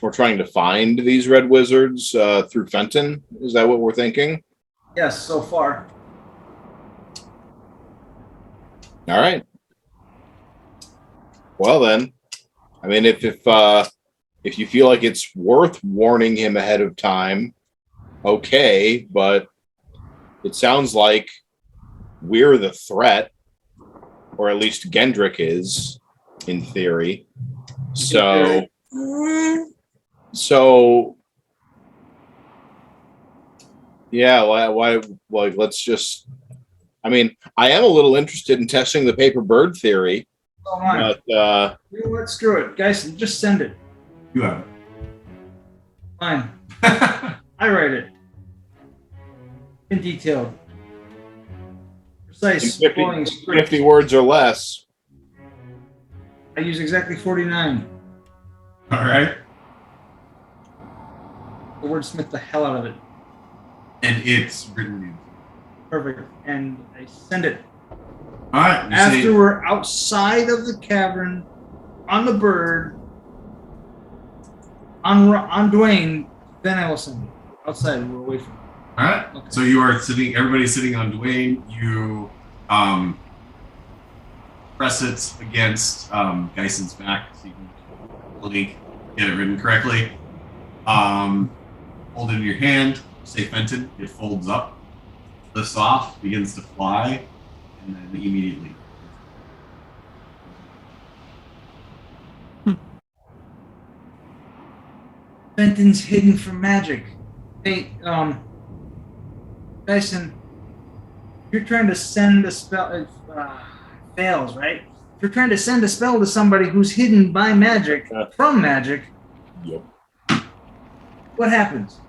We're trying to find these red wizards through Fenton. Is that what we're thinking? Yes, so far. All right. Well then, I mean, if you feel like it's worth warning him ahead of time, okay. But it sounds like we're the threat, or at least Gendrick is, in theory. So yeah, why let's just. I mean, I am a little interested in testing the paper bird theory. Oh, my. But Let's screw it. Guys, just send it. You have it. Fine. I write it. In detailed. Precise. 50 words or less. I use exactly 49. All right. The wordsmith the hell out of it. And it's written in. Perfect. And I send it. All right. After we're outside of the cavern, on the bird, on Dwayne, then I will send it. Outside, we're away from it. All right. Okay. So you are sitting. Everybody's sitting on Dwayne. You press it against Geison's back so you can really get it written correctly. Hold it in your hand. Say Fenton. It folds up, lifts off, begins to fly, and then immediately. Fenton's hidden from magic. Hey, Dyson, you're trying to send a spell. Fails, right? If you're trying to send a spell to somebody who's hidden by magic, from magic, Yep. What happens?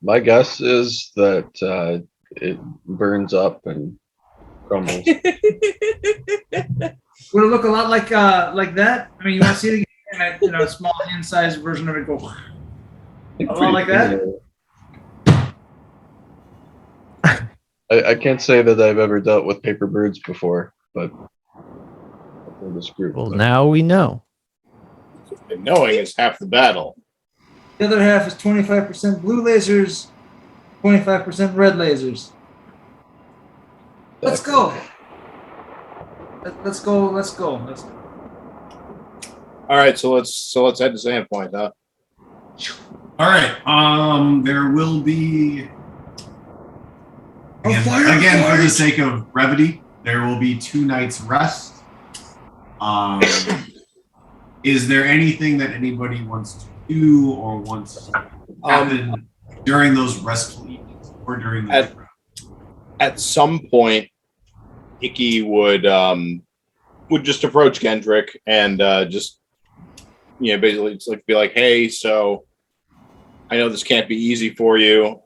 My guess is that it burns up and crumbles. Would it look a lot like that? I mean, you want to see it again? And a small hand-sized version of it go a lot like that. I can't say that I've ever dealt with paper birds before, but for this group. Well, now we know. And knowing is half the battle. The other half is 25% blue lasers, 25% red lasers. Let's go. Let's go. All right, so let's head to Sandpoint, huh? All right. There will be. Again, for the sake of brevity, there will be 2 nights rest. Is there anything that anybody wants to do or wants to happen during those restful evenings or during the night round? At some point, Icky would just approach Gendrick and just basically it's like be like, hey, so I know this can't be easy for you.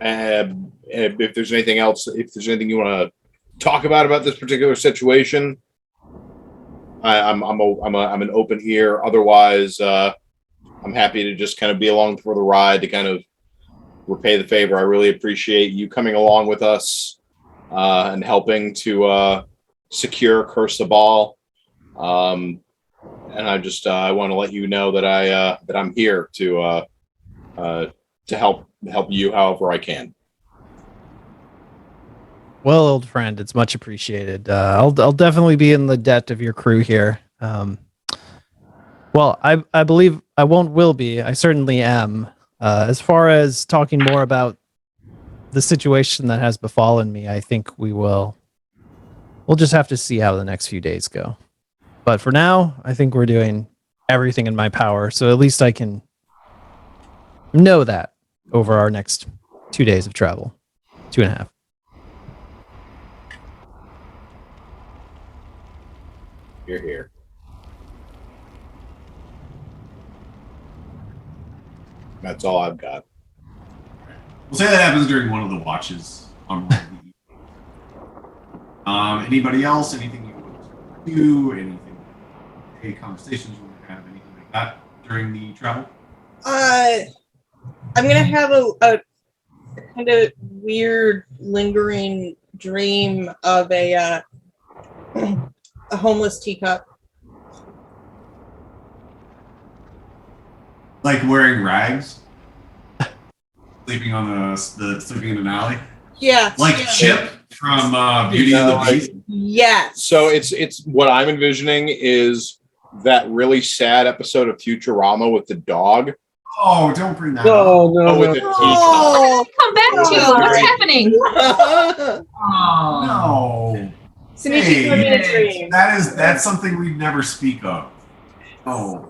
And if there's anything else, if there's anything you want to talk about this particular situation, I'm an open ear. Otherwise, I'm happy to just kind of be along for the ride to kind of repay the favor. I really appreciate you coming along with us and helping to secure Curse the Ball. And I want to let you know that I'm here to help you however I can. Well, old friend, it's much appreciated. I'll definitely be in the debt of your crew here. Well, I believe I will be. I certainly am. As far as talking more about the situation that has befallen me, I think we'll just have to see how the next few days go. But for now, I think we're doing everything in my power, so at least I can know that over our next 2 days of travel. 2.5. You're here. That's all I've got. We'll say that happens during one of the watches. Anybody else? Anything you want to do? Anything? Any conversations you want to have? Anything like that during the travel? I'm gonna have a kind of weird, lingering dream of a homeless teacup. Like wearing rags, sleeping on sleeping in an alley. Yeah. Like yeah. Chip from Beauty and the Beast. Yes. So it's what I'm envisioning is that really sad episode of Futurama with the dog. Oh, don't bring that up. Oh, with the Oh, Come back to what's happening. No. Sinichi's living a dream. That's something we'd never speak of. Oh.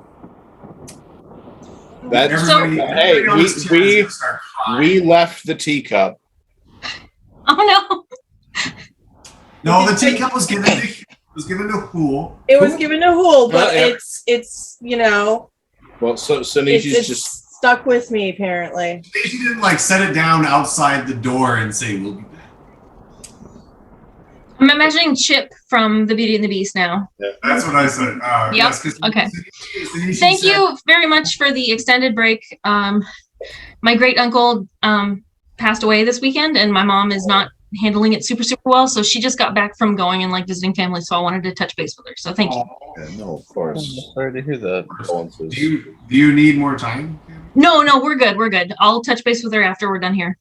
That's Everybody hey, on this team is gonna start crying. we left the teacup. Oh no. No, the teacup was given to Hool. It was given to Hool, but Yeah. it's you know, Well, so it's Sinishi's just stuck with me apparently. She didn't like set it down outside the door and say we'll be back. I'm imagining Chip from The Beauty and the Beast now. That's what I said. Yep. Yes, 'cause Okay. Sinichi Thank said- you very much for the extended break. My great uncle passed away this weekend, and my mom is not handling it super well. So she just got back from going and like visiting family. So I wanted to touch base with her. So thank you. yeah, no, of course. Sorry to hear that. Condolences. Do you need more time? No, we're good. We're good. I'll touch base with her after we're done here.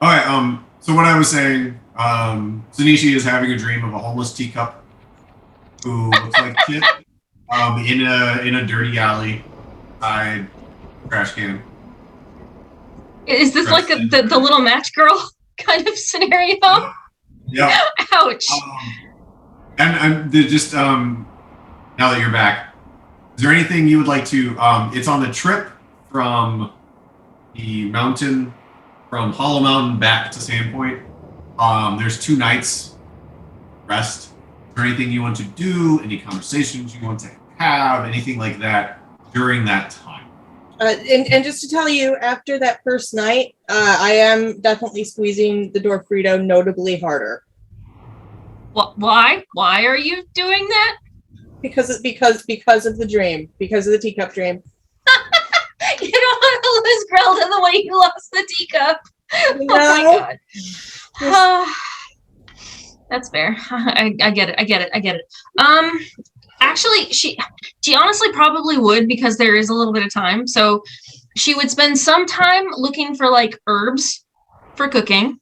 All right. So what I was saying, Sinichi is having a dream of a homeless teacup who looks like Chip in a dirty alley, side trash can. Is this like the little match girl kind of scenario? Yep. Ouch. And just now that you're back, is there anything you would like to? It's on the trip from the mountain, from Hollow Mountain back to Sandpoint. There's 2 nights rest. Is there anything you want to do? Any conversations you want to have? Anything like that during that time? And just to tell you, after that first night, I am definitely squeezing the Dorfrito notably harder. Why? Why are you doing that? Because of the dream, because of the teacup dream. You don't want to lose Grelda the way you lost the teacup. Oh my god. That's fair. I get it. Actually, she honestly probably would, because there is a little bit of time. So she would spend some time looking for like herbs for cooking.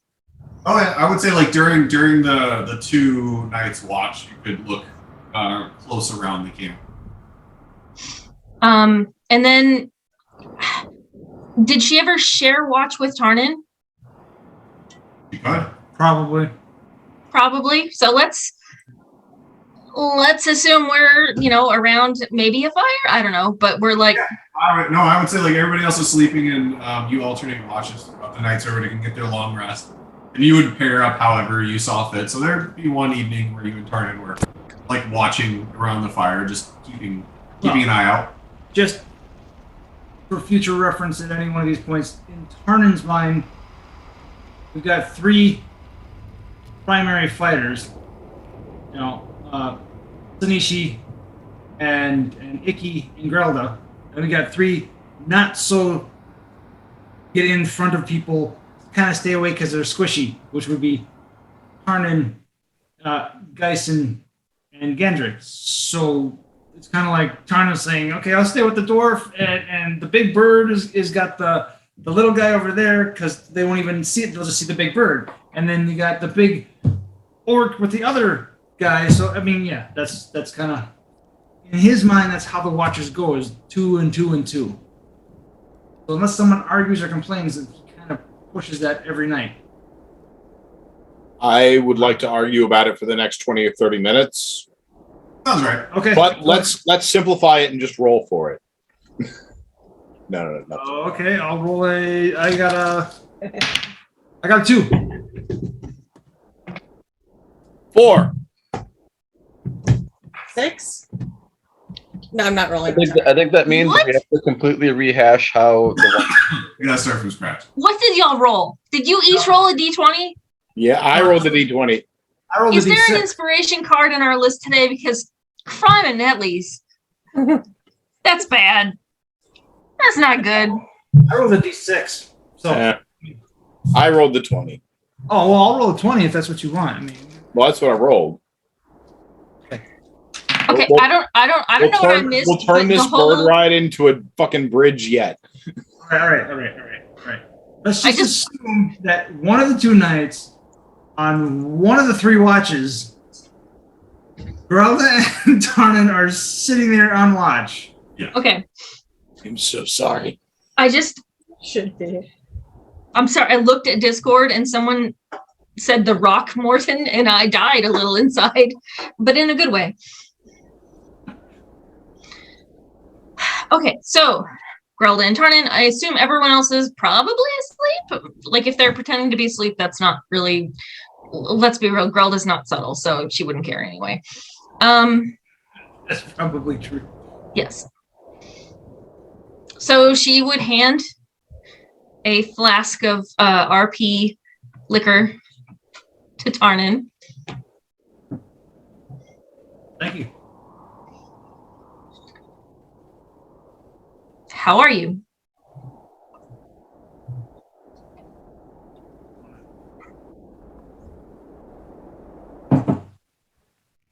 Oh, yeah, I would say like during the 2 nights watch, you could look close around the camp. And then did she ever share watch with Tarnin? You could. Probably. Probably. So let's assume we're, around maybe a fire. I don't know, but we're like. Yeah, I would say like everybody else is sleeping, and you alternate watches throughout the night so everybody can get their long rest. And you would pair up however you saw fit. So there'd be one evening where you and Tarnin were like watching around the fire, just keeping an eye out. Just for future reference at any one of these points, in Tarnin's mind, we've got 3 primary fighters. Sinichi, and Icky and Grelda. And we got 3 not so get in front of people, kind of stay away because they're squishy, which would be Tarnan, Geisen, and Gendrick. So it's kind of like Tarnan saying, okay, I'll stay with the dwarf, and the big bird is got the little guy over there because they won't even see it. They'll just see the big bird. And then you got the big orc with the other guy. So, I mean, yeah, that's kind of, in his mind, that's how the Watchers go, is 2 and 2 and 2. So unless someone argues or complains, he kind of pushes that every night. I would like to argue about it for the next 20 or 30 minutes. Sounds right. Okay. But let's simplify it and just roll for it. No. Okay, I'll roll I got a 2. 4. 6? No, I'm not I rolling. think that means What? we have to completely rehash how the You gotta start from scratch. What did y'all roll? Did you each roll a d20? Yeah, I rolled the d20. I rolled Is a there an D6. inspiration card in our list today? Because crime and Netley's. That's bad. That's not good. I rolled a D6. So, I rolled the 20. oh well, I'll roll a 20 if that's what you want. I mean, Well, that's what I rolled. Okay, We'll- I don't know what I missed. We'll turn but the this whole- bird ride into a fucking bridge yet. all right. Let's I just assume that one of the 2 nights, on one of the 3 watches, Grelda and Tarnan are sitting there on watch. Okay, I'm so sorry. I just Should be. I'm sorry. I looked at Discord and someone said the Rock Morton, and I died a little inside, but in a good way. Okay, so Grelda and Tarnan, I assume everyone else is probably asleep. Like if they're pretending to be asleep, that's not really. Let's be real. Grelda's not subtle, so she wouldn't care anyway. That's probably true. Yes. So she would hand a flask of RP liquor to Tarnan. Thank you. How are you?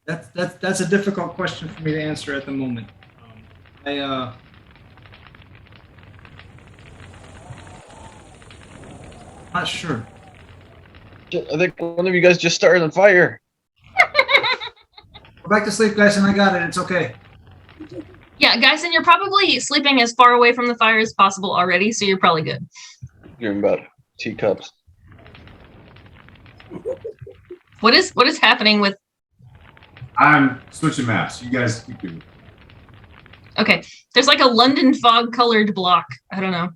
That's a difficult question for me to answer at the moment. Not sure. I think one of you guys just started on fire. Go back to sleep, guys, and I got it. It's okay. Yeah, guys, and you're probably sleeping as far away from the fire as possible already, so you're probably good. Hearing about teacups. What is happening with? I'm switching maps. You guys keep doing it. Okay, there's like a London fog colored block. I don't know.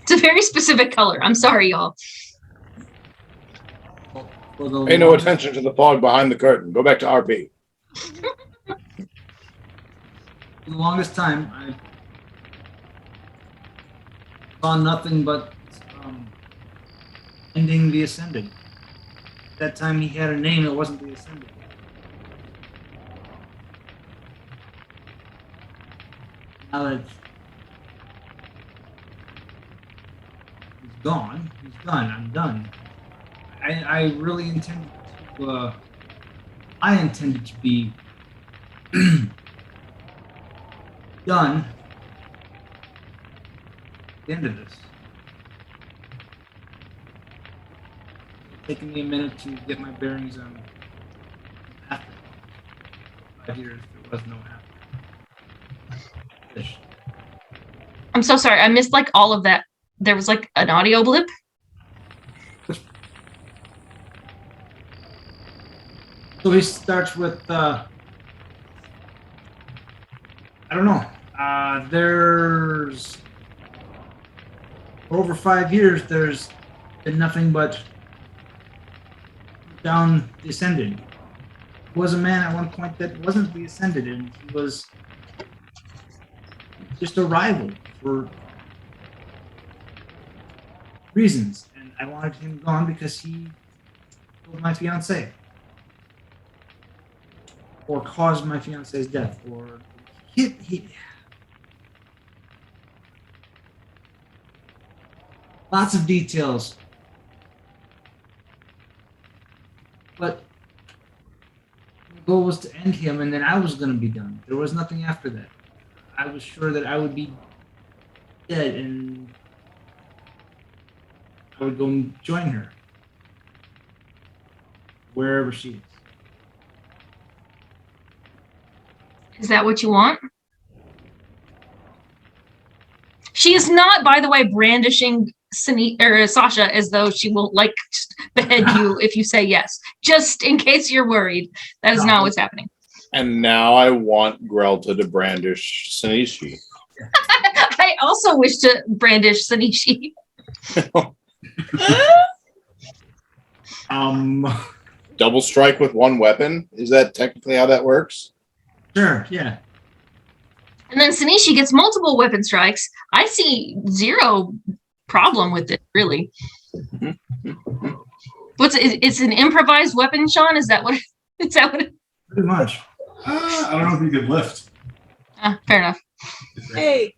It's a very specific color. I'm sorry, y'all. Pay no attention to the fog behind the curtain. Go back to RP. For the longest time, I saw nothing but ending the Ascended. At that time, he had a name. It wasn't the Ascended. Now that he's gone, he's done. I'm done. I really intended to. I intended to be done at the end of this. It's taken me a minute to get my bearings on after 5 years. There was no after. I'm so sorry. I missed like all of that. There was like an audio blip. So he starts with, I don't know. There's, for over 5 years, there's been nothing but down the Ascended. There was a man at one point that wasn't the Ascended, and he was just a rival for reasons. And I wanted him gone because he killed my fiance. or caused my fiance's death, or he lots of details. But the goal was to end him, and then I was going to be done. There was nothing after that. I was sure that I would be dead, and I would go and join her wherever she is. Is that what you want? She is not, by the way, brandishing Sasha as though she will like behead you if you say yes. Just in case you're worried, that is not what's happening. And now I want Grelta to brandish Sanishi. I also wish to brandish Sanishi. Double strike with one weapon? Is that technically how that works? Sure, yeah. And then Sanishi gets multiple weapon strikes. I see zero problem with it, really. It's an improvised weapon, Sean? Is that what Pretty much. I don't know if you could lift. Fair enough. Hey,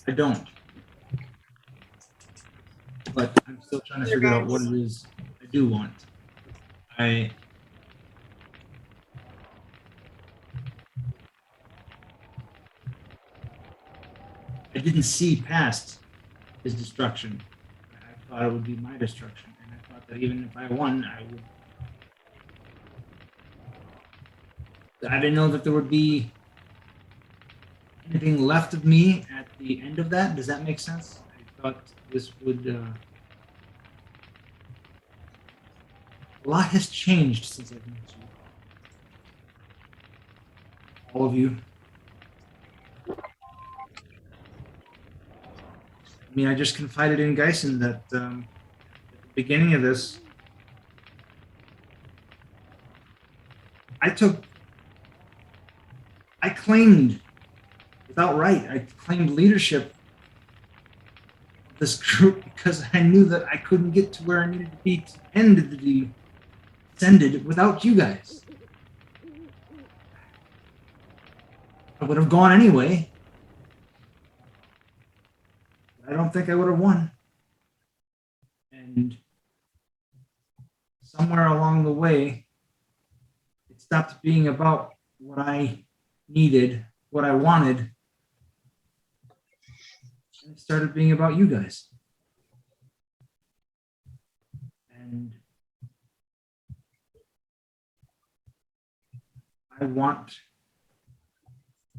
I don't. But I'm still trying to figure out what it is I do want. I didn't see past his destruction. I thought it would be my destruction, and I thought that even if I won, I would. I didn't know that there would be anything left of me at the end of that. Does that make sense? I thought this would. A lot has changed since I've met you. All of you. I mean, I just confided in Geisen that at the beginning of this, I claimed, without right, I claimed leadership of this group because I knew that I couldn't get to where I needed to be to end the Ascended without you guys. I would have gone anyway. I don't think I would have won. And somewhere along the way, it stopped being about what I needed, what I wanted, and it started being about you guys. And I want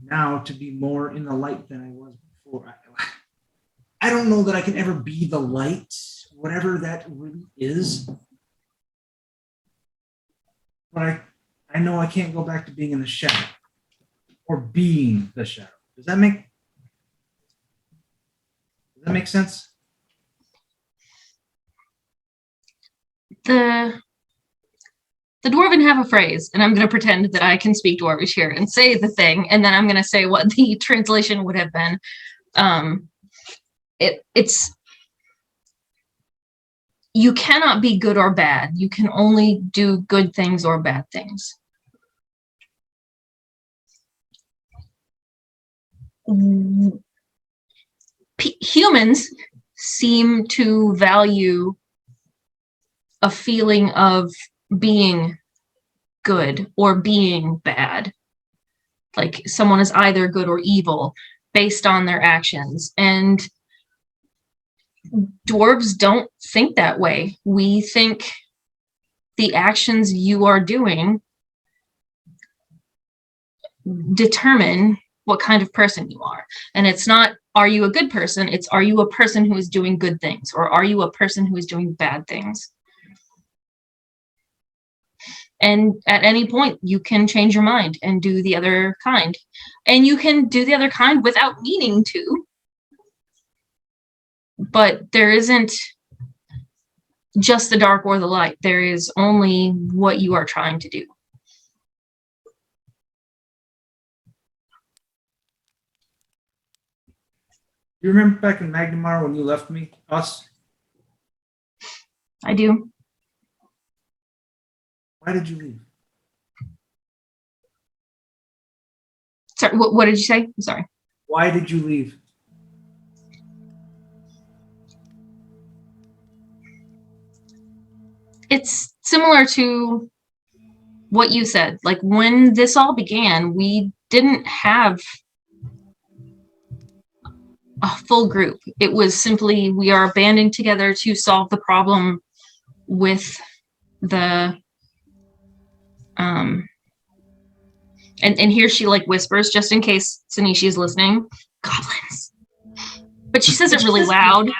now to be more in the light than I was before. I don't know that I can ever be the light, whatever that really is. But I know I can't go back to being in the shadow or being the shadow. Does that make sense? The Dwarven have a phrase, and I'm going to pretend that I can speak Dwarvish here and say the thing, and then I'm going to say what the translation would have been. It's you cannot be good or bad. You can only do good things or bad things. Humans seem to value a feeling of being good or being bad. Like someone is either good or evil based on their actions. And dwarves don't think that way. We think the actions you are doing determine what kind of person you are. And it's not, are you a good person? It's, are you a person who is doing good things? Or are you a person who is doing bad things? And at any point, you can change your mind and do the other kind. And you can do the other kind without needing to. But there isn't just the dark or the light. There is only what you are trying to do. You remember back in Magnamar when you left us? I do. Why did you leave? Sorry, what did you say? I'm sorry. Why did you leave? It's similar to what you said. Like when this all began, we didn't have a full group. It was simply we are banding together to solve the problem with the and here she like whispers just in case Sanishi is listening, goblins. But she says it really loud.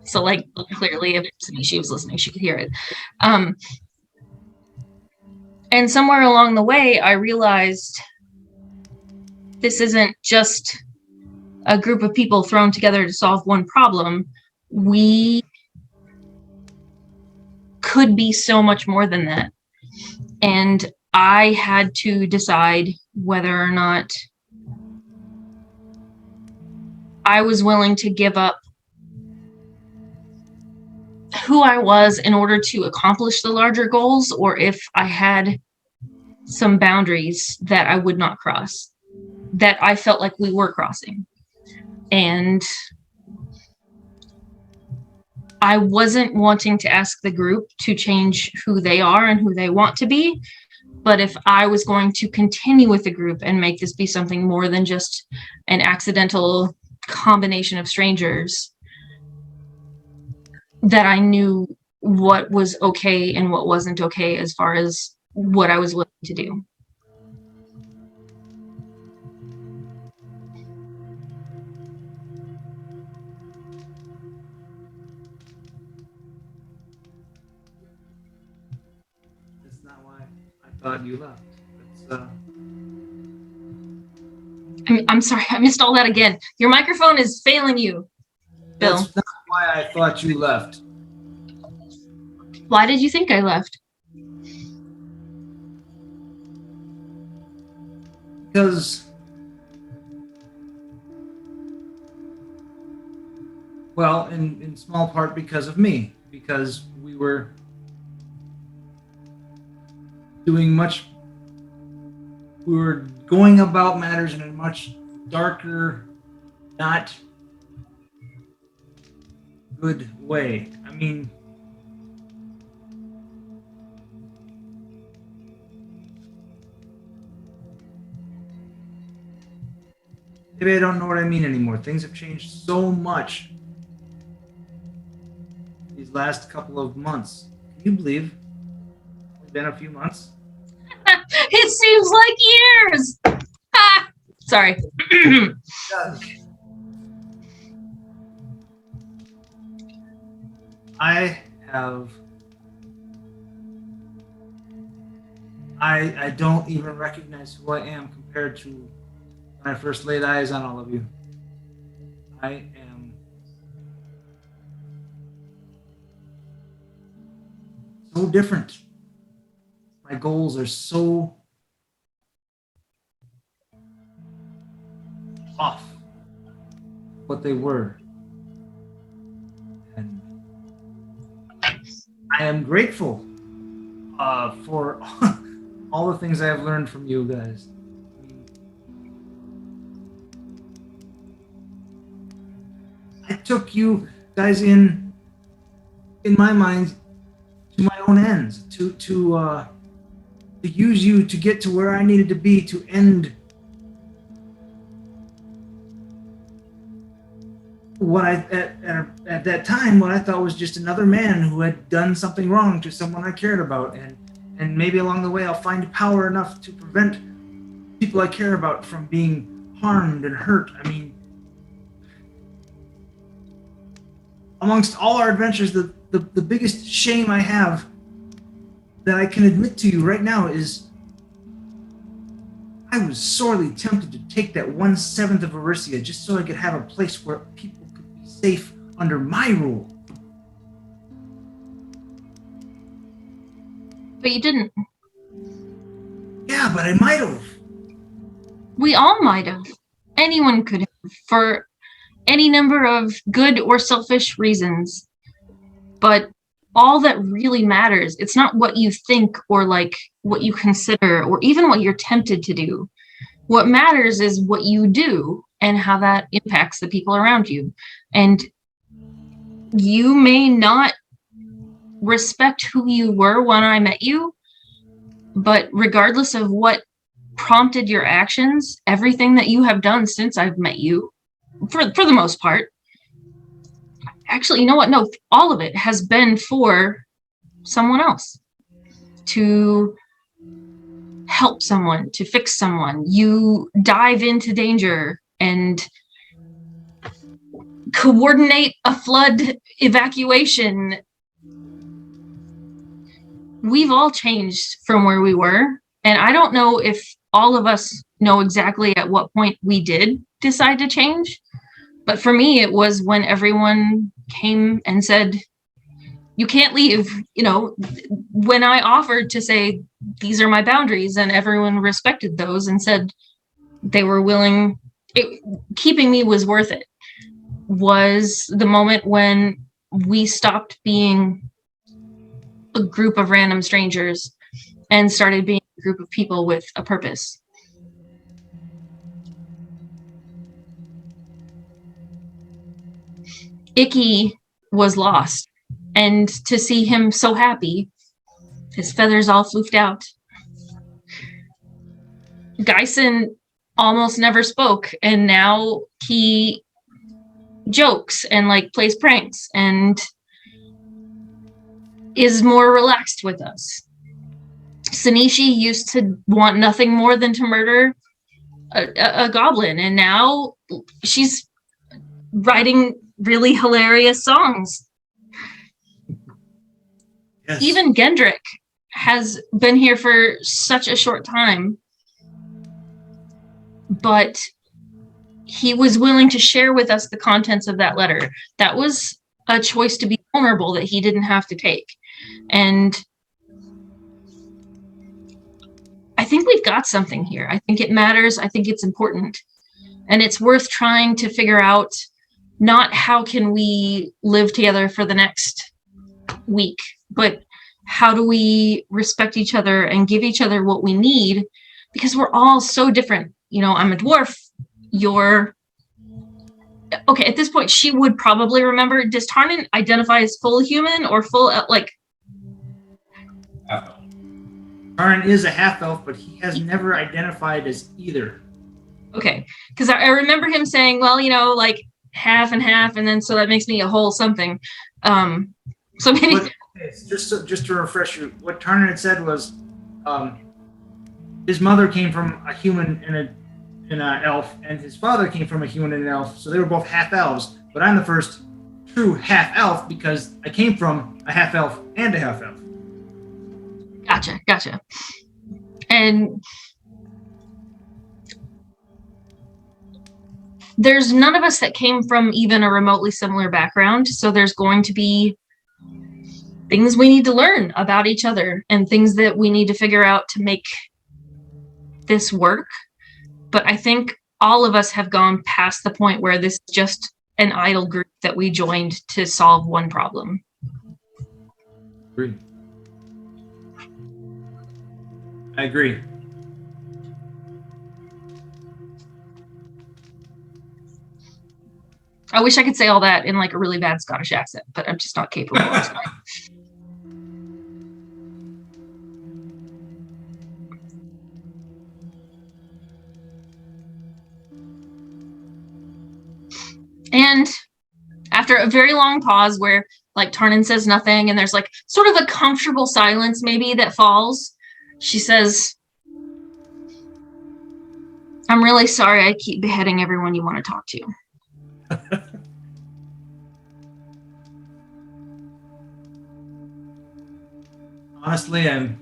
So like clearly if Sanishi was listening, she could hear it. And somewhere along the way, I realized this isn't just a group of people thrown together to solve one problem. We could be so much more than that. And I had to decide whether or not I was willing to give up who I was in order to accomplish the larger goals, or if I had some boundaries that I would not cross, that I felt like we were crossing. And I wasn't wanting to ask the group to change who they are and who they want to be. But if I was going to continue with the group and make this be something more than just an accidental combination of strangers, that I knew what was okay and what wasn't okay as far as what I was willing to do. That's not why I thought you left. I'm sorry, I missed all that again. Your microphone is failing you, Bill. That's not why I thought you left. Why did you think I left? Because, well, in small part because of me. Because we were doing we were going about matters in a much darker, not good way. I mean, maybe I don't know what I mean anymore. Things have changed so much these last couple of months. Can you believe it's been a few months? It seems like years. Ah, sorry. I don't even recognize who I am compared to when I first laid eyes on all of you. I am so different. My goals are so off what they were. And I am grateful for all the things I have learned from you guys. I took you guys in my mind to my own ends, to use you to get to where I needed to be to end what at that time what I thought was just another man who had done something wrong to someone I cared about, and maybe along the way I'll find power enough to prevent people I care about from being harmed and hurt. I mean, amongst all our adventures, the biggest shame I have that I can admit to you right now is I was sorely tempted to take that 1/7 of Erissia just so I could have a place where people could be safe under my rule. But you didn't. Yeah, but I might have. We all might have. Anyone could have, for any number of good or selfish reasons. But all that really matters. It's not what you think or like what you consider or even what you're tempted to do. What matters is what you do and how that impacts the people around you. And you may not respect who you were when I met you, but regardless of what prompted your actions, everything that you have done since I've met you, for the most part, actually, you know what? No, all of it has been for someone else, to help someone, to fix someone. You dive into danger and coordinate a flood evacuation. We've all changed from where we were. And I don't know if all of us know exactly at what point we did decide to change. But for me, it was when everyone came and said, you can't leave. You know, when I offered to say, these are my boundaries, and everyone respected those and said they were willing, keeping me was worth it, was the moment when we stopped being a group of random strangers and started being a group of people with a purpose. Icky was lost, and to see him so happy, his feathers all floofed out. Geisen almost never spoke, and now he jokes and like plays pranks and is more relaxed with us. Sanishi used to want nothing more than to murder a goblin, and now she's writing really hilarious songs. Yes. Even Gendrick has been here for such a short time, but he was willing to share with us the contents of that letter. That was a choice to be vulnerable that he didn't have to take. And I think we've got something here. I think it matters. I think it's important. And it's worth trying to figure out not how can we live together for the next week, but how do we respect each other and give each other what we need, because we're all so different. You know, I'm a dwarf. You're okay. At this point, she would probably remember. Does Tarnan identify as full human or full like? Tarnan is a half elf, but he has never identified as either. Okay, because I remember him saying, well, you know, like half and half, and then so that makes me a whole something. So maybe. But, okay, just to refresh you, what Tarnan had said was, his mother came from a human and an elf, and his father came from a human and an elf, so they were both half elves. But I'm the first true half elf because I came from a half elf and a half elf. Gotcha. And there's none of us that came from even a remotely similar background, so there's going to be things we need to learn about each other and things that we need to figure out to make this work. But I think all of us have gone past the point where this is just an idle group that we joined to solve one problem. I agree. I wish I could say all that in like a really bad Scottish accent, but I'm just not capable. And after a very long pause where like Tarnan says nothing and there's like sort of a comfortable silence maybe that falls, she says, I'm really sorry I keep beheading everyone you want to talk to. Honestly, I'm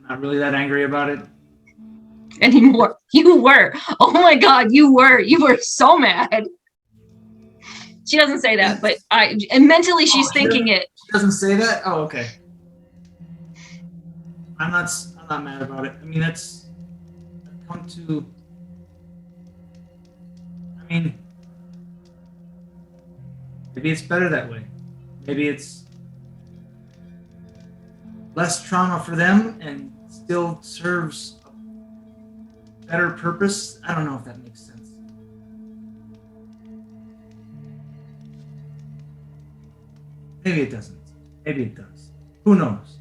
not really that angry about it. Anymore. You were. Oh my God, you were. You were so mad. She doesn't say that, but and mentally she's thinking it. She doesn't say that? Oh, okay. I'm not mad about it. I mean, that's come to. I mean, Maybe it's better that way. Maybe it's less trauma for them and still serves a better purpose. I don't know if that makes sense. Maybe it doesn't. Maybe it does. Who knows?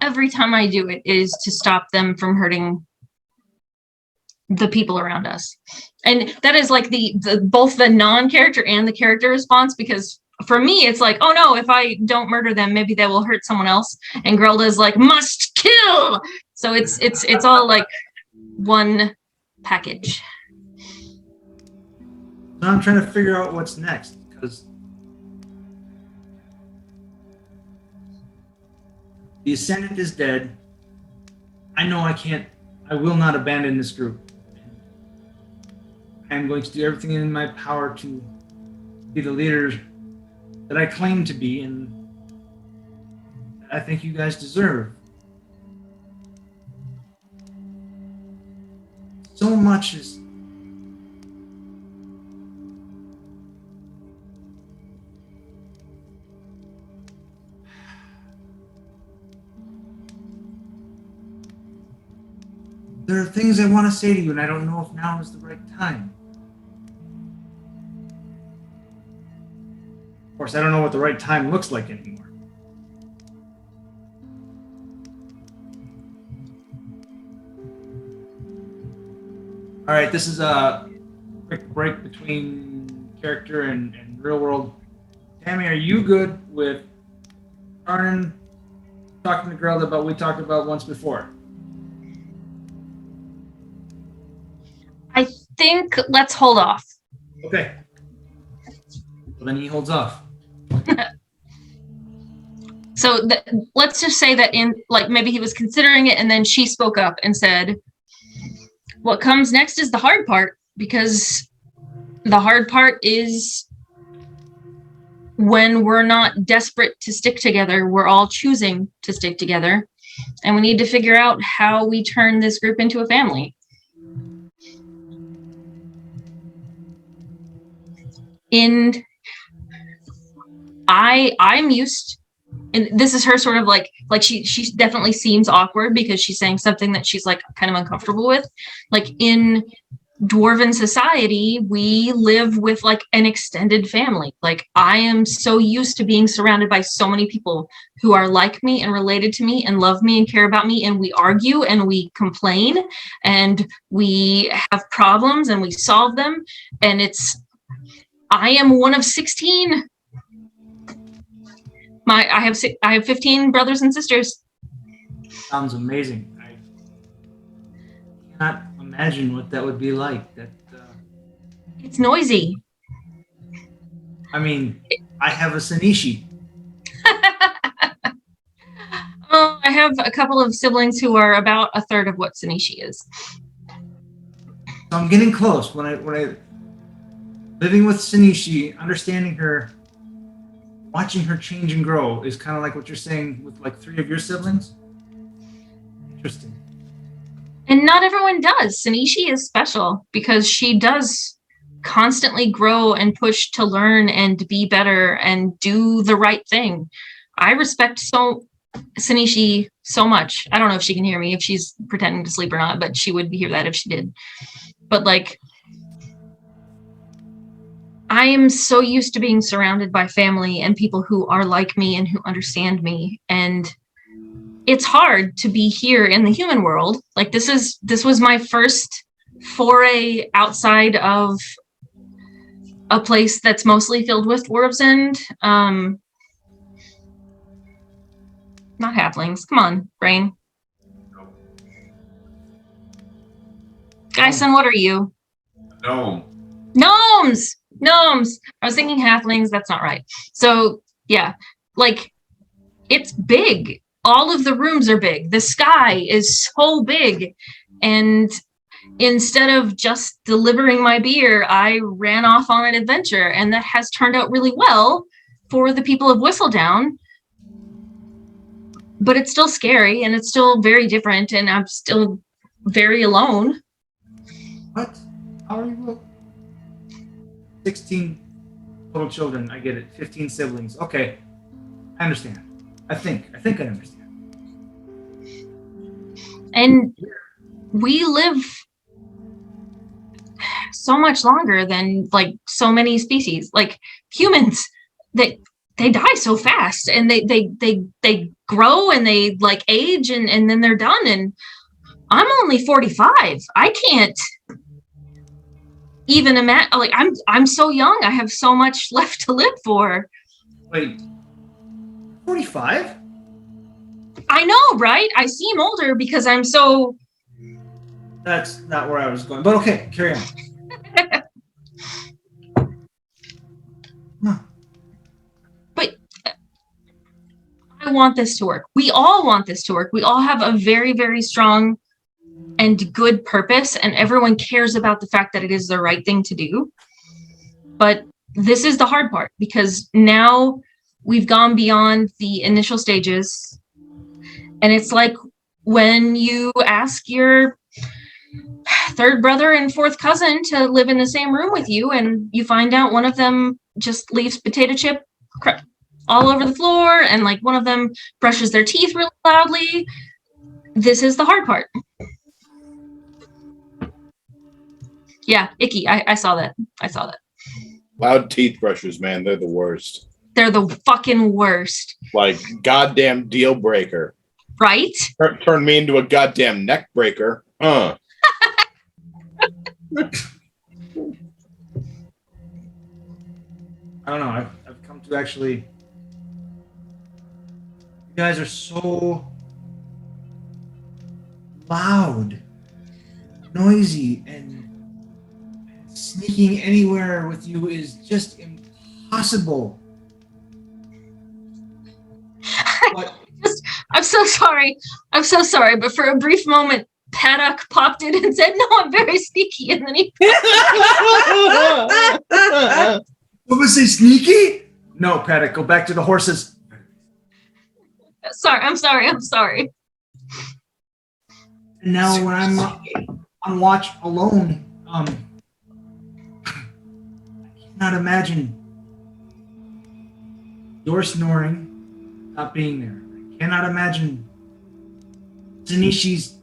Every time I do it is to stop them from hurting the people around us. And that is like the both the non-character and the character response, because for me it's like, oh no, if I don't murder them, maybe they will hurt someone else. And Grelda's like, must kill. So it's all like one package. So I'm trying to figure out what's next, because the Ascendant is dead. I know I will not abandon this group. I am going to do everything in my power to be the leader that I claim to be and I think you guys deserve. So much is there are things I want to say to you, and I don't know if now is the right time. Of course, I don't know what the right time looks like anymore. All right, this is a quick break between character and real world. Tammy, are you good with Arnon talking to Grelda about what we talked about once before? I think let's hold off. Okay. Well, then he holds off. So let's just say that in like maybe he was considering it and then she spoke up and said, what comes next is the hard part, because the hard part is when we're not desperate to stick together, we're all choosing to stick together, and we need to figure out how we turn this group into a family. And I'm used, and this is her sort of like she definitely seems awkward because she's saying something that she's like kind of uncomfortable with. Like in Dwarven society, we live with like an extended family. Like I am so used to being surrounded by so many people who are like me and related to me and love me and care about me, and we argue and we complain and we have problems and we solve them, and I am one of 16. I have 15 brothers and sisters. Sounds amazing. I cannot imagine what that would be like. It's noisy. I mean, I have a Sanishi. Oh, I have a couple of siblings who are about a third of what Sanishi is. So I'm getting close. When I living with Sanishi, understanding her, watching her change and grow is kind of like what you're saying with like 3 of your siblings. Interesting. And not everyone does. Sanishi is special because she does constantly grow and push to learn and be better and do the right thing. I respect Sanishi so much. I don't know if she can hear me, if she's pretending to sleep or not, but she would hear that if she did. But like, I am so used to being surrounded by family and people who are like me and who understand me. And it's hard to be here in the human world. Like this was my first foray outside of a place that's mostly filled with dwarves and not halflings. Come on, brain. Gyson, what are you? No. Gnomes! I was thinking halflings. That's not right. So yeah, like it's big. All of the rooms are big. The sky is so big. And instead of just delivering my beer, I ran off on an adventure, and that has turned out really well for the people of Whistledown. But it's still scary, and it's still very different, and I'm still very alone. What? How are you? 16 total children. I get it. 15 siblings. Okay. I understand. I think I understand. And we live so much longer than like so many species. Like humans, they die so fast, and they grow and they like age, and then they're done. And I'm only 45. I can't even imagine. Like I'm so young. I have so much left to live for. Wait, 45? I know, right? I seem older because I'm so. That's not where I was going. But okay, carry on. Huh. But I want this to work. We all want this to work. We all have a very, very strong and good purpose, and everyone cares about the fact that it is the right thing to do. But this is the hard part, because now we've gone beyond the initial stages, and it's like when you ask your third brother and fourth cousin to live in the same room with you, and you find out one of them just leaves potato chip all over the floor, and like one of them brushes their teeth really loudly. This is the hard part. Yeah, icky. I saw that. Loud teeth brushers, man, they're the worst. They're the fucking worst. Like, goddamn deal breaker. Right? Turn me into a goddamn neck breaker. I don't know. I've come to actually. You guys are so loud, noisy, and sneaking anywhere with you is just impossible. But I'm so sorry. But for a brief moment, Paddock popped in and said, "No, I'm very sneaky," and then he. what was he, sneaky? No, Paddock, go back to the horses. I'm sorry. And now when I'm on watch alone, I cannot imagine your snoring not being there. I cannot imagine Zanishi's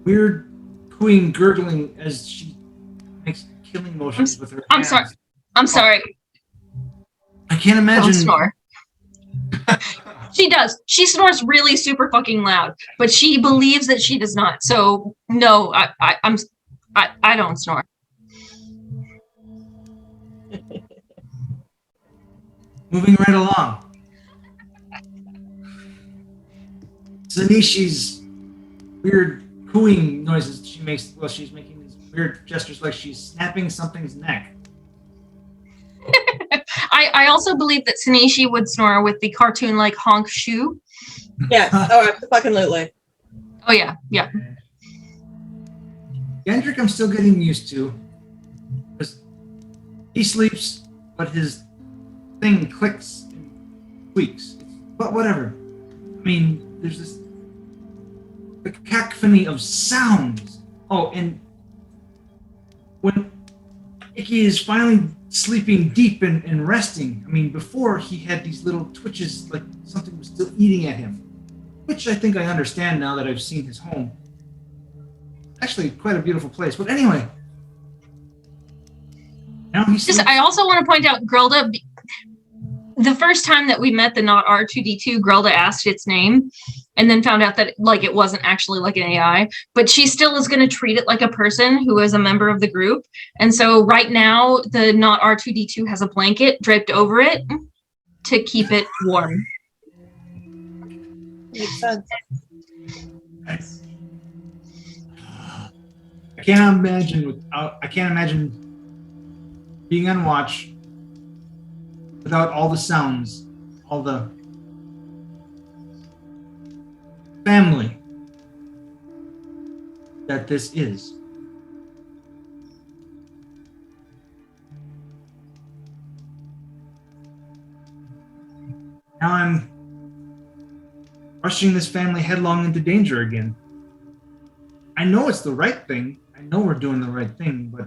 weird cooing, gurgling as she makes killing motions with her hands. I'm sorry. I can't imagine. Don't snore. She does. She snores really super fucking loud, but she believes that she does not. So no, I don't snore. Moving right along. Zanishi's weird cooing noises she makes while she's making these weird gestures like she's snapping something's neck. I also believe that Sanishi would snore with the cartoon like honk shoe. Yeah. Oh, absolutely. Oh yeah. Gendrick, I'm still getting used to. Because he sleeps, but his thing clicks and squeaks. But whatever. I mean, there's this cacophony of sounds. Oh, and when Icky is finally sleeping deep and resting, I mean, before he had these little twitches like something was still eating at him, which I think I understand now that I've seen his home. Actually, quite a beautiful place. But anyway, now he's. I also want to point out, Grelda, the first time that we met the not R2D2, Grelda asked its name and then found out that like it wasn't actually like an AI, but she still is going to treat it like a person who is a member of the group. And so right now the not R2D2 has a blanket draped over it to keep it warm. Makes sense. I can't imagine being on watch without all the sounds, all the family that this is. Now I'm rushing this family headlong into danger again. I know it's the right thing. I know we're doing the right thing, but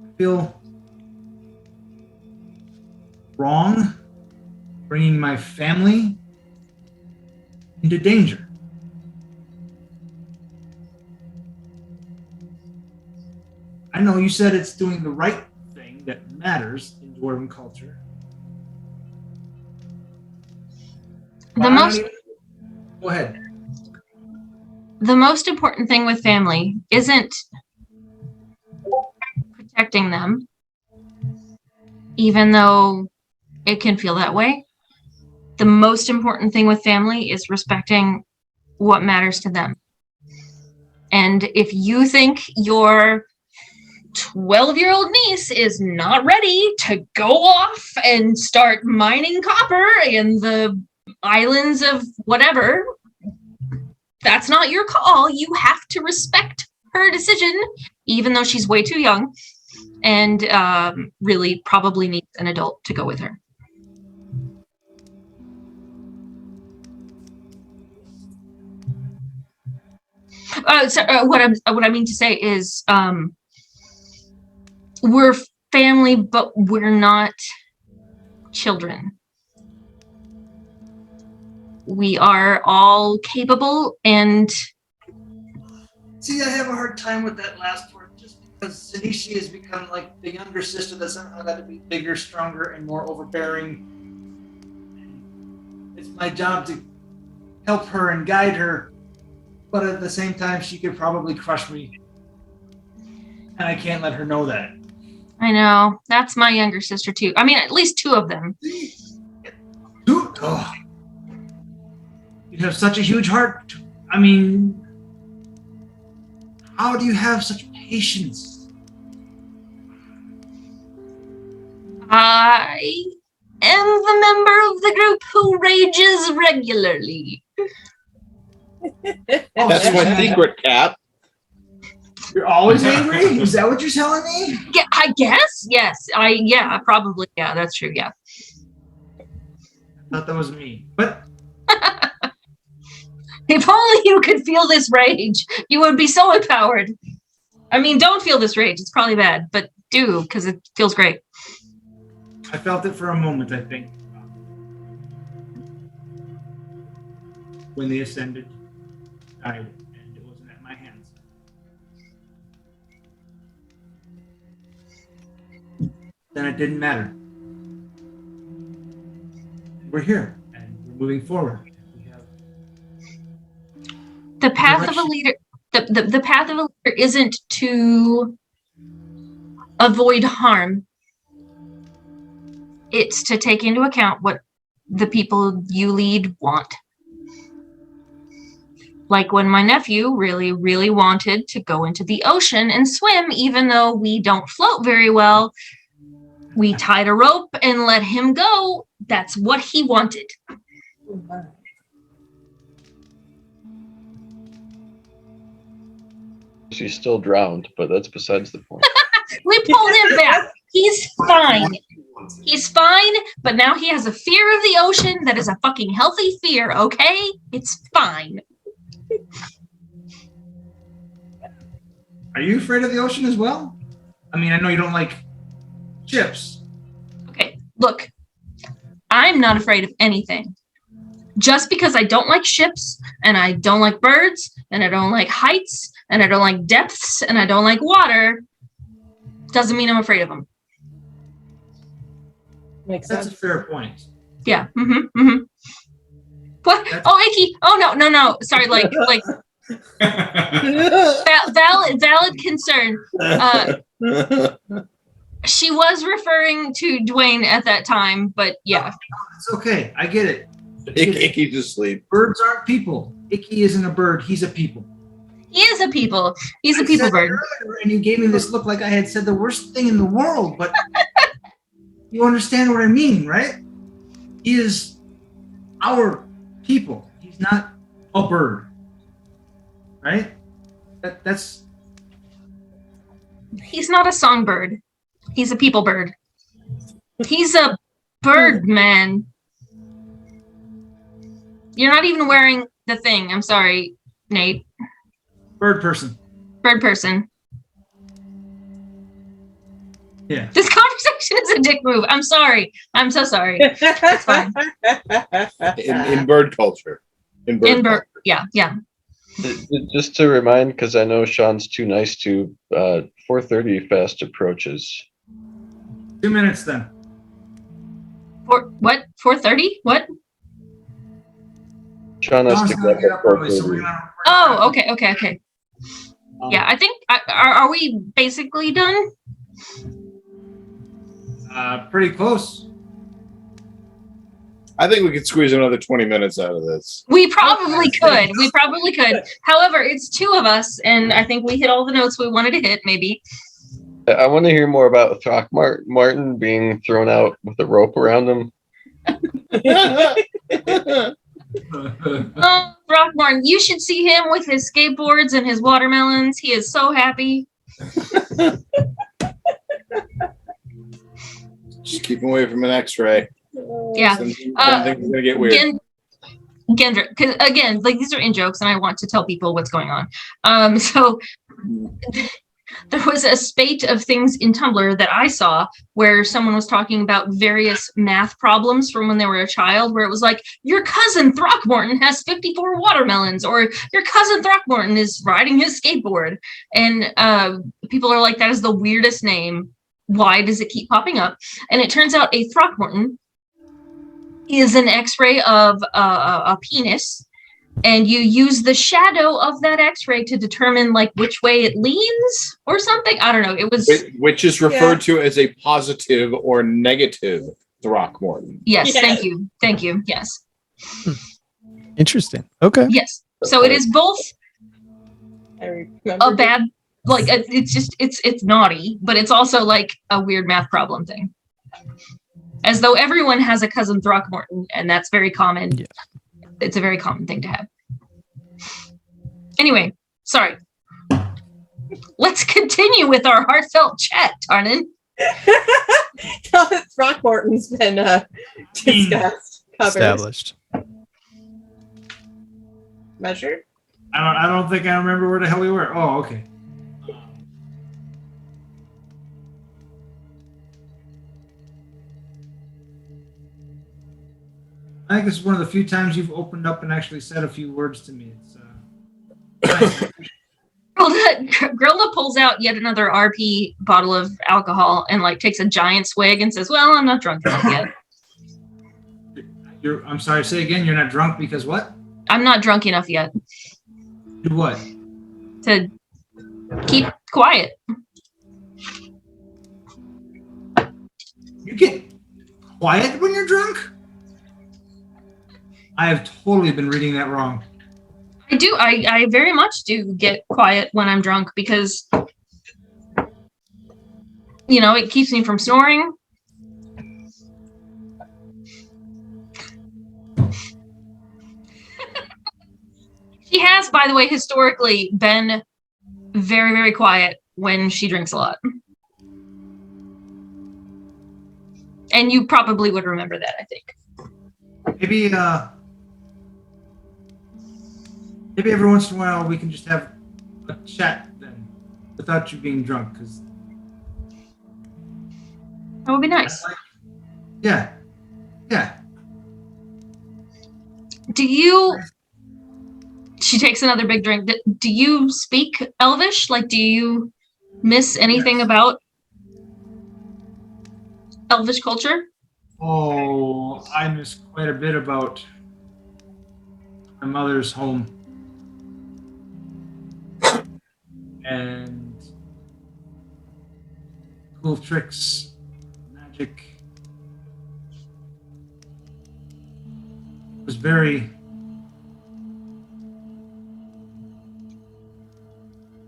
I feel wrong bringing my family into danger. I know you said it's doing the right thing that matters in dwarven culture. The most Go ahead. the most important thing with family isn't protecting them, even though it can feel that way. The most important thing with family is respecting what matters to them. And if you think your 12-year-old niece is not ready to go off and start mining copper in the islands of whatever, that's not your call. You have to respect her decision, even though she's way too young and really probably needs an adult to go with her. What I mean to say is we're family, but we're not children. We are all capable and See, I have a hard time with that last word just because Sanishi has become like the younger sister that somehow got to be bigger, stronger, and more overbearing. It's my job to help her and guide her, but at the same time, she could probably crush me. And I can't let her know that. I know. That's my younger sister too. I mean, at least two of them. Dude, oh. You have such a huge heart. I mean, how do you have such patience? I am the member of the group who rages regularly. Oh, That's so my secret, Cap. You're always angry? Is that what you're telling me? Yeah, I guess. Yes. Yeah, probably. Yeah, that's true. Yeah. I thought that was me. But If only you could feel this rage, you would be so empowered. I mean, don't feel this rage. It's probably bad, but do, because it feels great. I felt it for a moment, I think. When the Ascended died, and it wasn't at my hands. Then it didn't matter. We're here, and we're moving forward. We have The path of a leader, the path of a leader isn't to avoid harm. It's to take into account what the people you lead want. Like when my nephew really, really wanted to go into the ocean and swim, even though we don't float very well, we tied a rope and let him go. That's what he wanted. She's still drowned, but that's besides the point. We pulled him back. He's fine. He's fine, but now he has a fear of the ocean that is a fucking healthy fear, okay? It's fine. Are you afraid of the ocean as well? I mean, I know you don't like ships. Okay, look. I'm not afraid of anything. Just because I don't like ships, and I don't like birds, and I don't like heights, and I don't like depths, and I don't like water, doesn't mean I'm afraid of them. Makes That's sense. a fair point. Yeah. What? Oh, Icky. Oh, no. Sorry, like valid concern. She was referring to Dwayne at that time, but yeah. It's okay. I get it. Icky's asleep. Birds aren't people. Icky isn't a bird. He's a people. He is a people. He's a I people said bird. that earlier, and you gave me this look like I had said the worst thing in the world, but you understand what I mean, right? He is our people. He's not a bird. Right? That's He's not a songbird. He's a people bird. He's a bird man. You're not even wearing the thing. I'm sorry. Nate. Bird person. Bird person. Yeah. This conversation is a dick move. I'm sorry. I'm so sorry. It's fine. In bird culture. In bird culture. Yeah. Just to remind, because I know Sean's too nice to, 4:30 fast approaches. 2 minutes then. What? 4:30? What? Sean has Sean's to gonna get get up up early, so we're 4:30. gonna. Oh, okay. Yeah, I think are we basically done? Pretty close. I think we could squeeze another 20 minutes out of this. We probably could. However, it's two of us, and I think we hit all the notes we wanted to hit. Maybe. I want to hear more about Throckmorton being thrown out with a rope around him. Oh, Throckmorton, you should see him with his skateboards and his watermelons. He is so happy. Just keep him away from an X-ray. Yeah. Something's gonna get weird. Gendra, because again, like these are in jokes, and I want to tell people what's going on. So there was a spate of things in Tumblr that I saw where someone was talking about various math problems from when they were a child, where it was like, your cousin Throckmorton has 54 watermelons, or your cousin Throckmorton is riding his skateboard. And people are like, that is the weirdest name. Why does it keep popping up? And it turns out a Throckmorton is an X-ray of a penis, and you use the shadow of that X-ray to determine like which way it leans or something. I don't know. It was which is referred to as a positive or negative Throckmorton. Yes. Thank you. Yes. Interesting. Okay. Yes. So it is both a bad, like it's naughty, but it's also like a weird math problem thing. As though everyone has a cousin Throckmorton, and that's very common. Yeah. It's a very common thing to have. Anyway, sorry. Let's continue with our heartfelt chat, Tarnan. Now that Throckmorton's been discussed, covered, Established. measured. I don't think I remember where the hell we were. Oh, okay. I think this is one of the few times you've opened up and actually said a few words to me. It's nice. Grilda pulls out yet another RP bottle of alcohol and like takes a giant swig and says, "Well, I'm not drunk enough yet." I'm sorry. Say again. You're not drunk because what? I'm not drunk enough yet Do what? to keep quiet. You get quiet when you're drunk? I have totally been reading that wrong. I do. I very much do get quiet when I'm drunk because, you know, it keeps me from snoring. She has, by the way, historically been very, very quiet when she drinks a lot. And you probably would remember that, I think. Maybe every once in a while we can just have a chat then, without you being drunk, because That would be nice. yeah. Do you... She takes another big drink. Do you speak Elvish? Like, do you miss anything about Elvish culture? Oh, I miss quite a bit about my mother's home. And cool tricks, magic. It was very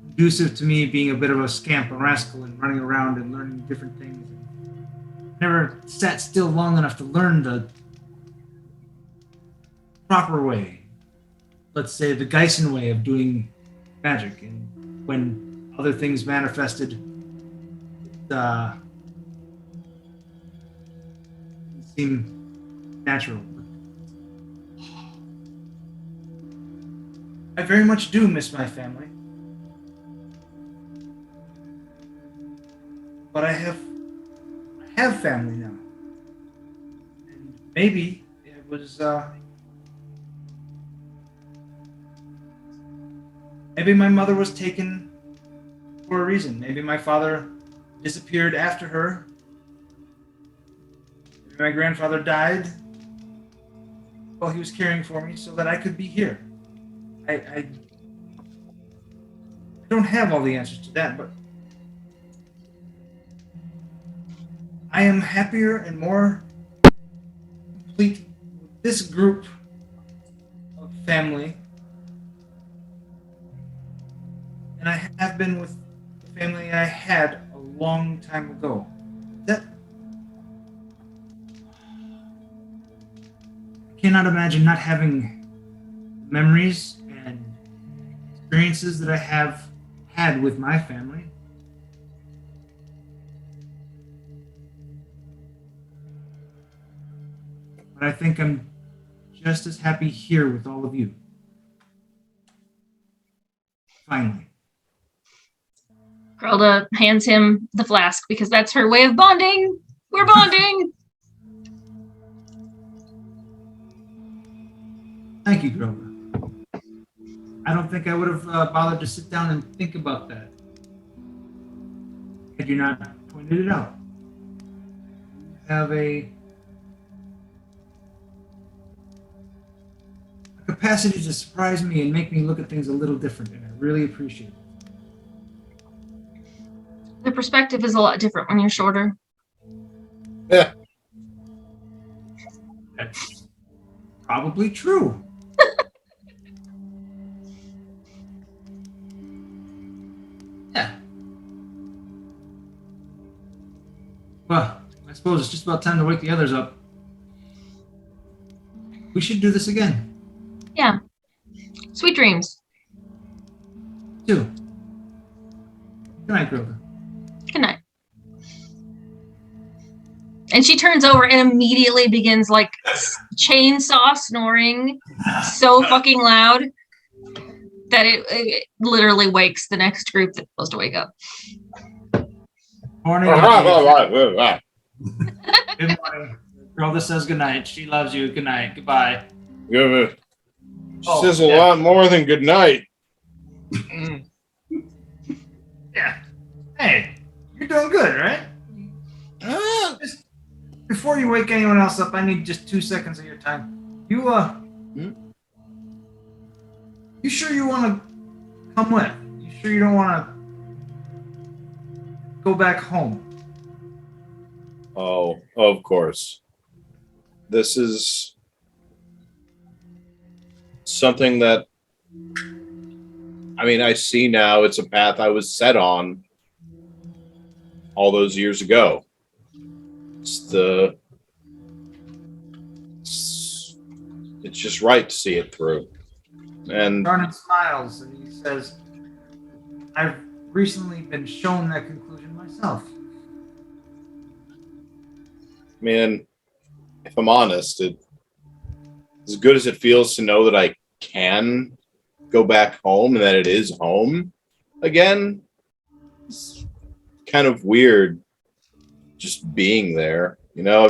conducive to me being a bit of a scamp and rascal and running around and learning different things. Never sat still long enough to learn the proper way. Let's say the Geisen way of doing magic. And when other things manifested, it seemed natural. I very much do miss my family. But I have family now. And maybe it was maybe my mother was taken for a reason. Maybe my father disappeared after her. Maybe my grandfather died while he was caring for me so that I could be here. I don't have all the answers to that, but I am happier and more complete with this group of family than I have been with the family I had a long time ago. That I cannot imagine not having memories and experiences that I have had with my family. But I think I'm just as happy here with all of you. Finally. Grelda hands him the flask because that's her way of bonding. We're bonding. Thank you, Grover. I don't think I would have bothered to sit down and think about that had you not pointed it out. You have a capacity to surprise me and make me look at things a little different, and I really appreciate it. The perspective is a lot different when you're shorter. Yeah. That's probably true. Yeah. Well, I suppose it's just about time to wake the others up. We should do this again. Yeah. Sweet dreams. Too. Good night, Grover. Good night. And she turns over and immediately begins like chainsaw snoring so fucking loud that it literally wakes the next group that's supposed to wake up. Morning. Good morning. Grover says good night. She loves you. Good night. Goodbye. She Oh, says a yeah. lot more than good night. Yeah. Hey, you're doing good, right? Just before you wake anyone else up, I need just 2 seconds of your time. You you sure you want to come with? You sure you don't want to go back home? Oh, of course. This is something that, I mean, I see now it's a path I was set on all those years ago. It's just right to see it through. And Garnet smiles and he says, I've recently been shown that conclusion myself. man, if I'm honest, as good as it feels to know that I can go back home and that it is home again, it's kind of weird just being there. You know,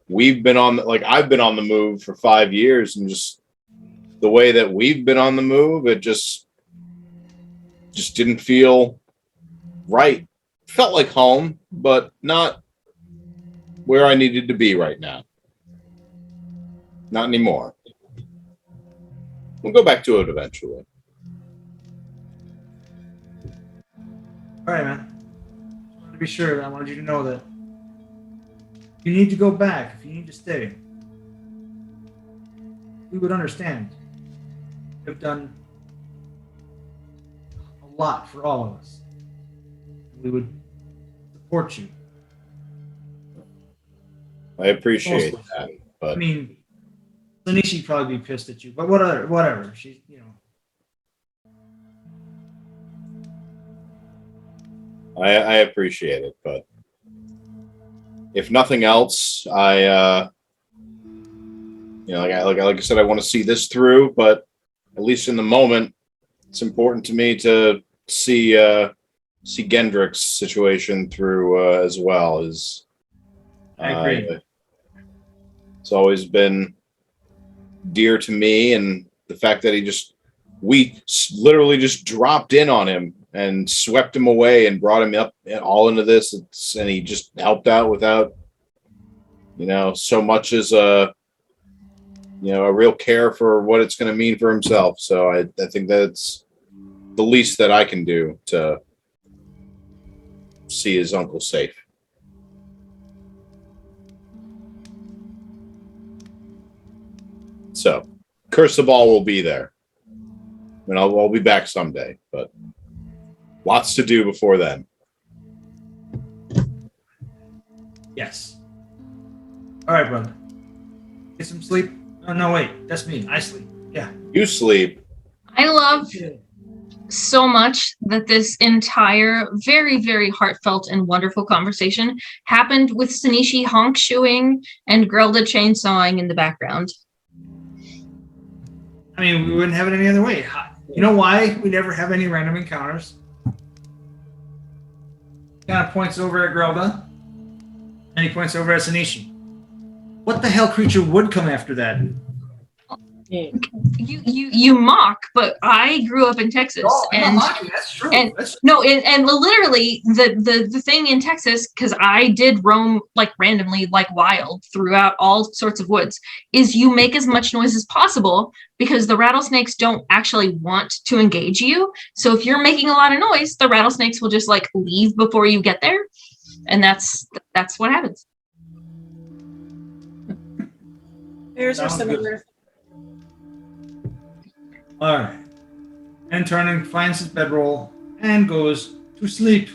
we've been on, like, I've been on the move for 5 years, and just the way that we've been on the move, it just didn't feel right. Felt like home, but not where I needed to be right now. Not anymore. We'll go back to it eventually. All right, man. Just wanted to be sure. I wanted you to know that if you need to go back, if you need to stay, we would understand. You've done a lot for all of us. We would support you. I appreciate Also, that, I but mean, Lanishi'd probably be pissed at you, but whatever. She's, you know. I appreciate it, but if nothing else, I like I said, I want to see this through, but at least in the moment, it's important to me to see Gendrick's situation through as well. I agree. It's always been dear to me, and the fact that we literally just dropped in on him and swept him away and brought him up all into this, and he just helped out without, so much as a real care for what it's going to mean for himself. So I think that's the least that I can do to see his uncle safe. So, Curse of All will be there. And I'll be back someday, but lots to do before then. Yes. All right, brother. Get some sleep. No, wait. That's me. I sleep. Yeah. You sleep. I love so much that this entire very, very heartfelt and wonderful conversation happened with Sanishi honk shoeing and Grelda chainsawing in the background. I mean, we wouldn't have it any other way. You know why we never have any random encounters? Kind of points over at Grelda, and he points over at Sanishi. What the hell creature would come after that? You mock, but I grew up in Texas, I'm not mocking. That's true. And literally the thing in Texas, because I did roam like randomly, like wild throughout all sorts of woods, is you make as much noise as possible because the rattlesnakes don't actually want to engage you. So if you're making a lot of noise, the rattlesnakes will just like leave before you get there, and that's what happens. Bears are similar. All right. And turning finds his bedroll and goes to sleep.